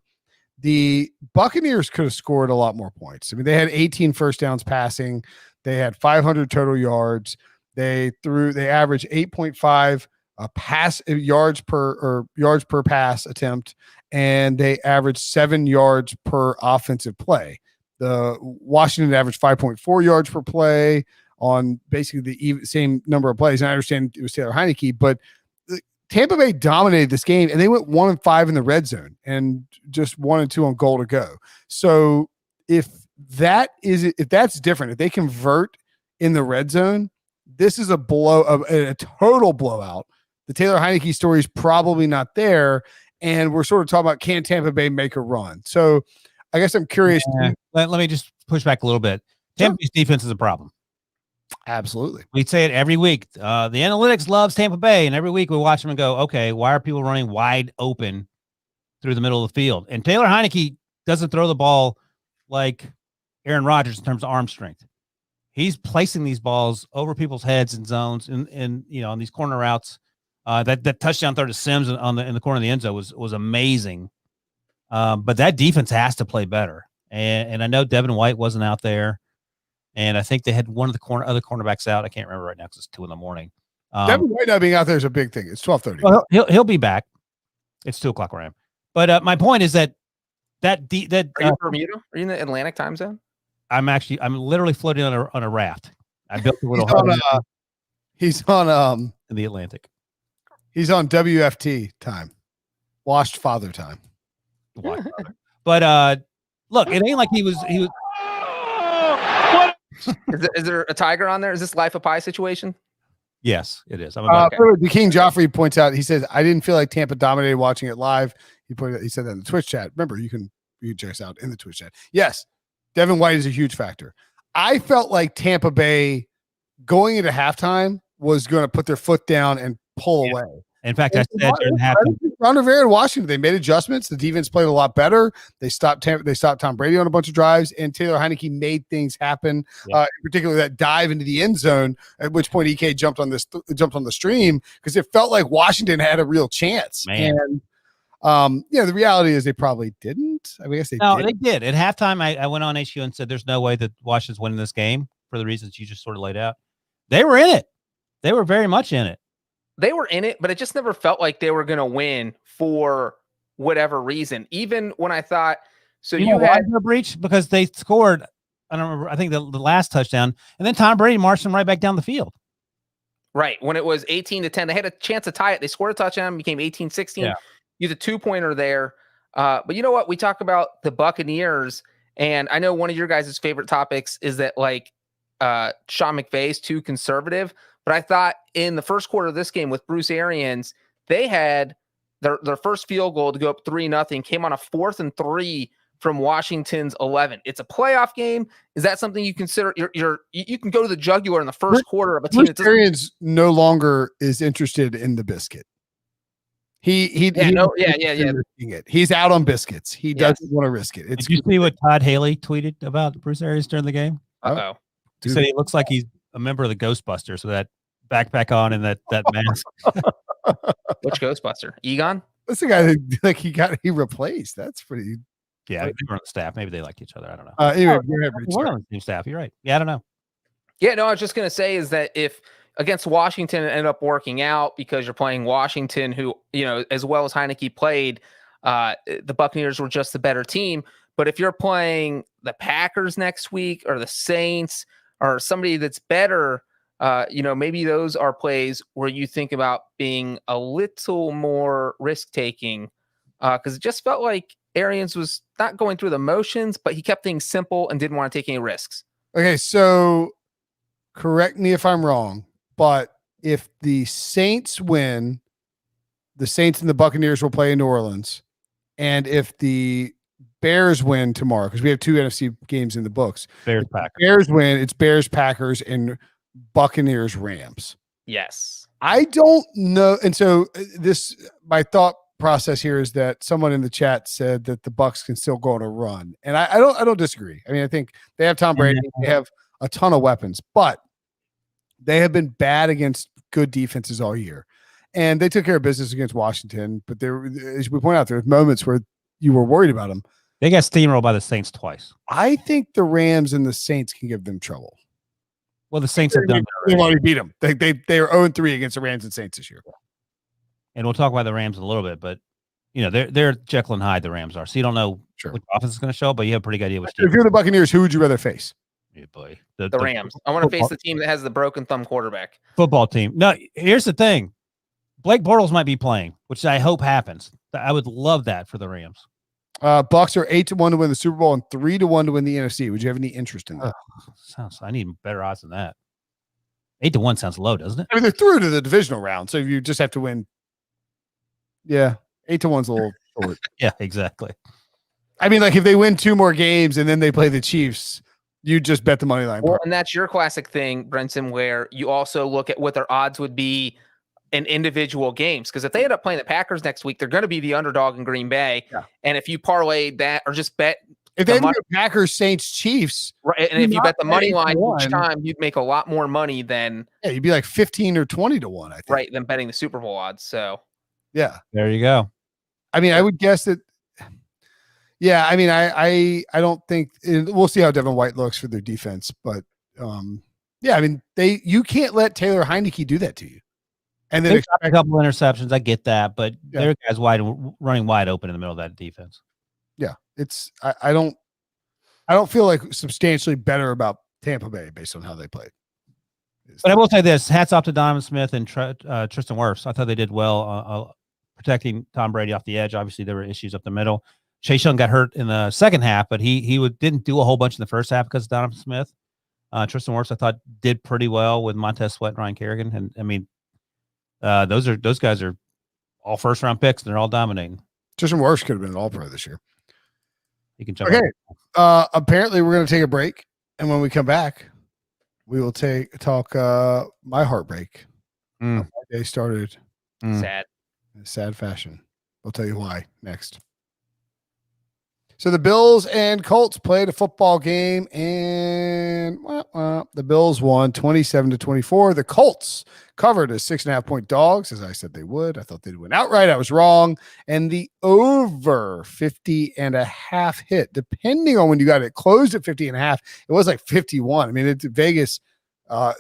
the Buccaneers could have scored a lot more points. I mean, they had 18 first downs passing. They had 500 total yards. They averaged 8.5 pass yards per pass attempt, and they averaged 7 yards per offensive play. The Washington averaged 5.4 yards per play on basically the same number of plays. And I understand it was Taylor Heinicke, but Tampa Bay dominated this game, and they went 1-5 in the red zone and just 1-2 on goal to go. So if that's different, if they convert in the red zone, this is a total blowout. The Taylor Heinicke story is probably not there, and we're sort of talking about, can Tampa Bay make a run? So I guess I'm curious. Let me just push back a little bit. Tampa Bay's defense is a problem. Absolutely. We say it every week. The analytics loves Tampa Bay, and every week we watch them and go, okay, why are people running wide open through the middle of the field? And Taylor Heinicke doesn't throw the ball like Aaron Rodgers in terms of arm strength. He's placing these balls over people's heads in zones and on these corner routes. That touchdown throw to Sims in the corner of the end zone was amazing. But that defense has to play better. And I know Devin White wasn't out there, and I think they had one of the other cornerbacks out. I can't remember right now because it's 2 a.m. Devin White not being out there is a big thing. It's 12:30. Well, he'll be back. It's 2 o'clock where I am. But my point is that are you in Bermuda? Are you in the Atlantic time zone? I'm literally floating on a raft. I built a little he's on in the Atlantic. He's on WFT time. Washed father time. But look, it ain't like he was Is there a tiger on there? Is this Life of Pi situation? Yes, it is. The King Joffrey points out, he says, I didn't feel like Tampa dominated watching it live. He said that in the Twitch chat. Remember, you can check us out in the Twitch chat. Yes, Devin White is a huge factor. I felt like Tampa Bay going into halftime was going to put their foot down and pull away. In fact, I said during halftime, Ron Rivera in Washington, they made adjustments. The defense played a lot better. They stopped Tom Brady on a bunch of drives, and Taylor Heinicke made things happen. In particular, that dive into the end zone. At which point, EK jumped on the stream because it felt like Washington had a real chance. Man. And the reality is they probably didn't. I guess they did. At halftime, I went on HU and said, "There's no way that Washington's winning this game for the reasons you just sort of laid out." They were in it. They were very much in it. They were in it, but it just never felt like they were going to win for whatever reason. Even when I thought, you had a breach because they scored. I don't remember. I think the last touchdown, and then Tom Brady marched them right back down the field. Right. When it was 18-10, they had a chance to tie it. They scored a touchdown, became 18-16. Yeah. You had a 2-pointer there. But you know what? We talk about the Buccaneers, and I know one of your guys' favorite topics is that Sean McVay is too conservative. But I thought in the first quarter of this game with Bruce Arians, they had their first field goal to go up 3-0, came on a 4th and 3 from Washington's 11. It's a playoff game. Is that something you consider? You can go to the jugular in the first quarter of a team. Bruce Arians no longer is interested in the biscuit. He's out on biscuits. He doesn't want to risk it. Did you see what Todd Haley tweeted about Bruce Arians during the game? Uh-oh. He said he looks like he's a member of the Ghostbusters with that backpack on and that mask. Which Ghostbuster? Egon? That's the guy that he replaced. That's pretty. Yeah, they were on the staff. Maybe they like each other. I don't know. Anyway, we're on the same staff. You're right. Yeah, I don't know. Yeah, no, I was just gonna say is that if against Washington it ended up working out because you're playing Washington, who as well as Heinicke played, the Buccaneers were just the better team. But if you're playing the Packers next week or the Saints or somebody that's better, maybe those are plays where you think about being a little more risk-taking because it just felt like Arians was not going through the motions, but he kept things simple and didn't want to take any risks. Okay, so correct me if I'm wrong, but if the Saints win, the Saints and the Buccaneers will play in New Orleans, and if the Bears win tomorrow, because we have 2 NFC games in the books. Bears win, it's Bears, Packers, and Buccaneers, Rams. Yes. I don't know. And so my thought process here is that someone in the chat said that the Bucs can still go on a run. And I don't disagree. I mean, I think they have Tom Brady. They have a ton of weapons, but they have been bad against good defenses all year. And they took care of business against Washington. But as we point out, there's moments where you were worried about them. They got steamrolled by the Saints twice. I think the Rams and the Saints can give them trouble. Well, the Saints have done that. They've already beat them. They are 0-3 against the Rams and Saints this year. And we'll talk about the Rams in a little bit, but they're Jekyll and Hyde. The Rams are. So you don't know which offense is going to show, but you have a pretty good idea. If you're the Buccaneers, who would you rather face? Yeah, boy, the Rams. I want to face the team that has the broken thumb quarterback. Football team. No, here's the thing. Blake Bortles might be playing, which I hope happens. I would love that for the Rams. Bucs are 8-1 to win the Super Bowl and 3-1 to win the NFC. Would you have any interest in that? I need better odds than that. 8-1 sounds low, doesn't it? I mean, they're through to the divisional round, so you just have to win. Yeah, 8-1's a little short. Yeah, exactly. I mean, if they win 2 more games and then they play the Chiefs, you just bet the money line. Well, and that's your classic thing, Brinson, where you also look at what their odds would be in individual games. Because if they end up playing the Packers next week, they're going to be the underdog in Green Bay. Yeah. And if you parlay that or just bet If they do Packers, Saints, Chiefs, right, and if you bet the money line one, each time, you'd make a lot more money than you'd be like 15 or 20 to 1, I think. Right, than betting the Super Bowl odds. So yeah, there you go. I mean, I would guess that. Yeah, I mean, I don't think we'll see how Devin White looks for their defense, but yeah, I mean, you can't let Taylor Heinicke do that to you. And then a couple interceptions, I get that, but there are guys running wide open in the middle of that defense. Yeah, it's I don't feel like substantially better about Tampa Bay based on how they played. But I will say this: hats off to Donovan Smith and Tristan Wirfs. I thought they did well protecting Tom Brady off the edge. Obviously, there were issues up the middle. Chase Young got hurt in the second half, but he didn't do a whole bunch in the first half because of Donovan Smith. Tristan Wirfs, I thought, did pretty well with Montez Sweat and Ryan Kerrigan, and I mean, those guys are all first round picks, and they're all dominating. Tristan Wirfs could have been an All Pro this year. You can jump. Okay. Apparently, we're going to take a break, and when we come back, we will talk my heartbreak. My day started sad in a sad fashion. I'll tell you why next. So the Bills and Colts played a football game, and the Bills won 27-24. The Colts covered as 6.5-point dogs, as I said they would. I thought they'd win outright. I was wrong. And the over 50.5 hit, depending on when you got it, closed at 50.5. It was like 51. I mean, it's Vegas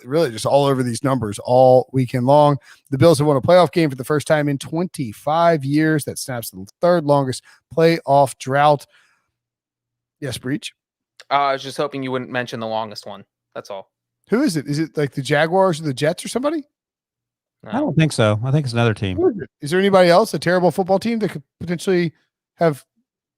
really just all over these numbers all weekend long. The Bills have won a playoff game for the first time in 25 years. That snaps the third longest playoff drought. Yes, Breech. I was just hoping you wouldn't mention the longest one. That's all. Who is it? Is it like the Jaguars or the Jets or somebody? No. I don't think so. I think it's another team. Is there anybody else, a terrible football team that could potentially have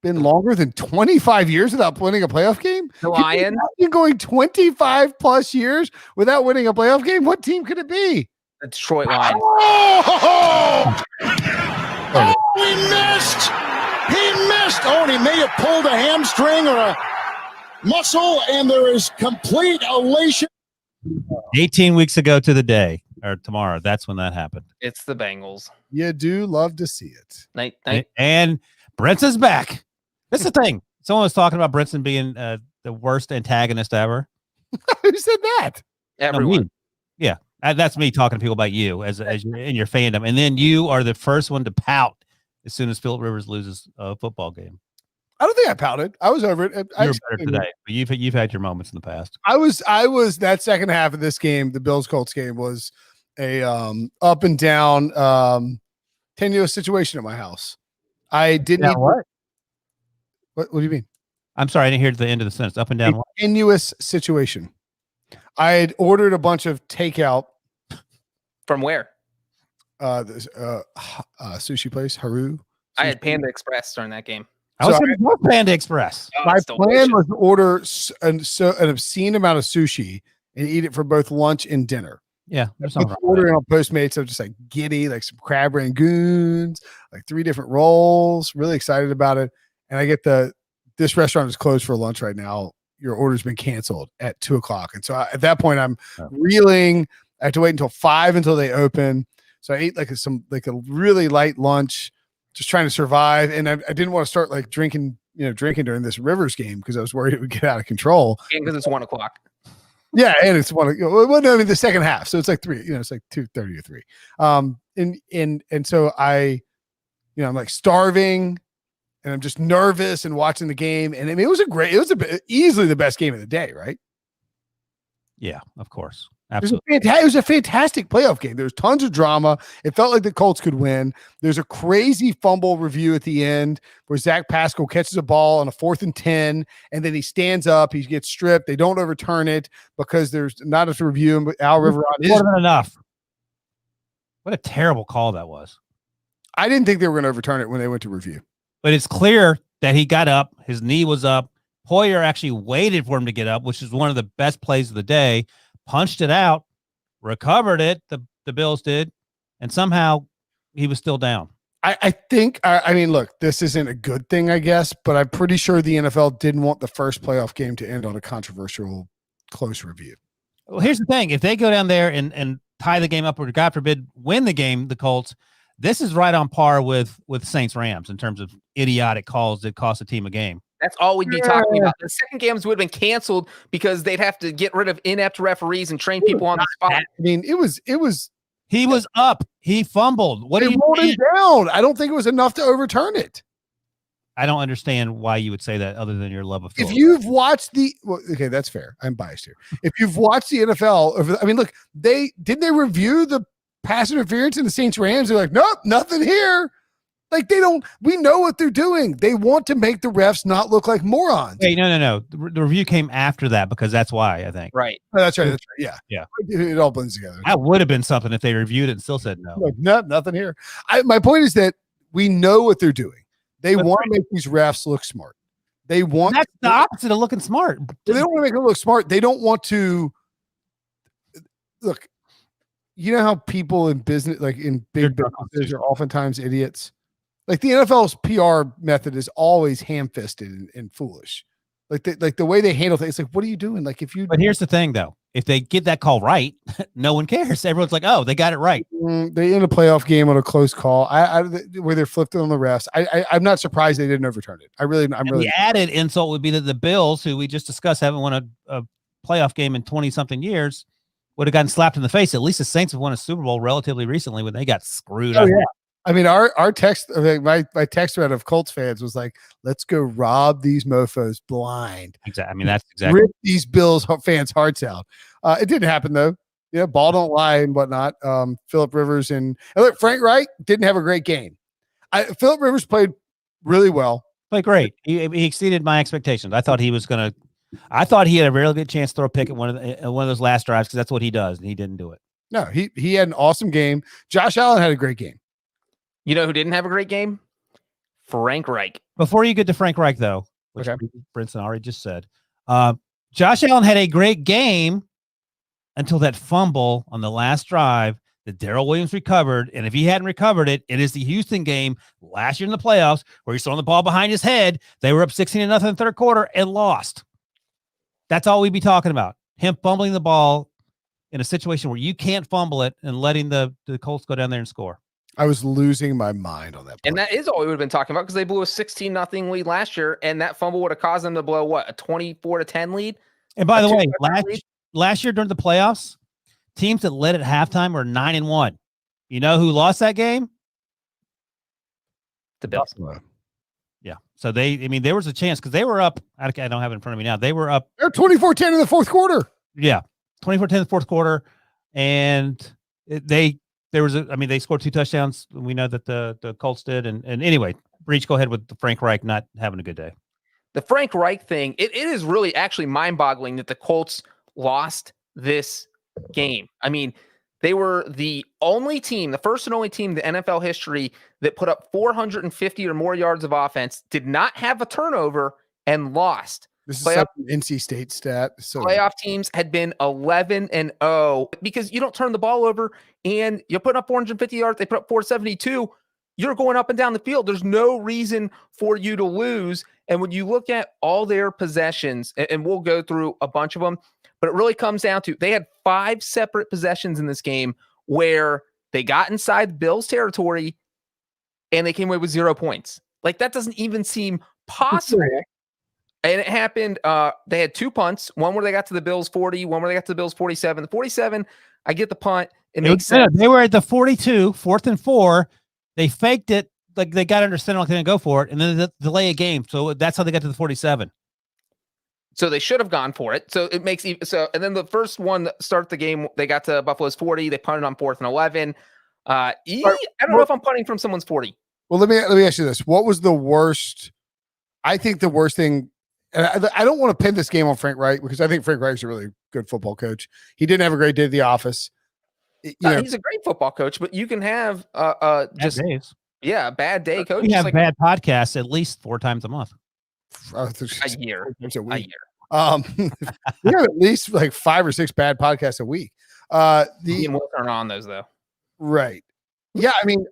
been longer than 25 years without winning a playoff game? The Lions? You're going 25 plus years without winning a playoff game? What team could it be? The Detroit Lions. Oh, he missed. He missed. Oh, and he may have pulled a hamstring or a muscle, and there is complete elation. 18 weeks ago to the day, or tomorrow. That's when that happened. It's the Bengals. You do love to see it. Night. And Brinson's back. That's the thing. Someone was talking about Brinson being the worst antagonist ever. Who said that? Everyone. Yeah. That's me talking to people about you as you're in your fandom. And then you are the first one to pout as soon as Phillip Rivers loses a football game. I don't think I pouted. I was over it. You're better today, but you've had your moments in the past. I was that second half of this game, the Bills Colts game, was a up and down tenuous situation at my house. I didn't what? What do you mean? I'm sorry, I didn't hear the end of the sentence. Up and down. Tenuous situation. I had ordered a bunch of takeout From where? This sushi place, Haru. I had Panda Express during that game. I was going to go Panda Express. Oh, My it's plan delicious. was to order an obscene amount of sushi and eat it for both lunch and dinner. Yeah, there's something wrong with Ordering on Postmates, I'm just like giddy, like some crab rangoons, like 3 different rolls. Really excited about it. And I get this restaurant is closed for lunch right now. Your order's been canceled at 2:00. And so at that point, I'm reeling. I have to wait until 5 until they open. So I ate like a really light lunch, just trying to survive. And I didn't want to start like drinking during this Rivers game because I was worried it would get out of control. Because it's 1:00. Yeah, and it's the second half, so it's like 3. It's like 2:30 or 3. And so I'm like starving, and I'm just nervous and watching the game. And I mean, it was easily the best game of the day, right? Yeah, of course. It Absolutely. was a fantastic playoff game. There was tons of drama. It felt like the Colts could win. There's a crazy fumble review at the end where Zach Pascal catches a ball on a 4th and 10, and then he stands up. He gets stripped. They don't overturn it because there's not a review. But Al Riveron is More than enough. What a terrible call that was. I didn't think they were going to overturn it when they went to review. But it's clear that he got up. His knee was up. Hoyer actually waited for him to get up, which is one of the best plays of the day. Punched it out, recovered it. The Bills did, and somehow he was still down. I think. I mean, look, this isn't a good thing, I guess, but I'm pretty sure the NFL didn't want the first playoff game to end on a controversial close review. Well, here's the thing: if they go down there and tie the game up, or God forbid, win the game, the Colts, this is right on par with Saints-Rams in terms of idiotic calls that cost a team a game. That's all we'd be talking about. The second games would have been canceled because they'd have to get rid of inept referees and train people on the spot. I mean, it was. He was up. He fumbled. What They do you rolled him down. I don't think it was enough to overturn it. I don't understand why you would say that other than your love of If football. you've watched okay, that's fair. I'm biased here. If you've watched the NFL, I mean, look, they review the pass interference in the Saints-Rams. They're like, nope, nothing here. Like we know what they're doing. They want to make the refs not look like morons. Hey, no. The review came after that because that's why, I think. Right. Oh, that's right. Yeah. Yeah. It all blends together. That would have been something if they reviewed it and still said no. Like, no, nothing here. My point is that we know what they're doing. They want to make these refs look smart. They want That's the opposite of looking smart. They don't want to make them look smart. They don't want to look. You know how people in business, like in big businesses, are oftentimes idiots. Like the NFL's PR method is always ham-fisted and foolish. Like the way they handle things. It's like, what are you doing? Like But here's the thing, though. If they get that call right, no one cares. Everyone's like, "Oh, they got it right." They end a playoff game on a close call. Where they're flipped on the refs. I'm not surprised they didn't overturn it. I'm really. The added insult would be that the Bills, who we just discussed, haven't won a playoff game in 20-something years, would have gotten slapped in the face. At least the Saints have won a Super Bowl relatively recently when they got screwed up. Yeah. I mean, our text, my text thread of Colts fans was like, "Let's go rob these mofo's blind." Exactly. I mean, that's exactly. Rip these Bills fans' hearts out. It didn't happen though. Yeah, ball don't lie and whatnot. Phillip Rivers and look, Frank Reich didn't have a great game. Phillip Rivers played really well. Played great. He exceeded my expectations. I thought he was gonna. I thought he had a really good chance to throw a pick at one of those last drives because that's what he does, and he didn't do it. No, he had an awesome game. Josh Allen had a great game. You know who didn't have a great game? Frank Reich. Before you get to Frank Reich, though, which Brinson already just said, Josh Allen had a great game until that fumble on the last drive that Darrell Williams recovered. And if he hadn't recovered it, it is the Houston game last year in the playoffs where he's throwing the ball behind his head. They were up 16-0 in the third quarter and lost. That's all we'd be talking about. Him fumbling the ball in a situation where you can't fumble it and letting the Colts go down there and score. I was losing my mind on that play. And that is all we would have been talking about because they blew a 16-0 lead last year, and that fumble would have caused them to blow what, a 24-10 lead? And by the way, last year during the playoffs, teams that led at halftime were 9-1. You know who lost that game? The Bills. Yeah. So there was a chance because they were up. I don't have it in front of me now. They were up. They're 24-10 in the fourth quarter. Yeah. 24-10 in the fourth quarter. And they scored 2 touchdowns. We know that the Colts did. And anyway, Breech, go ahead with the Frank Reich not having a good day. The Frank Reich thing, it is really actually mind-boggling that the Colts lost this game. I mean, they were the only team, the first and only team in the NFL history that put up 450 or more yards of offense, did not have a turnover, and lost. This is such an NC State stat. So playoff teams had been 11-0 because you don't turn the ball over and you're putting up 450 yards. They put up 472. You're going up and down the field. There's no reason for you to lose. And when you look at all their possessions, and we'll go through a bunch of them, but it really comes down to they had 5 separate possessions in this game where they got inside the Bills territory and they came away with 0 points. Like that doesn't even seem possible. And it happened. They had 2 punts, one where they got to the Bills 40, one where they got to the Bills 47. The 47, I get the punt. It makes sense. They were at the 42, 4th and 4. They faked it. Like they got under center, like they didn't go for it, and then the delay a game. So that's how they got to the 47. So they should have gone for it. So it makes so. And then the first one that started the game, they got to Buffalo's 40. They punted on 4th and 11. I don't know if I'm punting from someone's 40. Well, let me ask you this: what was the worst? I think the worst thing. And I don't want to pin this game on Frank Reich because I think Frank Reich's a really good football coach. He didn't have a great day at the office. He's a great football coach, but you can have just bad days. Yeah, a bad day coach. We have bad podcasts at least 4 times a month. A year. We have at least like 5 or 6 bad podcasts a week. We'll turn on those though. Right. Yeah. I mean,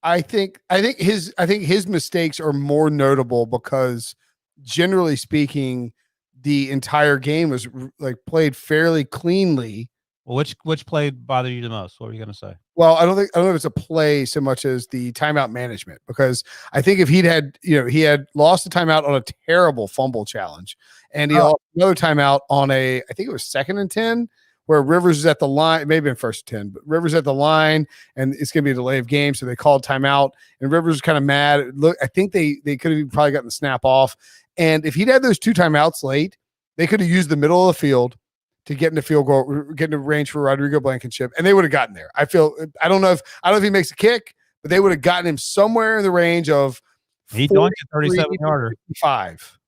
I think his mistakes are more notable because generally speaking, the entire game was like played fairly cleanly. Well, which play bothered you the most? What were you going to say? Well, I don't know if it's a play so much as the timeout management, because I think if he had lost the timeout on a terrible fumble challenge, and he lost another timeout on I think it was 2nd and 10, where Rivers is at the line, it may have been 1st and 10, but Rivers at the line, and it's going to be a delay of game, so they called timeout, and Rivers was kind of mad. Look, I think they could have probably gotten the snap off, and if he'd had those 2 timeouts late, they could have used the middle of the field to get into field goal, get into range for Rodrigo Blankenship, and they would have gotten there. I don't know if he makes a kick, but they would have gotten him somewhere in the range of he donked a 37-yarder. 5.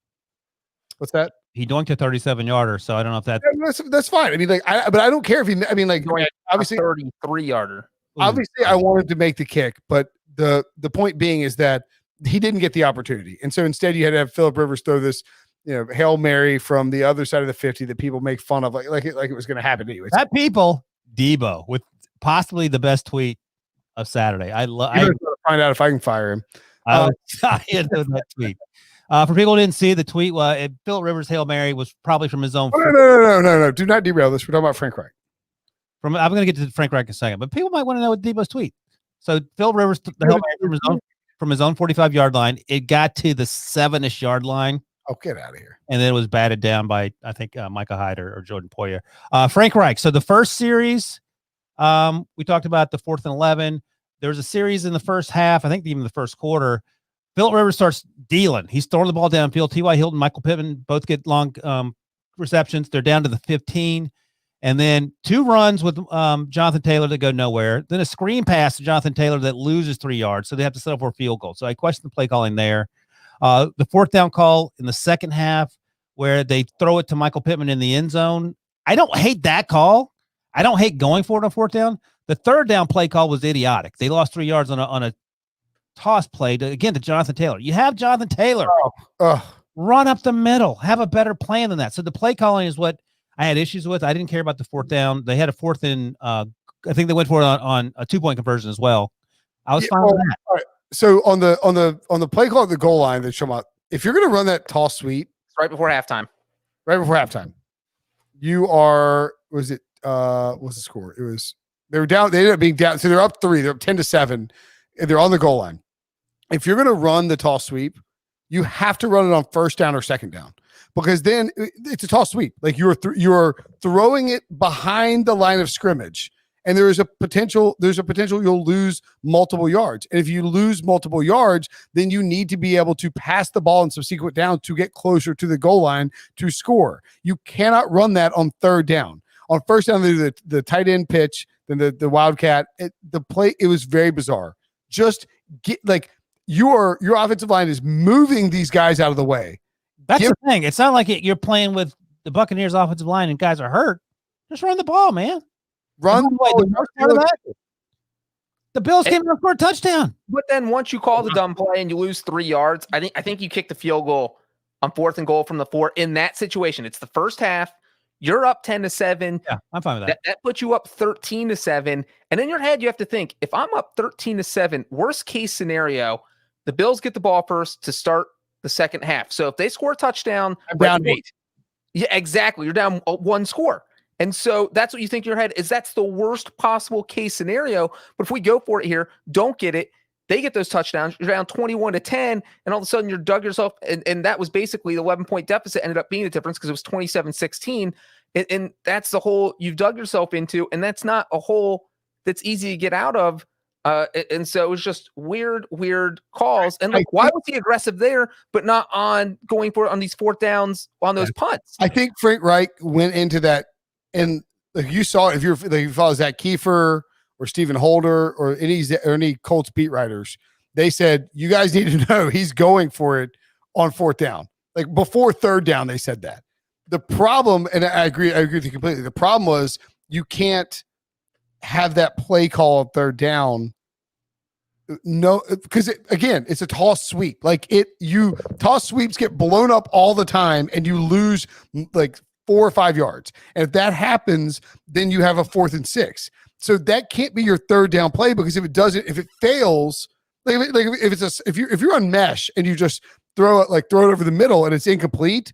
What's that? He donked a 37-yarder, so I don't know if that's fine. I mean, like, but I don't care if he. I mean, like, obviously 33-yarder. Obviously, I wanted to make the kick, but the point being is that he didn't get the opportunity, and so instead you had to have Phillip Rivers throw this, Hail Mary from the other side of the 50 that people make fun of, like it was going to happen anyways. That people, Debo, with possibly the best tweet of Saturday. I find out if I can fire him. I was excited with that tweet. For people who didn't see the tweet, Phillip Rivers' Hail Mary was probably from his own. No. Do not derail this. We're talking about Frank Reich. I'm going to get to Frank Reich in a second, but people might want to know what Debo's tweet. So Phillip Rivers, the Hail Mary from his own 45-yard line, it got to the 7-ish yard line. Oh, get out of here. And then it was batted down by, I think, Micah Hyde or Jordan Poyer. Frank Reich. So the first series, we talked about the 4th and 11. There was a series in the first half, I think even the first quarter. Phillip Rivers starts dealing. He's throwing the ball downfield. T.Y. Hilton, Michael Pittman both get long receptions. They're down to the 15. And then 2 runs with Jonathan Taylor that go nowhere. Then a screen pass to Jonathan Taylor that loses 3 yards. So they have to settle for a field goal. So I question the play calling there. The 4th down call in the second half where they throw it to Michael Pittman in the end zone. I don't hate that call. I don't hate going for it on 4th down. The 3rd down play call was idiotic. They lost 3 yards on a toss play to Jonathan Taylor. You have Jonathan Taylor. Run up the middle. Have a better plan than that. So the play calling is what I had issues with. I didn't care about the 4th down. They had a 4th and I think they went for it on a 2-point conversion as well. I was fine with that. All right. So on the play call at the goal line, they show up. If you're going to run that toss sweep, it's right before halftime. You are. What's the score? It was they were down. They ended up being down. So they're up 3. They're up 10-7. And they're on the goal line. If you're going to run the toss sweep, you have to run it on 1st down or 2nd down, because then it's a toss sweep. Like you're throwing it behind the line of scrimmage. And there's a potential you'll lose multiple yards. And if you lose multiple yards, then you need to be able to pass the ball in subsequent downs to get closer to the goal line to score. You cannot run that on 3rd down. On 1st down, the tight end pitch, then the wildcat. It was very bizarre. Just get your offensive line is moving these guys out of the way. That's the thing. It's not like you're playing with the Buccaneers offensive line and guys are hurt. Just run the ball, man. The worst part of that, the Bills came in for a touchdown. But then once you call the dumb play and you lose 3 yards, I think you kick the field goal on 4th and goal from the 4. In that situation, it's the first half. You're up 10-7. Yeah, I'm fine with that. That puts you up 13-7. And in your head, you have to think, if I'm up 13-7, worst case scenario, the Bills get the ball first to start the second half. So if they score a touchdown, I'm down 8. Yeah, exactly. You're down 1 score. And so that's what you think in your head is that's the worst possible case scenario. But if we go for it here, don't get it. They get those touchdowns. You're down 21-10, and all of a sudden you're dug yourself. And that was basically the 11-point deficit ended up being the difference because it was 27-16. And that's the hole you've dug yourself into. And that's not a hole that's easy to get out of. And so it was just weird calls. And why was he aggressive there, but not on going for it on these 4th downs on those punts? I think Frank Reich went into that. And like you saw, if you follow Zach Kiefer or Stephen Holder or any Colts beat writers, they said, you guys need to know he's going for it on 4th down. Like before 3rd down, they said that. The problem, and I agree with you completely. The problem was you can't have that play call on 3rd down. No, because it's a toss sweep. Toss sweeps get blown up all the time and you lose 4 or 5 yards. And if that happens, then you have a 4th and 6. So that can't be your 3rd down play, because if it fails, if you're on mesh and you just throw it over the middle and it's incomplete,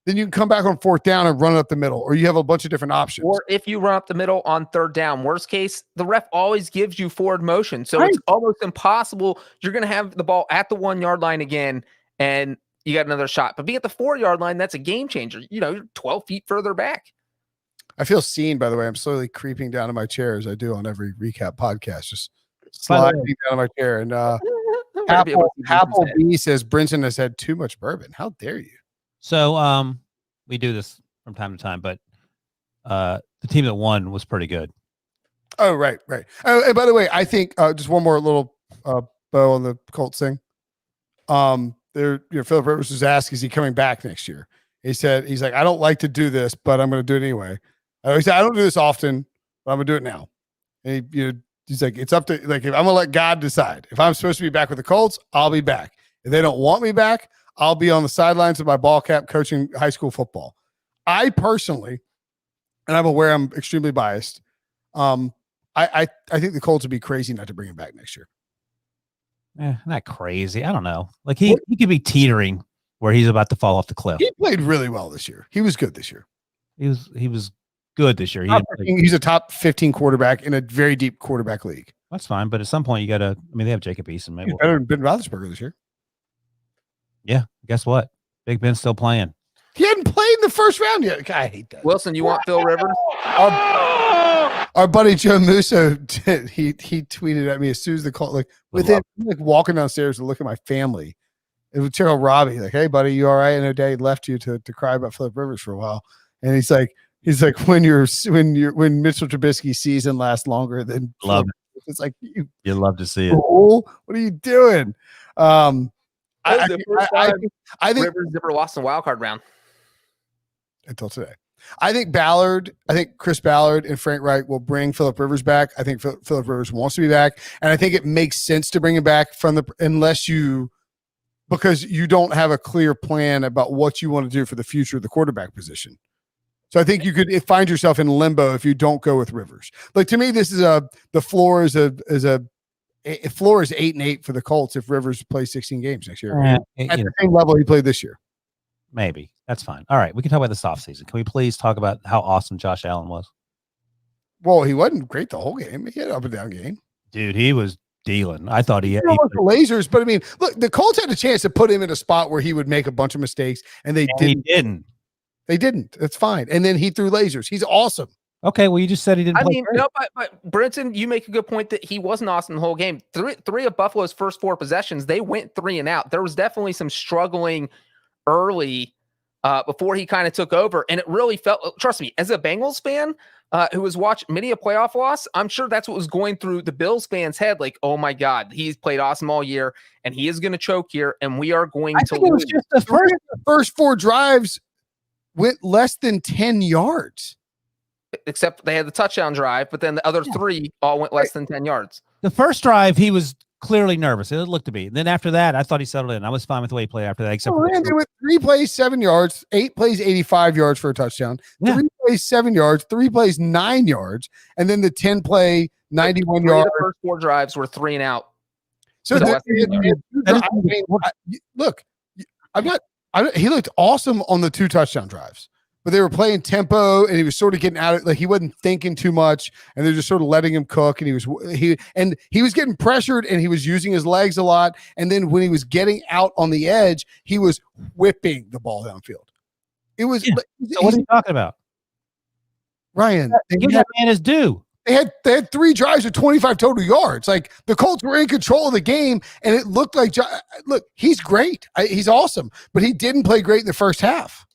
then you can come back on 4th down and run it up the middle, or you have a bunch of different options. Or if you run up the middle on 3rd down, worst case, the ref always gives you forward motion. So it's almost impossible. You're going to have the ball at the 1-yard line again, and you got another shot. But being at the 4-yard line, that's a game changer. You're 12 feet further back. I feel seen, by the way. I'm slowly creeping down to my chair as I do on every recap podcast, just sliding down my chair. And Apple B says Brinson has had too much bourbon. How dare you? So we do this from time to time, but the team that won was pretty good. Oh, right. Oh, and by the way, I think just one more little bow on the Colts thing. Philip Rivers was asked, is he coming back next year? He's like, I don't like to do this, but I'm going to do it anyway. He said, I don't do this often, but I'm going to do it now. And he's like, it's up to, like, if I'm going to let God decide. If I'm supposed to be back with the Colts, I'll be back. If they don't want me back, I'll be on the sidelines of my ball cap coaching high school football. I personally, and I'm aware I'm extremely biased, I think the Colts would be crazy not to bring him back next year. Not crazy. I don't know. Like he could be teetering where he's about to fall off the cliff. He played really well this year. He was good this year. He was good this year. He's a top 15 quarterback in a very deep quarterback league. That's fine, but at some point you got to. I mean, they have Jacob Eason. Maybe he's better than Ben Roethlisberger this year. Yeah, guess what? Big Ben's still playing. He hadn't played in the first round yet. God, I hate that. Wilson, you want Phil Rivers? Our buddy Joe Musso, he tweeted at me as soon as the call, like within like walking downstairs to look at my family. It was Terrell Robbie, like, hey buddy, you all right? I know Dad left you to cry about Philip Rivers for a while. And he's like, when Mitchell Trubisky's season lasts longer than love it. It's like you love to see it. What are you doing? I think Rivers never lost a wild card round until today. I think Chris Ballard and Frank Reich will bring Philip Rivers back. I think Philip Rivers wants to be back, and I think it makes sense to bring him back because you don't have a clear plan about what you want to do for the future of the quarterback position. So I think you could find yourself in limbo if you don't go with Rivers. Like, to me, this is the floor is 8-8 for the Colts if Rivers plays 16 games next year at the same level he played this year. Maybe that's fine. All right, we can talk about this offseason. Can we please talk about how awesome Josh Allen was? Well, he wasn't great the whole game. He had an up and down game. Dude, he was dealing. I thought he had the lasers, but I mean, look, the Colts had a chance to put him in a spot where he would make a bunch of mistakes, and they didn't. They didn't. That's fine. And then he threw lasers. He's awesome. Okay, well, you just said he didn't. But Brinson, you make a good point that he wasn't awesome the whole game. Three of Buffalo's first 4 possessions, they went 3 and out. There was definitely some struggling early before he kind of took over, and it really felt. Trust me, as a Bengals fan who has watched many a playoff loss, I'm sure that's what was going through the Bills fans' head. Like, oh my God, he's played awesome all year, and he is going to choke here, and we are going to lose. It was just the first 4 drives went less than 10 yards. Except they had the touchdown drive, but then the other 3 all went less than 10 yards. The first drive, he was clearly nervous. It looked to be. Then after that, I thought he settled in. I was fine with the way he played after that. Except they went 3 plays, 7 yards, 8 plays, 85 yards for a touchdown, 3 plays, 7 yards, 3 plays, 9 yards, and then the 10-play, 91 yards. The first 4 drives were 3 and out. So look, he looked awesome on the 2 touchdown drives. But they were playing tempo, and he was sort of getting out of, like, he wasn't thinking too much, and they're just sort of letting him cook. And he was getting pressured, and he was using his legs a lot. And then when he was getting out on the edge, he was whipping the ball downfield. It was. Yeah. So what are you talking about, Ryan? Give that man his due. They had 3 drives of 25 total yards. Like, the Colts were in control of the game, and it looked like, look, he's great. He's awesome, but he didn't play great in the first half.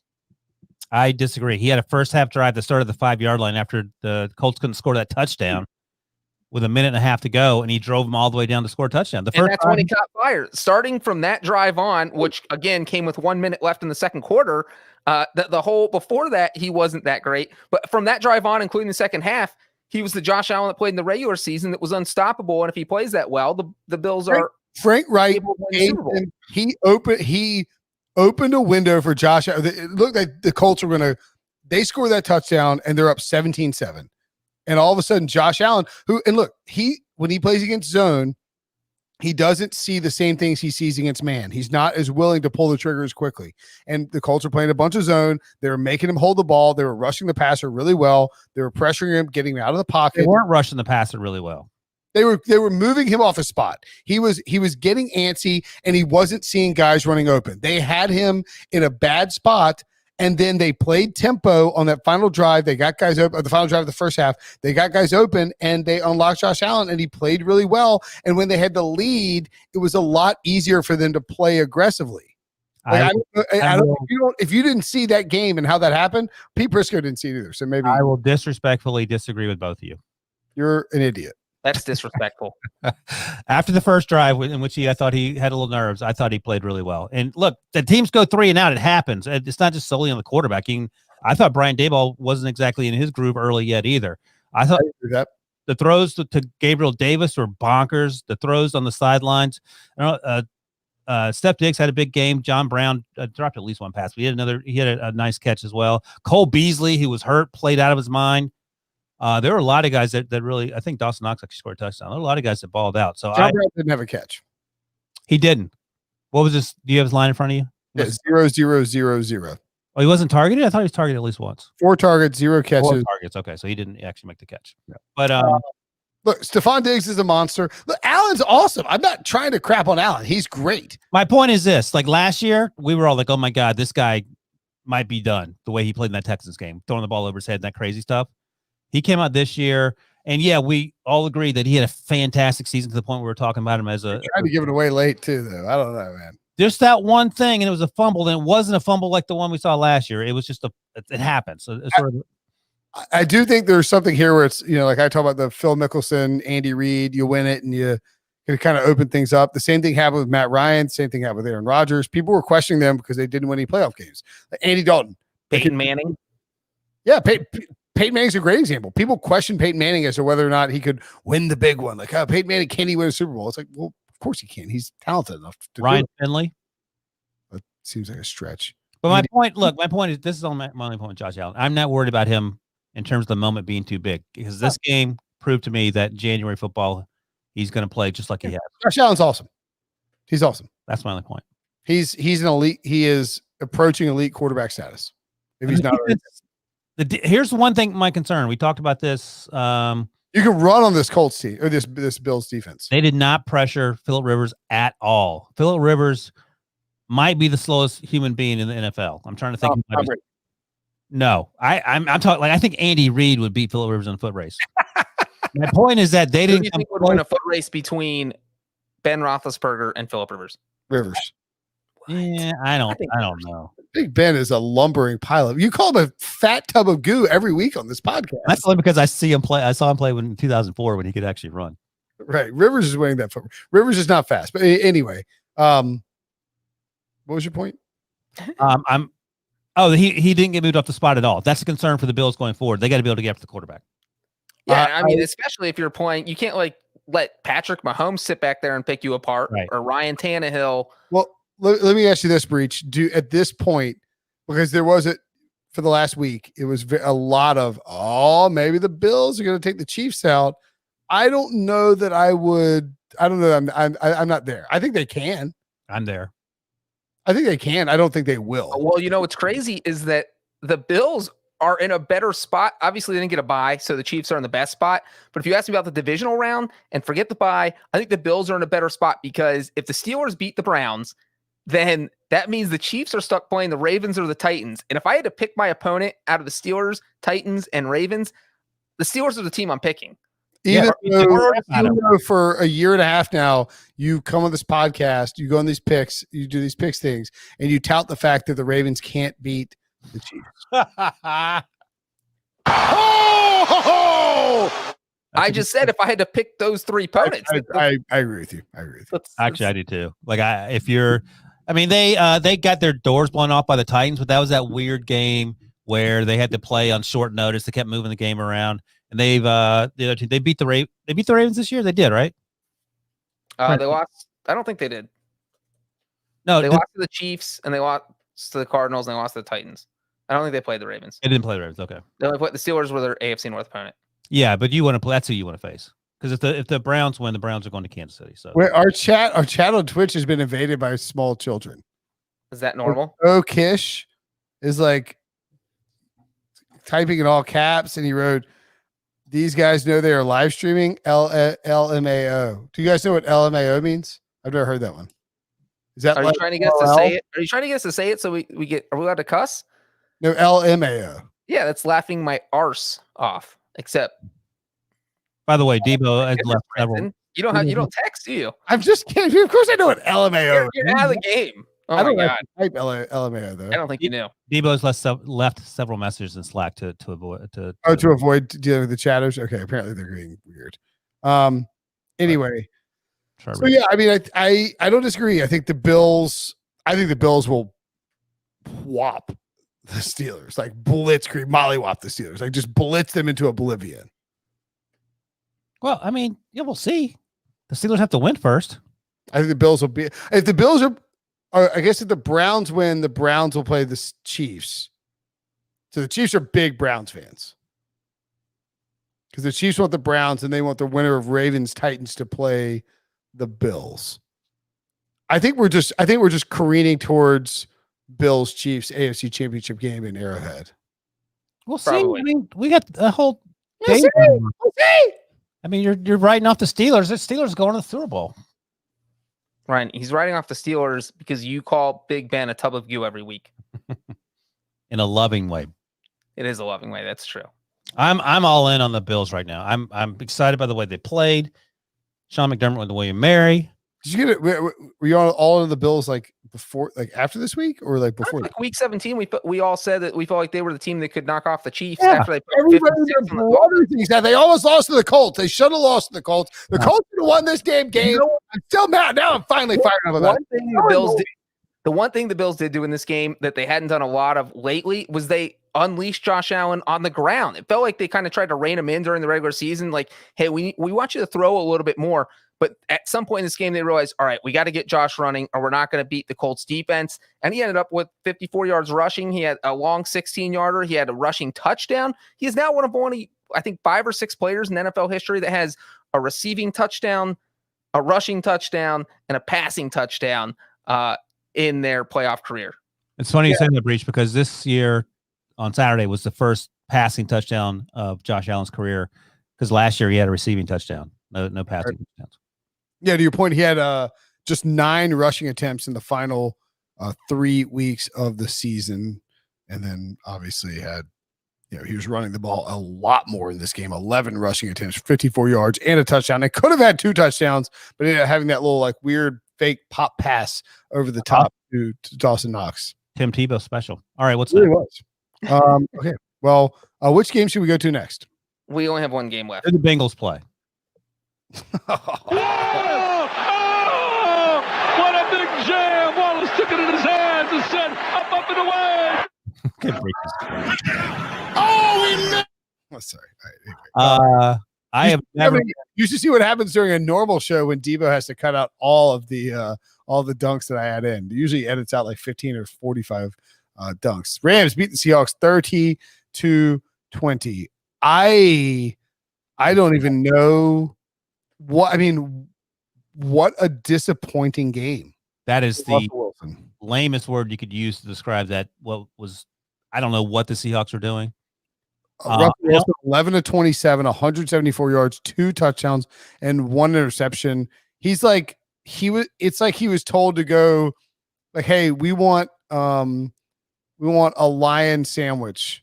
I disagree. He had a first half drive that started the 5-yard line after the Colts couldn't score that touchdown with a minute and a half to go, and he drove them all the way down to score a touchdown. And that's when he got fired. Starting from that drive on, which again came with 1 minute left in the second quarter, the whole before that he wasn't that great. But from that drive on, including the second half, he was the Josh Allen that played in the regular season that was unstoppable. And if he plays that well, the Bills are Frank Reich. He opened a window for Josh. It looked like the Colts were they score that touchdown and they're up 17-7. And all of a sudden, Josh Allen, when he plays against zone, he doesn't see the same things he sees against man. He's not as willing to pull the trigger as quickly. And the Colts are playing a bunch of zone. They were making him hold the ball. They were rushing the passer really well. They were pressuring him, getting him out of the pocket. They weren't rushing the passer really well. They were moving him off his spot. He was getting antsy, and he wasn't seeing guys running open. They had him in a bad spot. And then they played tempo on that final drive. They got guys open. The final drive of the first half, they got guys open, and they unlocked Josh Allen, and he played really well. And when they had the lead, it was a lot easier for them to play aggressively. Like, if you didn't see that game and how that happened, Pete Prisco didn't see it either. So maybe I will disrespectfully disagree with both of you. You're an idiot. That's disrespectful. After the first drive, in which I thought he had a little nerves, I thought he played really well. And look, the teams go 3 and out. It happens. It's not just solely on the quarterback. I thought Brian Daboll wasn't exactly in his groove early yet either. I thought the throws to Gabriel Davis were bonkers. The throws on the sidelines. Steph Diggs had a big game. John Brown dropped at least one pass. But he had a nice catch as well. Cole Beasley, who was hurt, played out of his mind. There were a lot of guys that really, I think Dawson Knox actually scored a touchdown. There were a lot of guys that balled out. So John Brown didn't have a catch. He didn't. What was this? Do you have his line in front of you? Yeah, 0-0-0-0. Oh, he wasn't targeted? I thought he was targeted at least once. 4 targets, 0 catches. 4 targets. Okay, so he didn't actually make the catch. Yeah. But look, Stephon Diggs is a monster. Look, Allen's awesome. I'm not trying to crap on Allen. He's great. My point is this: like last year, we were all like, "Oh my God, this guy might be done." The way he played in that Texans game, throwing the ball over his head and that crazy stuff. He came out this year, and yeah, we all agree that he had a fantastic season to the point where we're talking about him as a. He tried to give it away late too, though. I don't know, man. Just that one thing, and it was a fumble, and it wasn't a fumble like the one we saw last year. It was just it happens. So it's sort of. I do think there's something here where it's, like I talk about the Phil Mickelson, Andy Reid, you win it and you kind of open things up. The same thing happened with Matt Ryan. Same thing happened with Aaron Rodgers. People were questioning them because they didn't win any playoff games. Like Andy Dalton. Peyton Manning. Yeah, Peyton Manning's a great example. People question Peyton Manning as to whether or not he could win the big one. Like, Peyton Manning, can he win a Super Bowl? It's like, well, of course he can. He's talented enough to Ryan do it. Finley. That seems like a stretch. But my point is, this is only my only point with Josh Allen. I'm not worried about him in terms of the moment being too big, because this game proved to me that January football, he's going to play just like he has. Josh Allen's awesome. He's awesome. That's my only point. He's an elite. He is approaching elite quarterback status. If he's not already. Here's one thing, my concern. We talked about this. You can run on this Colts team or this Bills defense. They did not pressure Phillip Rivers at all. Phillip Rivers might be the slowest human being in the NFL. I'm trying to think. No, I'm talking like I think Andy Reid would beat Phillip Rivers in a foot race. My point is that they didn't. Who do you think would win a foot race between Ben Roethlisberger and Phillip Rivers? Rivers. Yeah, I don't know. Big Ben is a lumbering pile. You call him a fat tub of goo every week on this podcast. That's only because I see him play. I saw him play in 2004 when he could actually run. Right, Rivers is winning that foot. Rivers is not fast, but anyway. What was your point? He didn't get moved off the spot at all. That's a concern for the Bills going forward. They got to be able to get after the quarterback. Yeah, I mean, especially if you're playing, you can't like let Patrick Mahomes sit back there and pick you apart, right, or Ryan Tannehill. Well, let me ask you this, Breech. At this point, because there was for the last week, it was a lot of, maybe the Bills are going to take the Chiefs out. I don't know that I would. I don't know. I'm not there. I think they can. I'm there. I think they can. I don't think they will. Well, what's crazy is that the Bills are in a better spot. Obviously, they didn't get a bye, so the Chiefs are in the best spot. But if you ask me about the divisional round and forget the bye, I think the Bills are in a better spot, because if the Steelers beat the Browns, then that means the Chiefs are stuck playing the Ravens or the Titans. And if I had to pick my opponent out of the Steelers, Titans, and Ravens, the Steelers are the team I'm picking. Even though for a year and a half now, you come on this podcast, you go on these picks, you do these picks things, and you tout the fact that the Ravens can't beat the Chiefs. I just said if I had to pick those three opponents. I agree with you. Actually, I do too. Like they got their doors blown off by the Titans, but that was that weird game where they had to play on short notice. They kept moving the game around, and they beat the Ravens this year. They did, right? They lost. I don't think they did. No, they lost to the Chiefs, and they lost to the Cardinals, and they lost to the Titans. I don't think they played the Ravens. They didn't play the Ravens. Okay. They only played the Steelers, were their AFC North opponent. Yeah, but you want to play. That's who you want to face. Because if the Browns win, the Browns are going to Kansas City. So Where our chat on Twitch has been invaded by small children. Is that normal? Oh, Kish is like typing in all caps, and he wrote, "These guys know they are live streaming." LMAO. Do you guys know what LMAO means? I've never heard that one. Is that Are you trying to get us to say it? Are you trying to get us to say it so we get? Are we allowed to cuss? No, LMAO. Yeah, that's laughing my arse off. Except, by the way, Debo has left several. You don't text, do you? I'm just kidding. Of course, I know what LMAO. You're out of the game. Oh I don't my like god! to type LMAO though. I don't think you knew. Debo's left several messages in Slack to avoid to avoid dealing with the chatters. Okay, apparently they're getting weird. Anyway, so yeah, I mean, I don't disagree. I think the Bills will whop the Steelers, like blitzkrieg, mollywop the Steelers, like just blitz them into oblivion. Well, I mean, yeah, we'll see. The Steelers have to win first. I think the Bills will be. If the Bills are I guess if the Browns win, the Browns will play the Chiefs. So the Chiefs are big Browns fans because the Chiefs want the Browns and they want the winner of Ravens Titans to play the Bills. I think we're just careening towards Bills Chiefs AFC Championship game in Arrowhead. We'll see. Probably. I mean, we got a whole. We'll see. I mean, you're writing off the Steelers. The Steelers going to the Super Bowl. Ryan, he's writing off the Steelers because you call Big Ben a tub of goo every week. In a loving way. It is a loving way. That's true. I'm all in on the Bills right now. I'm excited by the way they played. Sean McDermott with William Mary. Did you get it? Were you all in the Bills like before, like after this week, or like before? Like week 17, we all said that we felt like they were the team that could knock off the Chiefs Yeah, after they put everybody 56 on the thinks that they almost lost to the Colts. They should have lost to the Colts. The Colts should have won this damn game. I'm still mad. Now I'm finally fired up about it. The one thing the Bills did do in this game that they hadn't done a lot of lately was they unleashed Josh Allen on the ground. It felt like they kind of tried to rein him in during the regular season. Like, hey, we want you to throw a little bit more. But at some point in this game, they realized, all right, we got to get Josh running or we're not going to beat the Colts defense. And he ended up with 54 yards rushing. He had a long 16-yarder. He had a rushing touchdown. He is now one of only, I think, 5 or 6 players in NFL history that has a receiving touchdown, a rushing touchdown, and a passing touchdown in their playoff career. It's funny you say that, Breech, because this year on Saturday was the first passing touchdown of Josh Allen's career because last year he had a receiving touchdown. No passing touchdowns. Yeah, to your point, he had just 9 rushing attempts in the final 3 weeks of the season, and then obviously he was running the ball a lot more in this game. 11 rushing attempts, 54 yards, and a touchdown. They could have had 2 touchdowns, but ended up having that little like weird fake pop pass over the top to Dawson Knox. Tim Tebow special. All right, what's It really next? was. Okay, well, which game should we go to next? We only have one game left. Who the Bengals play? What a big jam! Wallace took it in his hands and said, up and away. Good Breech. Oh, we missed. Sorry. All right, anyway. I have never. You should see what happens during a normal show when Debo has to cut out all the dunks that I add in. Usually he edits out like 15 or 45 dunks. Rams beat the Seahawks 30-20. I don't even know what a disappointing game. That is the Wilson. lamest word you could use to describe that. I don't know what the Seahawks are doing. Russell Wilson, 11-27, 174 yards, 2 touchdowns, and 1 interception. It's like he was told to go like, hey, we want a lion sandwich.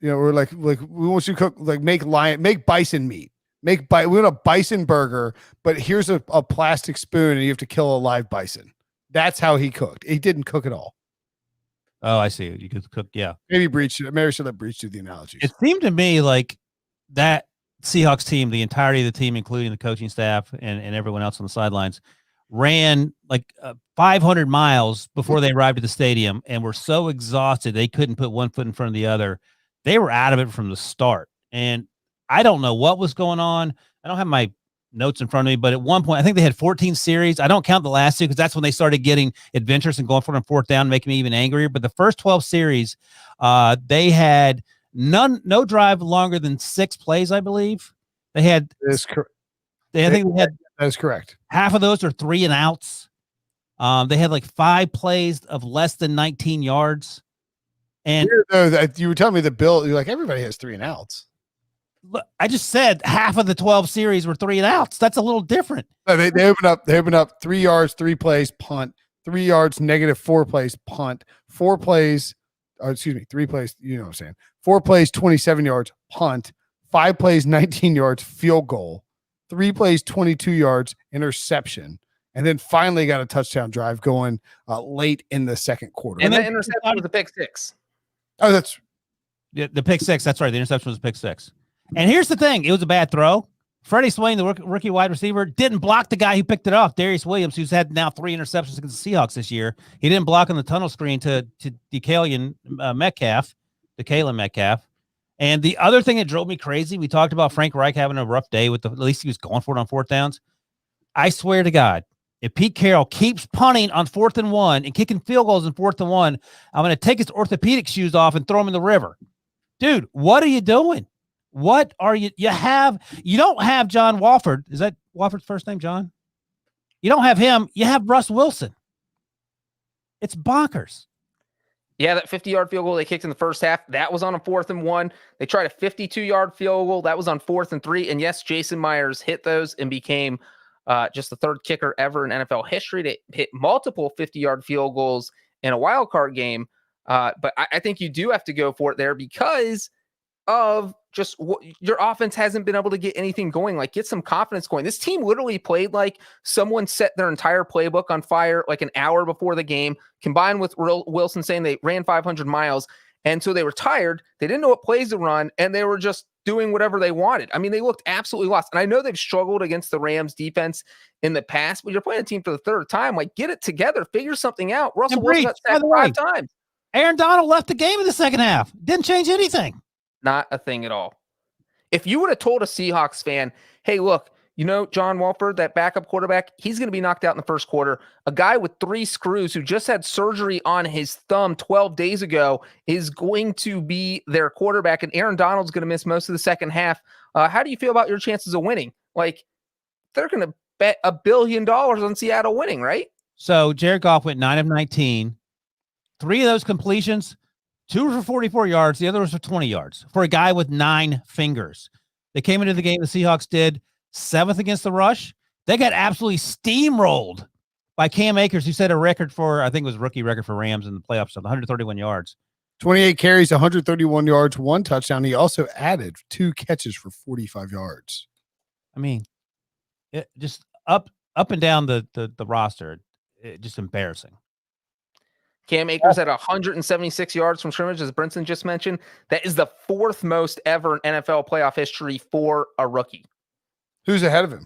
Or like we want you to cook, like make bison meat. We want a bison burger, but here's a plastic spoon and you have to kill a live bison. That's how he cooked. He didn't cook at all. Oh, I see. You could cook. Yeah. Maybe should let Breech do the analogies. It seemed to me like that Seahawks team, the entirety of the team, including the coaching staff and everyone else on the sidelines, ran like 500 miles before they arrived at the stadium and were so exhausted they couldn't put one foot in front of the other. They were out of it from the start. And I don't know what was going on. I don't have my notes in front of me, but at one point, I think they had 14 series. I don't count the last 2 because that's when they started getting adventurous and going for it on 4th down, making me even angrier. But the first 12 series, they had no drive longer than 6 plays, I believe. They had. That is correct. I think they had That is correct. half of those are 3 and outs. They had like 5 plays of less than 19 yards. And Weird, though, that you were telling me the Bill, you're like, everybody has 3 and outs. look, I just said half of the 12 series were 3 and outs. That's a little different. No, they open up 3 yards, 3 plays, punt, 3 yards, -4 plays, punt, 4 plays, 3 plays, you know what I'm saying? 4 plays, 27 yards, punt, 5 plays, 19 yards, field goal, 3 plays, 22 yards, interception, and then finally got a touchdown drive going late in the second quarter. And the interception was a pick 6. Oh, that's the pick 6. That's right. The interception was a pick 6. And here's the thing. It was a bad throw. Freddie Swain, the rookie wide receiver, didn't block the guy who picked it off, Darius Williams, who's had now 3 interceptions against the Seahawks this year. He didn't block on the tunnel screen to DeKalin Metcalf. And the other thing that drove me crazy, we talked about Frank Reich having a rough day at least he was going for it on 4th downs. I swear to God, if Pete Carroll keeps punting on 4th and 1 and kicking field goals in 4th and 1, I'm going to take his orthopedic shoes off and throw him in the river. Dude, what are you doing? What are you don't have John Wolford. Is that Wolford's first name, John? You don't have him. You have Russ Wilson. It's bonkers. Yeah, that 50-yard field goal they kicked in the first half, that was on a 4th and 1. They tried a 52-yard field goal. That was on 4th and 3. And yes, Jason Myers hit those and became just the 3rd kicker ever in NFL history to hit multiple 50-yard field goals in a wild card game. But I think you do have to go for it there because of just your offense hasn't been able to get anything going. Like, get some confidence going. This team literally played like someone set their entire playbook on fire like an hour before the game, combined with Wilson saying they ran 500 miles. And so they were tired. They didn't know what plays to run, and they were just doing whatever they wanted. I mean, they looked absolutely lost. And I know they've struggled against the Rams defense in the past, but you're playing a team for the 3rd time. Like, get it together. Figure something out. Russell Wilson got sacked 5 times. Aaron Donald left the game in the second half. Didn't change anything. Not a thing at all. If you would have told a Seahawks fan, hey, look, you know, John Wolford, that backup quarterback, he's going to be knocked out in the first quarter. A guy with 3 screws who just had surgery on his thumb 12 days ago is going to be their quarterback, and Aaron Donald's going to miss most of the second half. How do you feel about your chances of winning? Like, they're going to bet $1 billion on Seattle winning, right? So Jared Goff went 9 of 19. 3 of those completions, 2 were for 44 yards. The other was for 20 yards for a guy with 9 fingers. They came into the game. The Seahawks did 7th against the rush. They got absolutely steamrolled by Cam Akers, who set a record for, I think it was rookie record for Rams in the playoffs of 131 yards. 28 carries, 131 yards, 1 touchdown. He also added 2 catches for 45 yards. I mean, it just up and down the roster, just embarrassing. Cam Akers had 176 yards from scrimmage, as Brinson just mentioned. That is the 4th most ever in NFL playoff history for a rookie. Who's ahead of him?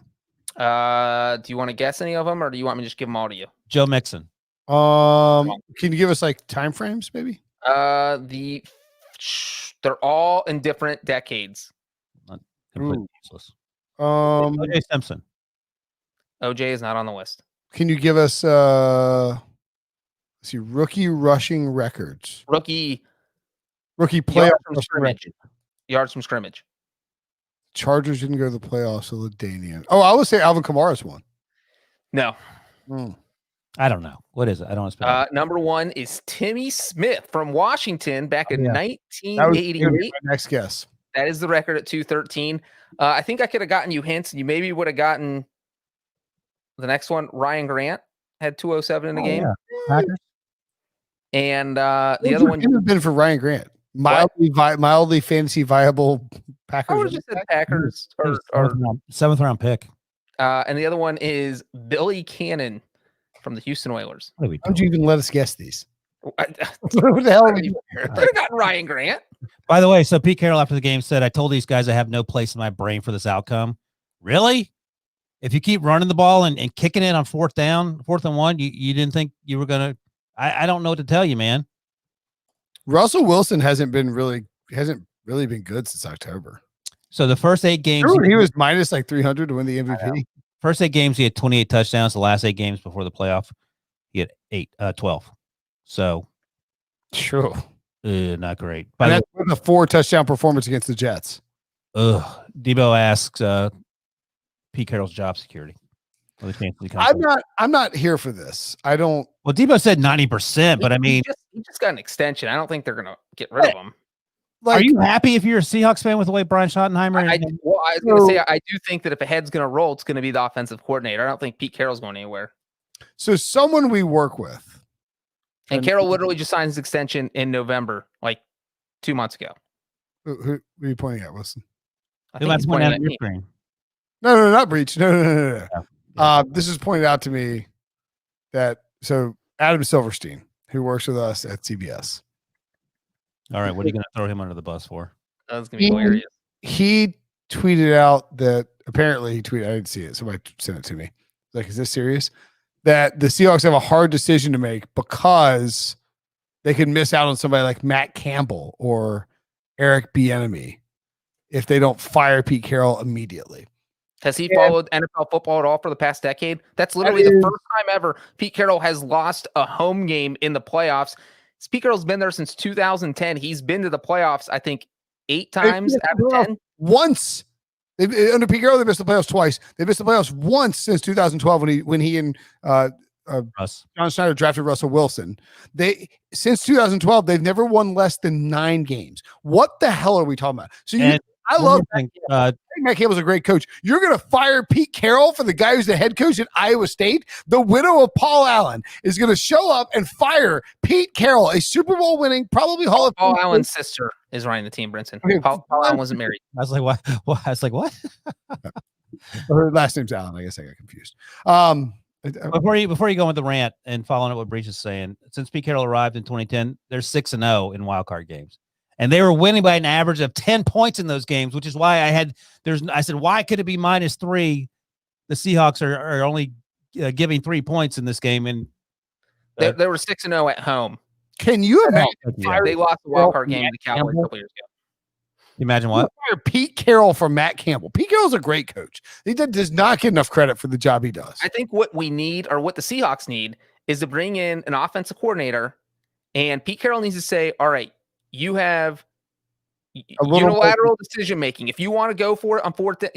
Do you want to guess any of them, or do you want me to just give them all to you? Joe Mixon. Can you give us like time frames, maybe? They're all in different decades. Completely useless. OJ Simpson. OJ is not on the list. Can you give us rookie rushing records? Rookie playoff yards from scrimmage. Chargers didn't go to the playoffs, so LaDainian. Oh, I would say Alvin Kamara's one. No. I don't know. What is it? I don't know. Number 1 is Timmy Smith from Washington back in 1988. That was my next guess. That is the record at 213. I think I could have gotten you hints, and you maybe would have gotten the next one. Ryan Grant had 207 in the game. Yeah. And the other one would have been for Ryan Grant. Mildly fantasy viable Packers. I would have just said Packers or 7th round pick. And the other one is Billy Cannon from the Houston Oilers. Why don't you even let us guess these? What the hell are you? Could have gotten Ryan Grant. By the way, so Pete Carroll after the game said, I told these guys I have no place in my brain for this outcome. Really? If you keep running the ball and kicking it on 4th and 1, you didn't think you were going to. I don't know what to tell you, man. Russell Wilson hasn't really been good since October. So the first 8 games, he was minus like 300 to win the MVP. First 8 games, he had 28 touchdowns. The last 8 games before the playoff, he had 12. So, sure, not great. But that's with a 4 touchdown performance against the Jets. Debo asks Pete Carroll's job security. I'm not here for this. I don't. Well, Debo said 90%, but I mean, he just got an extension. I don't think they're gonna get rid of him. Are you happy if you're a Seahawks fan with the way Brian Schottenheimer? I was gonna say I do think that if a head's gonna roll, it's gonna be the offensive coordinator. I don't think Pete Carroll's going anywhere. So someone we work with, and Carroll literally just signed his extension in November, like 2 months ago. Who are you pointing at, Wilson? I think he's pointing at me. No, not Breech. No. This is pointed out to me that Adam Silverstein, who works with us at CBS. All right, what are you going to throw him under the bus for? That's going to be hilarious. He tweeted out that apparently I didn't see it. Somebody sent it to me. Like, is this serious? That the Seahawks have a hard decision to make because they could miss out on somebody like Matt Campbell or Eric Bieniemy if they don't fire Pete Carroll immediately. Has he followed NFL football at all for the past decade? That's literally the first time ever Pete Carroll has lost a home game in the playoffs. Pete Carroll's been there since 2010. He's been to the playoffs, I think, 8 times out of 10. Once. Under Pete Carroll, they missed the playoffs twice. They missed the playoffs once since 2012 when he and John Schneider drafted Russell Wilson. Since 2012, they've never won less than 9 games. What the hell are we talking about? So I love Matt Campbell's a great coach. You're going to fire Pete Carroll for the guy who's the head coach at Iowa State? The widow of Paul Allen is going to show up and fire Pete Carroll, a Super Bowl winning, probably Hall of Fame. Paul Allen's sister is running the team, Brinson. Okay. Paul Allen wasn't married. I was like, what? I was like, what? Her last name's Allen. I guess I got confused. Before you go with the rant and following up what Breech is saying, since Pete Carroll arrived in 2010, they're 6-0 in wildcard games. And they were winning by an average of 10 points in those games, which is why I said, why could it be -3? The Seahawks are only giving 3 points in this game. And they were 6-0 at home. Can you imagine? They lost the wild card game to the Cowboys a couple years ago. You imagine what? Pete Carroll for Matt Campbell. Pete Carroll's a great coach. He does not get enough credit for the job he does. I think what we need, or what the Seahawks need, is to bring in an offensive coordinator, and Pete Carroll needs to say, all right, you have unilateral decision making. If you want to go for it on 4th,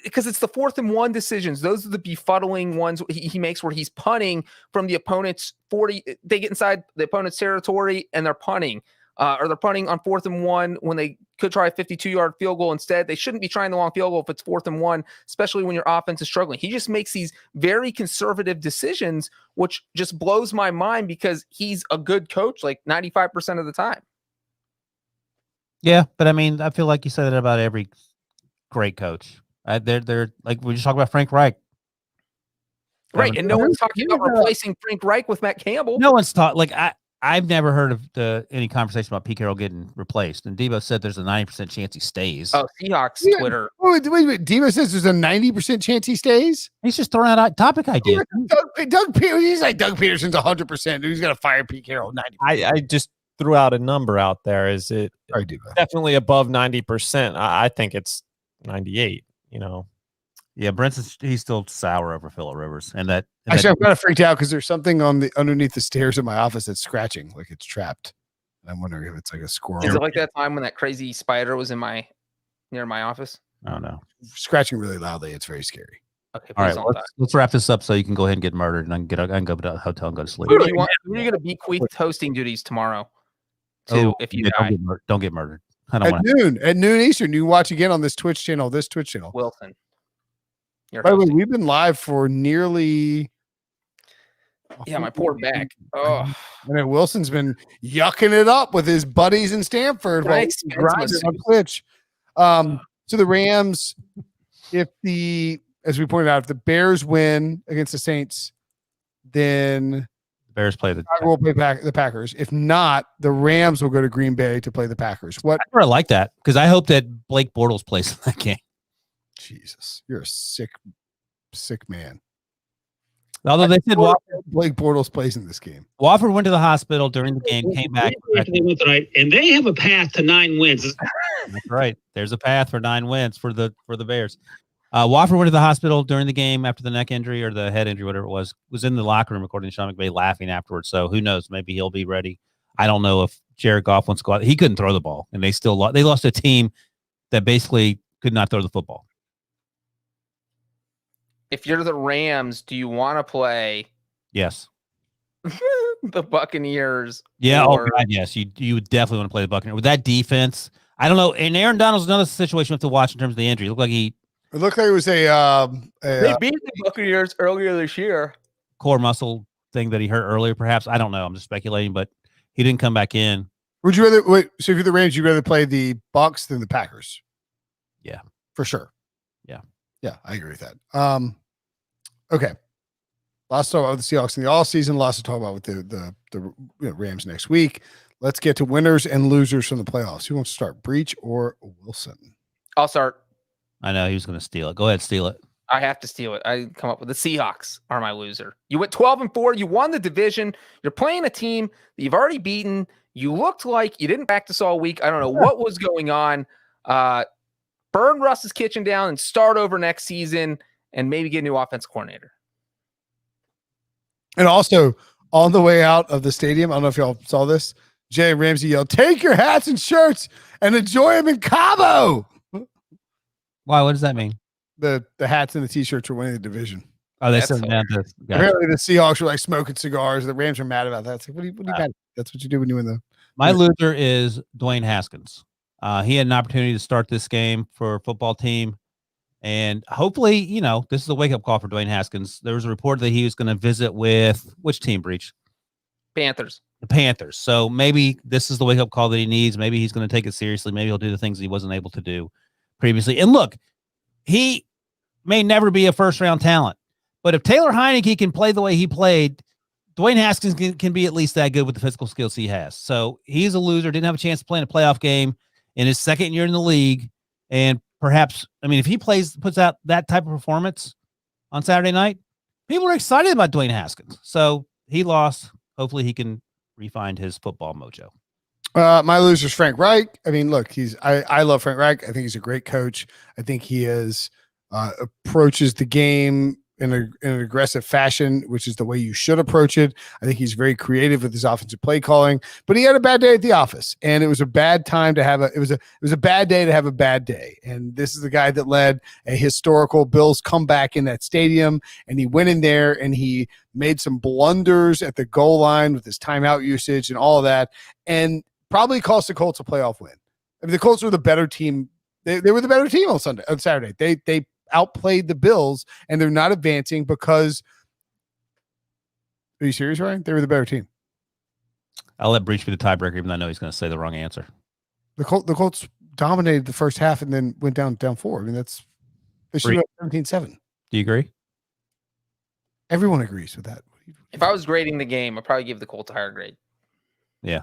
because it's the 4th and 1 decisions. Those are the befuddling ones he makes where he's punting from the opponent's 40. They get inside the opponent's territory and they're punting, or they're punting on 4th and 1 when they could try a 52-yard field goal instead. They shouldn't be trying the long field goal if it's 4th and 1, especially when your offense is struggling. He just makes these very conservative decisions, which just blows my mind because he's a good coach like 95% of the time. Yeah, but I mean, I feel like you said that about every great coach. They're like, we just talked about Frank Reich. Right, and no one's talking about replacing Frank Reich with Matt Campbell. No one's taught. Like, I've never heard of any conversation about Pete Carroll getting replaced. And Debo said there's a 90% chance he stays. Oh, Seahawks Twitter. Wait. Debo says there's a 90% chance he stays? He's just throwing out topic ideas. Doug Peterson, he's like, Doug Peterson's 100%. He's going to fire Pete Carroll 90%. I just threw out a number out there. Is it definitely above 90%? I think it's 98, Yeah, he's still sour over Phillip Rivers. And that actually, I'm kind of freaked out because there's something underneath the stairs in my office that's scratching, like it's trapped. And I'm wondering if it's like a squirrel. Is it like that time when that crazy spider was near my office? Oh no. Scratching really loudly. It's very scary. Okay, all right, let's wrap this up so you can go ahead and get murdered and I can go to the hotel and go to sleep. Who are you going to bequeath hosting duties tomorrow? If you don't get murdered. At noon Eastern, you can watch again on this Twitch channel. Wilson. By the way, we've been live for nearly. My poor back. Oh, and Wilson's been yucking it up with his buddies in Stanford. Grinding on Twitch. So the Rams, as we pointed out, if the Bears win against the Saints, then Bears play we'll play the Packers. If not, the Rams will go to Green Bay to play the Packers. I like that because I hope that Blake Bortles plays in that game. Jesus, you're a sick man. Although they said Blake Bortles plays in this game. Wofford went to the hospital during the game, came back, and they have a path to 9 wins. That's right. There's a path for 9 wins for the Bears. Wofford went to the hospital during the game after the neck injury or the head injury, whatever it was in the locker room, according to Sean McVay, laughing afterwards. So who knows? Maybe he'll be ready. I don't know if Jared Goff wants to go out. He couldn't throw the ball, and they lost a team that basically could not throw the football. If you're the Rams, do you want to play Yes. the Buccaneers? Yeah. Or... Oh, God, yes. You would definitely want to play the Buccaneers with that defense. I don't know. And Aaron Donald's another situation we have to watch in terms of the injury. It looked like It looked like it was they beat the Buccaneers earlier this year. Core muscle thing that he hurt earlier, perhaps. I don't know. I'm just speculating, but he didn't come back in. Would you rather wait? So if you're the Rams, you'd rather play the Bucs than the Packers? Yeah, for sure. Yeah, I agree with that. Okay. Lots to talk about with the Seahawks in the all season. Lots to talk about with the Rams next week. Let's get to winners and losers from the playoffs. Who wants to start, Breech or Wilson? I'll start. I know he was going to steal it. Go ahead, steal it. I have to steal it. I come up with the Seahawks are my loser. You went 12-4. You won the division. You're playing a team that you've already beaten. You looked like you didn't practice all week. I don't know what was going on. Burn Russ's kitchen down and start over next season and maybe get a new offensive coordinator. And also, on the way out of the stadium, I don't know if y'all saw this, Jay Ramsey yelled, "Take your hats and shirts and enjoy them in Cabo." Why? What does that mean? The hats and the t-shirts were winning the division. Oh, they said that. Apparently the Seahawks were like smoking cigars. The Rams are mad about that. It's like, what are you mad at? That's what you do when you win the. My loser is Dwayne Haskins. He had an opportunity to start this game for a football team. And hopefully, this is a wake-up call for Dwayne Haskins. There was a report that he was going to visit with which team, Breech? Panthers. The Panthers. So maybe this is the wake-up call that he needs. Maybe he's going to take it seriously. Maybe he'll do the things he wasn't able to do previously. And look, he may never be a first-round talent. But if Taylor Heinicke can play the way he played, Dwayne Haskins can be at least that good with the physical skills he has. So he's a loser. Didn't have a chance to play in a playoff game in his second year in the league. And perhaps, if he puts out that type of performance on Saturday night, people are excited about Dwayne Haskins. So he lost. Hopefully he can refine his football mojo. My loser is Frank Reich. Look, I love Frank Reich. I think he's a great coach. I think he approaches the game in an aggressive fashion, which is the way you should approach it. I think he's very creative with his offensive play calling, but he had a bad day at the office, and it was a bad time to have it was a bad day to have a bad day. And this is the guy that led a historical Bills comeback in that stadium, and he went in there and he made some blunders at the goal line with his timeout usage and all of that, and probably cost the Colts a playoff win. The Colts were the better team. They were the better team on Saturday. They outplayed the Bills, and they're not advancing because. Are you serious, Ryan? They were the better team. I'll let Breech be the tiebreaker, even though I know he's going to say the wrong answer. The Colts dominated the first half and then went down 4. They should have 17-7. Do you agree? Everyone agrees with that. If I was grading the game, I'd probably give the Colts a higher grade. Yeah.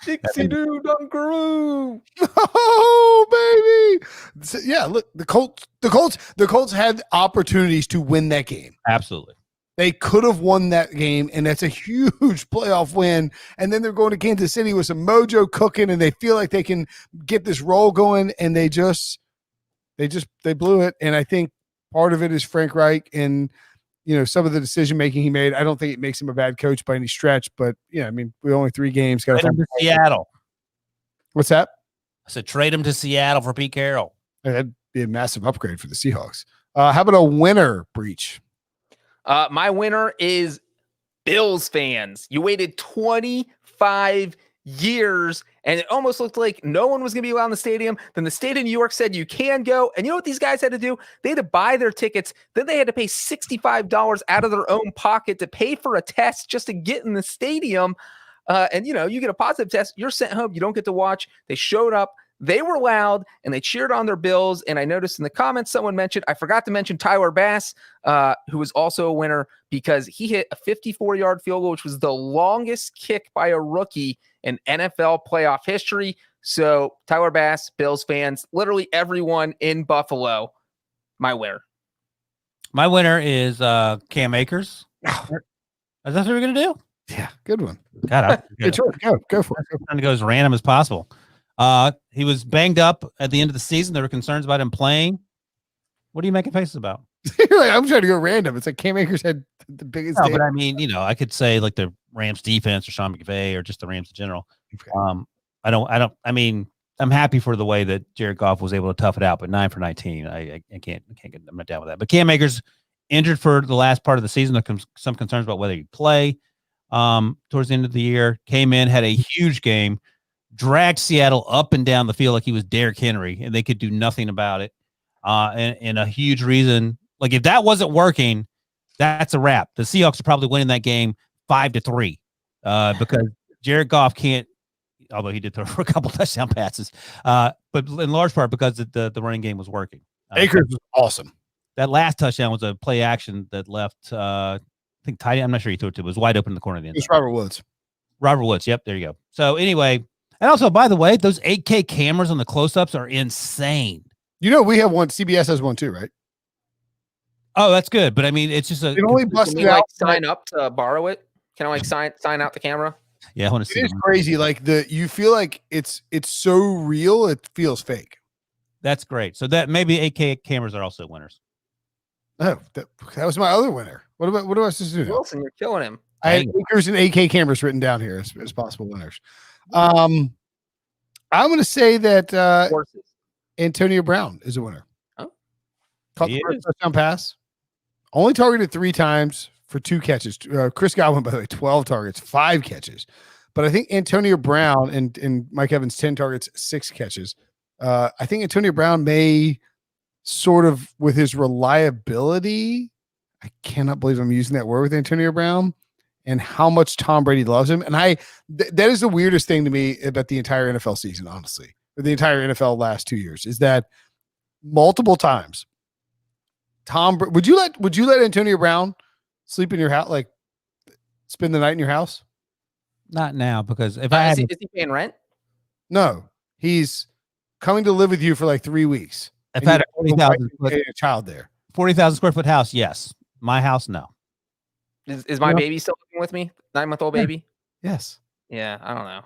Dixie Doo Dunkaroo. Oh, baby. So, yeah, look, the Colts had opportunities to win that game. Absolutely. They could have won that game, and that's a huge playoff win. And then they're going to Kansas City with some mojo cooking, and they feel like they can get this roll going, and they blew it. And I think part of it is Frank Reich and some of the decision making he made. I don't think it makes him a bad coach by any stretch, but we only 3 games. Got to Seattle. What's that? I said trade him to Seattle for Pete Carroll. That'd be a massive upgrade for the Seahawks. How about a winner, Breech? My winner is Bills fans. You waited 25 years, and it almost looked like no one was going to be allowed in the stadium. Then the state of New York said you can go. And you know what these guys had to do? They had to buy their tickets. Then they had to pay $65 out of their own pocket to pay for a test just to get in the stadium. And you get a positive test, you're sent home. You don't get to watch. They showed up. They were loud, and they cheered on their Bills. And I noticed in the comments someone mentioned, I forgot to mention Tyler Bass, who was also a winner because he hit a 54-yard field goal, which was the longest kick by a rookie in NFL playoff history. So Tyler Bass, Bills fans, literally everyone in Buffalo, my winner. My winner is Cam Akers. Is that what we're going to do? Yeah, good one. God, go for it. I'm trying to go as random as possible. He was banged up at the end of the season. There were concerns about him playing. What are you making faces about? You're like, I'm trying to go random. It's like Cam Akers had the biggest. No, day. but I mean, I could say like the Rams defense or Sean McVay or just the Rams in general. Okay. I mean, I'm happy for the way that Jared Goff was able to tough it out, but 9 for 19, I can't get. I'm not down with that. But Cam Akers injured for the last part of the season. There comes some concerns about whether he'd play. Towards the end of the year, came in, had a huge game, dragged Seattle up and down the field like he was Derrick Henry, and they could do nothing about it. And a huge reason, like if that wasn't working, that's a wrap. The Seahawks are probably winning that game 5-3 because Jared Goff can't, although he did throw for a couple touchdown passes, but in large part because the running game was working. Akers was awesome. That last touchdown was a play action that left, I think tight end. I'm not sure he threw it to. It was wide open in the corner of the end zone. It's Robert Woods. Robert Woods. Yep, there you go. So anyway, and also by the way, those 8K cameras on the close-ups are insane. We have one. CBS has one too, right? Oh, that's good. But I mean, it's just It only busted Can you out. sign up to borrow it? Can I sign out the camera? Yeah, I want to see. It is crazy. Like you feel like it's so real. It feels fake. That's great. So that maybe 8K cameras are also winners. Oh, that was my other winner. What do I supposed to do now? Wilson, you're killing him. I had Akers and 8K cameras written down here as possible winners. I'm going to say that Antonio Brown is a winner. Oh, Caught the first touchdown pass. Only targeted 3 times for 2 catches. Chris Godwin, by the way, 12 targets, 5 catches. But I think Antonio Brown and Mike Evans, 10 targets, 6 catches. I think Antonio Brown may sort of, with his reliability, I cannot believe I'm using that word with Antonio Brown, and how much Tom Brady loves him. And that is the weirdest thing to me about the entire NFL season, honestly, or the entire NFL last 2 years, is that multiple times would you let Antonio Brown sleep in your house, like spend the night in your house? Not now, because if is he paying rent? No, he's coming to live with you for like 3 weeks. If I had a 40,000 square foot house, yes. My house, no. Is my baby still living with me? 9-month-old baby? Yes. Yeah, I don't know.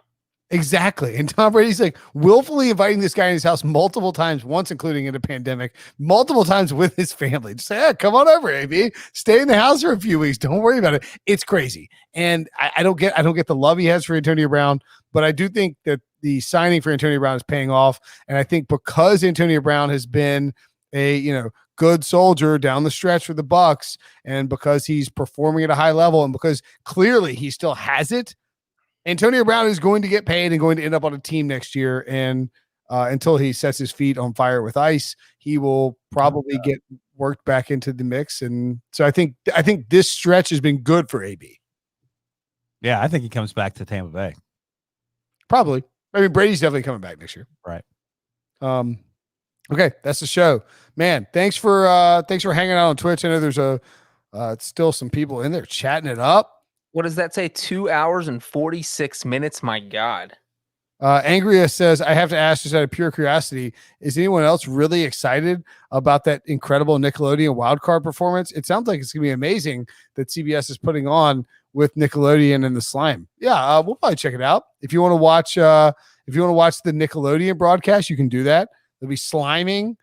Exactly. And Tom Brady's like willfully inviting this guy in his house multiple times, once including in a pandemic, multiple times with his family. Just say, hey, come on over, AB. Stay in the house for a few weeks. Don't worry about it. It's crazy. And I don't get the love he has for Antonio Brown, but I do think that the signing for Antonio Brown is paying off. And I think because Antonio Brown has been a, good soldier down the stretch for the Bucs, and because he's performing at a high level, and because clearly he still has it, Antonio Brown is going to get paid and going to end up on a team next year. And until he sets his feet on fire with ice, he will probably get worked back into the mix. And so I think this stretch has been good for AB. Yeah, I think he comes back to Tampa Bay. Probably. I mean, Brady's definitely coming back next year. Right. Okay, that's the show, man. Thanks for hanging out on Twitch. I know there's still some people in there chatting it up. What does that say? 2 hours and 46 minutes. My God. Angria says, I have to ask, just out of pure curiosity, is anyone else really excited about that incredible Nickelodeon wildcard performance? It sounds like it's gonna be amazing that CBS is putting on with Nickelodeon and the slime. Yeah, we'll probably check it out. If you want to watch the Nickelodeon broadcast, you can do that. They'll be sliming.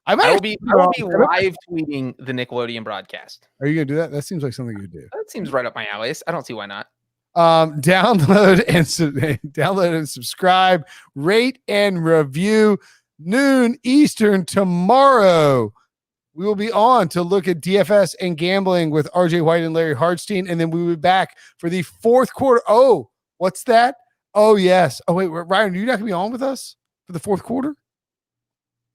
I will be live tweeting the Nickelodeon broadcast. Are you gonna do that? That seems like something you would do. That seems right up my alley. I don't see why not. Download and subscribe, rate and review. Noon Eastern tomorrow. We will be on to look at DFS and gambling with RJ White and Larry Hartstein, and then we will be back for the 4th quarter. Oh, what's that? Oh, yes. Oh, wait, Ryan, are you not going to be on with us for the 4th quarter?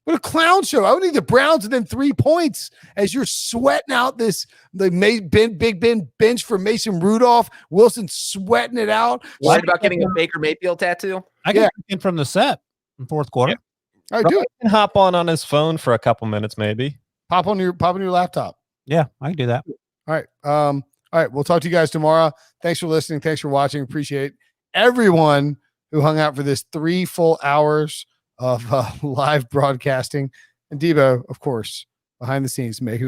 What a clown show. I would need the Browns and then 3 points as you're sweating out Big Ben bench for Mason Rudolph. Wilson sweating it out. Worried about getting a Baker Mayfield tattoo? I get in from the set in 4th quarter. Yeah. All right, do it. Can hop on his phone for a couple minutes, maybe. Pop on your laptop. Yeah, I can do that. All right. All right. We'll talk to you guys tomorrow. Thanks for listening. Thanks for watching. Appreciate everyone who hung out for this 3 full hours of live broadcasting. And Debo, of course, behind the scenes, making it all